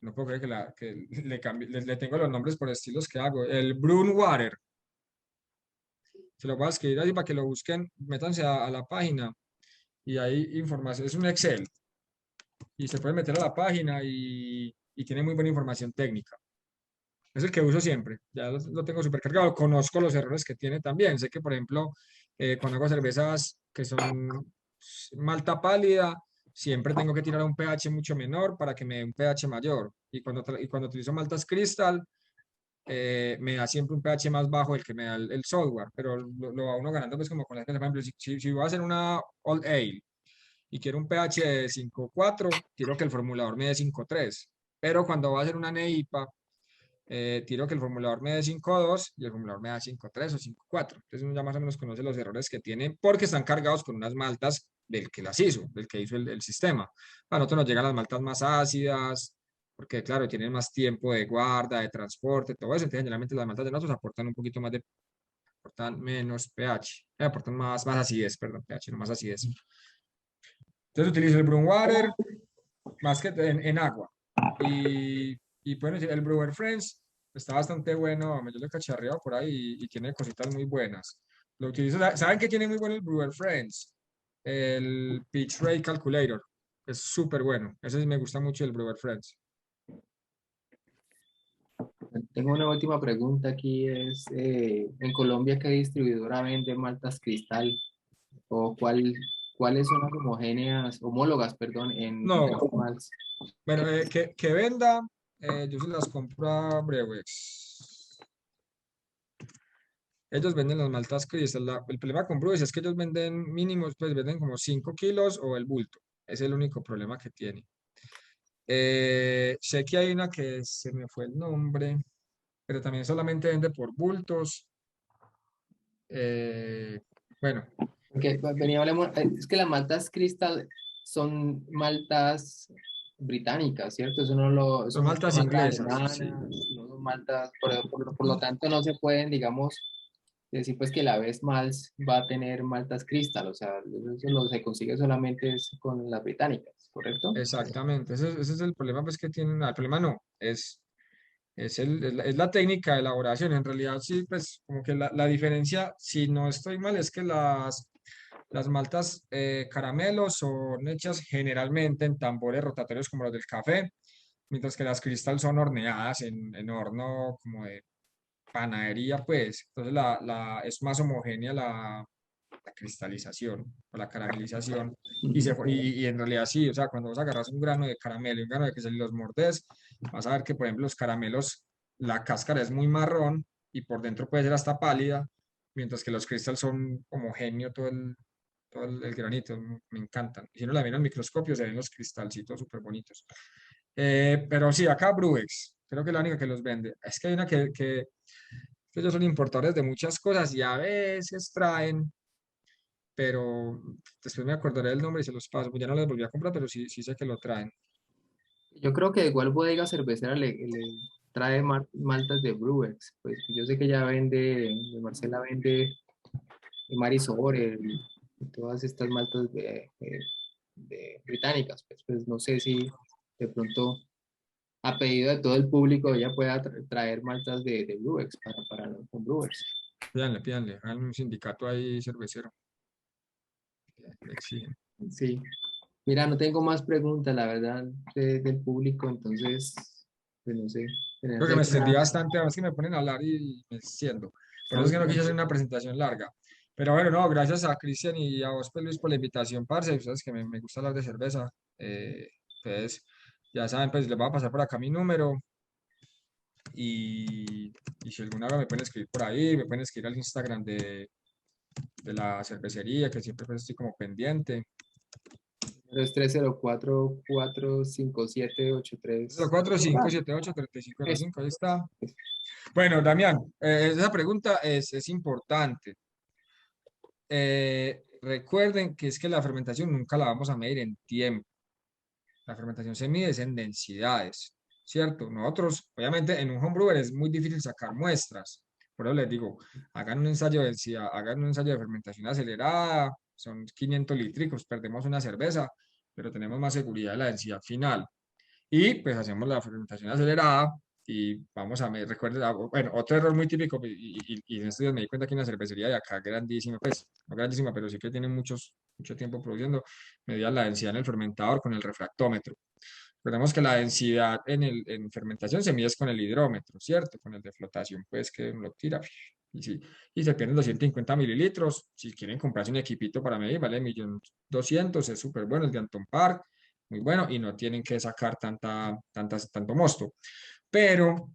no puedo creer que le cambié, le tengo los nombres por estilos que hago. El Brune Water. Se lo voy a escribir así para que lo busquen. Métanse a la página y hay información. Es un Excel y se pueden meter a la página y tiene muy buena información técnica. Es el que uso siempre. Ya lo tengo súper cargado. Conozco los errores que tiene también. Sé que, por ejemplo, cuando hago cervezas que son malta pálida, siempre tengo que tirar a un pH mucho menor para que me dé un pH mayor. Y cuando utilizo maltas Crystal, me da siempre un pH más bajo el que me da el software. Pero lo va uno ganando pues como con las cosas. Por ejemplo, si voy a hacer una Old Ale y quiero un pH de 5.4, quiero que el formulador me dé 5.3. Pero cuando voy a hacer una NEIPA, tiro que el formulador me dé 5.2 y el formulador me da 5.3 o 5.4. Entonces uno ya más o menos conoce los errores que tiene porque están cargados con unas maltas del que las hizo, del que hizo el sistema. A nosotros nos llegan las maltas más ácidas porque, claro, tienen más tiempo de guarda, de transporte, todo eso. Entonces, generalmente las maltas de nosotros aportan un poquito más aportan menos pH, aportan más acidez, perdón, pH, no más acidez. Entonces utilizo el Brown Water más que en agua. Y bueno, el Brewer Friends está bastante bueno, yo lo he cacharreado por ahí y tiene cositas muy buenas. Lo utilizo, ¿saben qué tiene muy bueno el Brewer Friends? El Pitch Rate Calculator. Es súper bueno. Ese sí me gusta mucho el Brewer Friends. Tengo una última pregunta aquí, ¿en Colombia qué distribuidora vende maltas Cristal? ¿O cuáles son las homólogas, perdón, en No, Craft Malts? bueno, que venda, yo se las compro a Brewex. Ellos venden las maltas Crystal. El problema con Brewex es que ellos venden mínimos, pues venden como 5 kilos o el bulto. Es el único problema que tiene. Sé que hay una que se me fue el nombre, pero también solamente vende por bultos. Bueno, Porque hablemos, es que las maltas Crystal son maltas británicas, ¿cierto? Eso son no son maltas maltas inglesas, alemanas, sí. no son maltas, por lo tanto no se pueden, digamos, decir pues que la vez Malts va a tener maltas cristal, o sea, eso se consigue solamente es con las británicas, ¿correcto? Exactamente, ese es el problema pues que tienen, el problema no, es la técnica de elaboración. En realidad, sí, pues como que la diferencia, si no estoy mal, es que las maltas caramelo son hechas generalmente en tambores rotatorios como los del café, mientras que las cristal son horneadas en horno como de panadería, pues. Entonces es más homogénea la cristalización o la caramelización. Y en realidad sí, o sea, cuando vos agarras un grano de caramelo y un grano de cristal y los mordes, vas a ver que, por ejemplo, los caramelos, la cáscara es muy marrón y por dentro puede ser hasta pálida, mientras que los cristales son homogéneo el granito, me encantan. Y si uno la mira al microscopio, se ven los cristalcitos súper bonitos. Pero sí, acá Bruex, creo que es la única que los vende. Es que hay una que ellos son importadores de muchas cosas y a veces traen, pero después me acordaré del nombre y se los paso. Pues ya no les volví a comprar, pero sí, sí sé que lo traen. Yo creo que igual Bodega Cervecera le trae maltas de Brewers, pues yo sé que ella vende, de Marcela vende Marisol y todas estas maltas de británicas, pues no sé si de pronto a pedido de todo el público ella pueda traer maltas de Brewers para los con Brewers. Pídanle, pídanle, hagan un sindicato ahí cervecero. Le exigen. Sí, mira, no tengo más preguntas, la verdad, del público, entonces, pues no sé, Creo que me tener extendí bastante, además que me ponen a hablar y me extiendo. Por eso es que no quise hacer una presentación larga. Pero bueno, no, gracias a Cristian y a vos, pues, Luis, por la invitación, parce. Sabes que me gusta hablar de cerveza. Entonces, ya saben, pues les voy a pasar por acá mi número. Y si alguna vez me pueden escribir por ahí, me pueden escribir al Instagram de la cervecería, que siempre pues estoy como pendiente. es 304-457-83. 04-578-3505, ahí está. Bueno, Damián, esa pregunta es importante. Recuerden que es que la fermentación nunca la vamos a medir en tiempo. La fermentación se mide es en densidades, ¿cierto? Nosotros, obviamente, en un homebrewer es muy difícil sacar muestras. Por eso les digo, hagan un ensayo de densidad, hagan un ensayo de fermentación acelerada, son 500 litros, perdemos una cerveza, pero tenemos más seguridad de la densidad final. Y pues hacemos la fermentación acelerada y vamos a, recuerden, bueno, otro error muy típico, y en estos días me di cuenta que una cervecería de acá grandísima, pues no grandísima, pero sí que tiene mucho tiempo produciendo, medía la densidad en el fermentador con el refractómetro. Recordemos que la densidad en fermentación se mide es con el hidrómetro, ¿cierto? Con el de flotación, pues que uno lo tira y, sí, y se pierden 250 mililitros. Si quieren comprarse un equipito para medir, vale 1.200.000, es súper bueno, el de Anton Park, muy bueno, y no tienen que sacar tanto mosto. Pero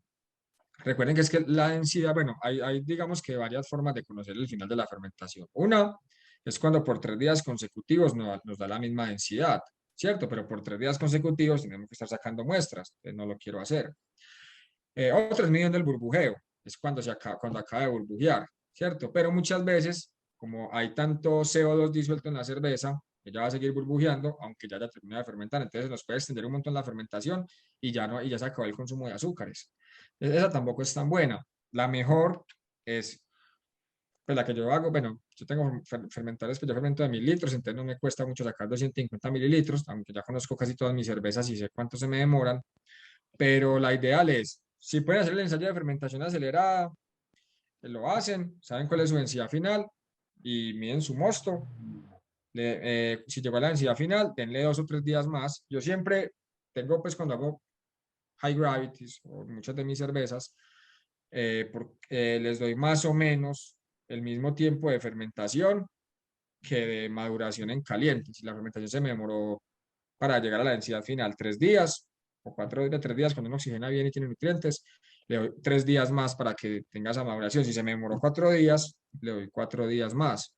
recuerden que es que la densidad, bueno, hay digamos que varias formas de conocer el final de la fermentación. Una es cuando por 3 días consecutivos nos da la misma densidad, ¿cierto? Pero por 3 días consecutivos tenemos que estar sacando muestras, entonces no lo quiero hacer. Otra es midiendo el burbujeo, es cuando acaba de burbujear, ¿cierto? Pero muchas veces, como hay tanto CO2 disuelto en la cerveza, ella va a seguir burbujeando, aunque ya terminado de fermentar, entonces nos puede extender un montón la fermentación y ya, no, y ya se acabó el consumo de azúcares. Esa tampoco es tan buena. La mejor es pues la que yo hago, bueno, yo tengo fermentadores que yo fermento de 1.000 litros, entonces no me cuesta mucho sacar 250 mililitros, aunque ya conozco casi todas mis cervezas y sé cuánto se me demoran, pero la ideal es, si pueden hacer el ensayo de fermentación acelerada, lo hacen, saben cuál es su densidad final y miden su mosto. Si llegó a la densidad final, denle 2 o 3 días más. Yo siempre tengo, pues cuando hago high gravities o muchas de mis cervezas, les doy más o menos el mismo tiempo de fermentación que de maduración en caliente. Si la fermentación se me demoró para llegar a la densidad final 3 días o 4 de 3 días, cuando uno oxigena bien y tiene nutrientes, le doy 3 días más para que tenga esa maduración. Si se me demoró 4 días, le doy 4 días más.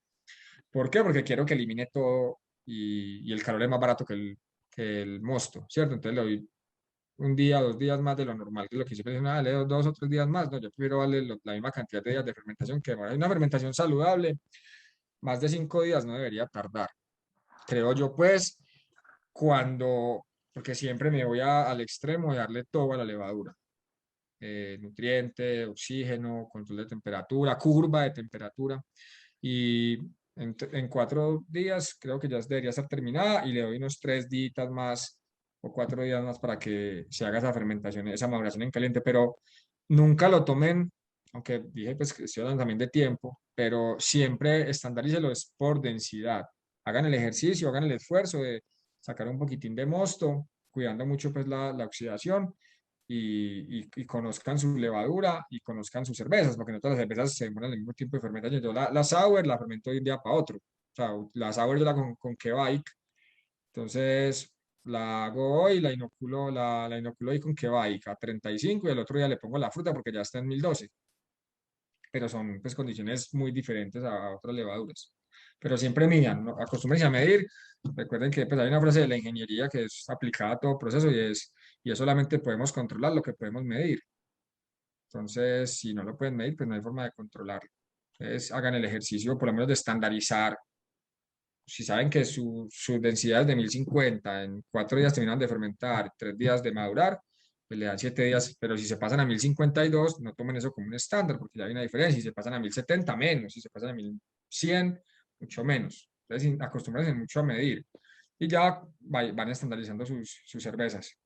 ¿Por qué? Porque quiero que elimine todo y el calor es más barato que el mosto, ¿cierto? Entonces le doy 1 día, 2 días más de lo normal, que es lo que yo pensé, le doy 2 o 3 días más, no, yo prefiero darle la misma cantidad de días de fermentación que demora. Una fermentación saludable, más de 5 días no debería tardar. Creo yo, pues, porque siempre me voy al extremo de darle todo a la levadura. nutriente, oxígeno, control de temperatura, curva de temperatura. Y en 4 días creo que ya debería estar terminada y le doy unos 3 días más o 4 días más para que se haga esa fermentación, esa maduración en caliente, pero nunca lo tomen, aunque dije pues que estoy hablando también de tiempo, pero siempre estandarícelo es por densidad. Hagan el ejercicio, hagan el esfuerzo de sacar un poquitín de mosto, cuidando mucho pues la oxidación y conozcan su levadura y conozcan sus cervezas, porque no todas las cervezas se demoran el mismo tiempo de fermentación. Yo la sour la fermento de un día para otro. O sea, la sour yo la con Kebike, entonces la hago hoy, la inoculo hoy con Kebike a 35 y el otro día le pongo la fruta porque ya está en 1012. Pero son pues condiciones muy diferentes a otras levaduras. Pero siempre midan, ¿no? Acostúmbrense a medir. Recuerden que pues, hay una frase de la ingeniería que es aplicada a todo proceso y es solamente podemos controlar lo que podemos medir. Entonces, si no lo pueden medir, pues no hay forma de controlarlo. Entonces, hagan el ejercicio, por lo menos de estandarizar. Si saben que su densidad es de 1050, en 4 días terminan de fermentar, 3 días de madurar, pues le dan 7 días. Pero si se pasan a 1052, no tomen eso como un estándar, porque ya hay una diferencia. Si se pasan a 1070, menos. Si se pasan a 1100, mucho menos. Entonces, acostúmbrense mucho a medir. Y ya van estandarizando sus cervezas.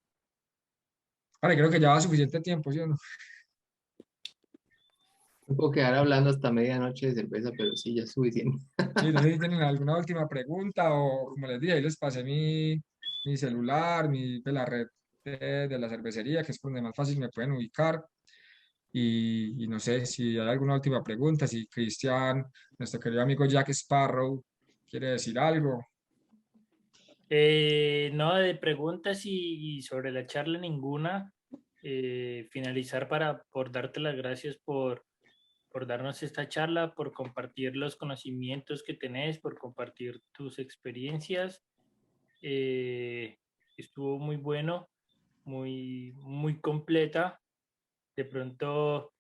Vale, creo que ya va suficiente tiempo, ¿sí o no? No puedo quedar hablando hasta medianoche de cerveza, pero sí, ya es suficiente. Sí, no sé si tienen alguna última pregunta o como les dije, ahí les pasé mi celular, pues, la red de la cervecería, que es por donde más fácil me pueden ubicar. Y no sé si hay alguna última pregunta, si Cristian, nuestro querido amigo Jack Sparrow, quiere decir algo. No, de preguntas y sobre la charla ninguna. Finalizar por darte las gracias por darnos esta charla, por compartir los conocimientos que tenés, por compartir tus experiencias. Estuvo muy bueno, muy completa. De pronto,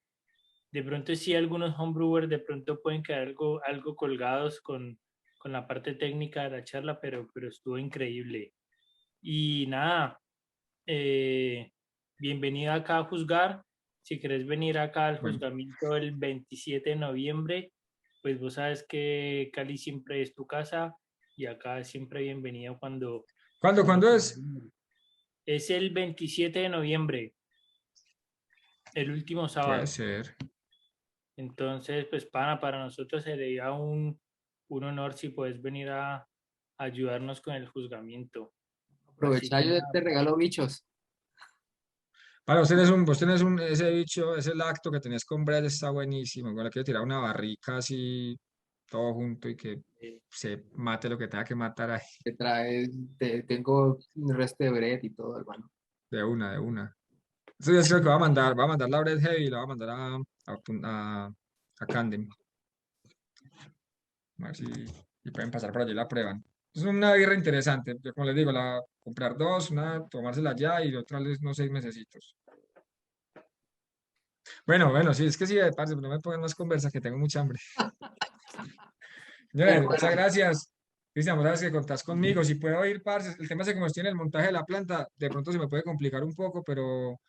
de pronto sí algunos homebrewers de pronto pueden quedar algo colgados con la parte técnica de la charla, pero estuvo increíble. Y nada, bienvenida acá a juzgar. Si querés venir acá al Bueno, juzgamiento el 27 de noviembre, pues vos sabes que Cali siempre es tu casa y acá siempre bienvenido cuando ¿cuándo es? es el 27 de noviembre, el último Puede sábado. ser. Entonces, pues para nosotros sería un honor si puedes venir a ayudarnos con el juzgamiento. Así Aprovechar, que yo nada, te regalo bichos. Vale, ese bicho, ese lacto que tenés con bread está buenísimo. Igual le quiero tirar una barrica así, todo junto y que se mate lo que tenga que matar ahí. Te traes, tengo un resto de bread y todo, hermano. De una, de una. Entonces creo que va a mandar la Bread Heavy y la va a mandar a Candem. A ver si pueden pasar por allí y la prueban. Es una birra interesante. Yo como les digo, comprar dos, una tomársela ya y otra les unos 6 mesecitos. Bueno, sí, es que sí, parce, no me pongan más conversa que tengo mucha hambre. Pero Señores, muchas bueno, gracias. Cristian, vos sabes que contás conmigo. Si puedo ir, parce, el tema es que como estoy en el montaje de la planta, de pronto se me puede complicar un poco, pero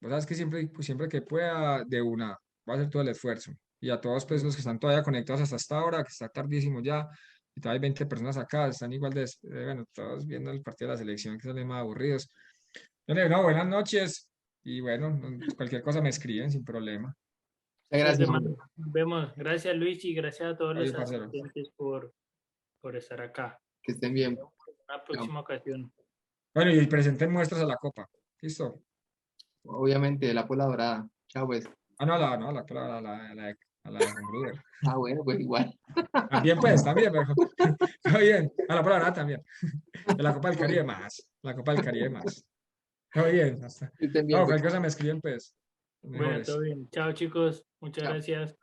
vos sabes que siempre, pues, siempre que pueda, de una, voy a hacer todo el esfuerzo. Y a todos pues, los que están todavía conectados hasta esta hora, que está tardísimo ya, y todavía hay 20 personas acá, están igual bueno, todos viendo el partido de la selección, que salen más aburridos. No, buenas noches, y bueno, cualquier cosa me escriben sin problema. muchas pues, gracias, hermano, hombre. nos vemos. Gracias, Luis, y gracias a todos Oye, los parcero. asistentes por estar acá. Que estén Nos bien. vemos en una Chao. próxima ocasión. Bueno, y presenten muestras a la copa. ¿Listo? Obviamente, la pola dorada. Chao, pues. Ah, no, a la de Homebrewer. Ah, bueno, pues igual. También pues, también, pero todo bien. A la palabra también. De la Copa del Caribe Bueno, más. La Copa del Caribe más. Todo bien. que estén bien, No, pues. cualquier cosa me escriben, pues. Bueno, todo Mejores. bien. Chao, chicos. Muchas Chao. gracias.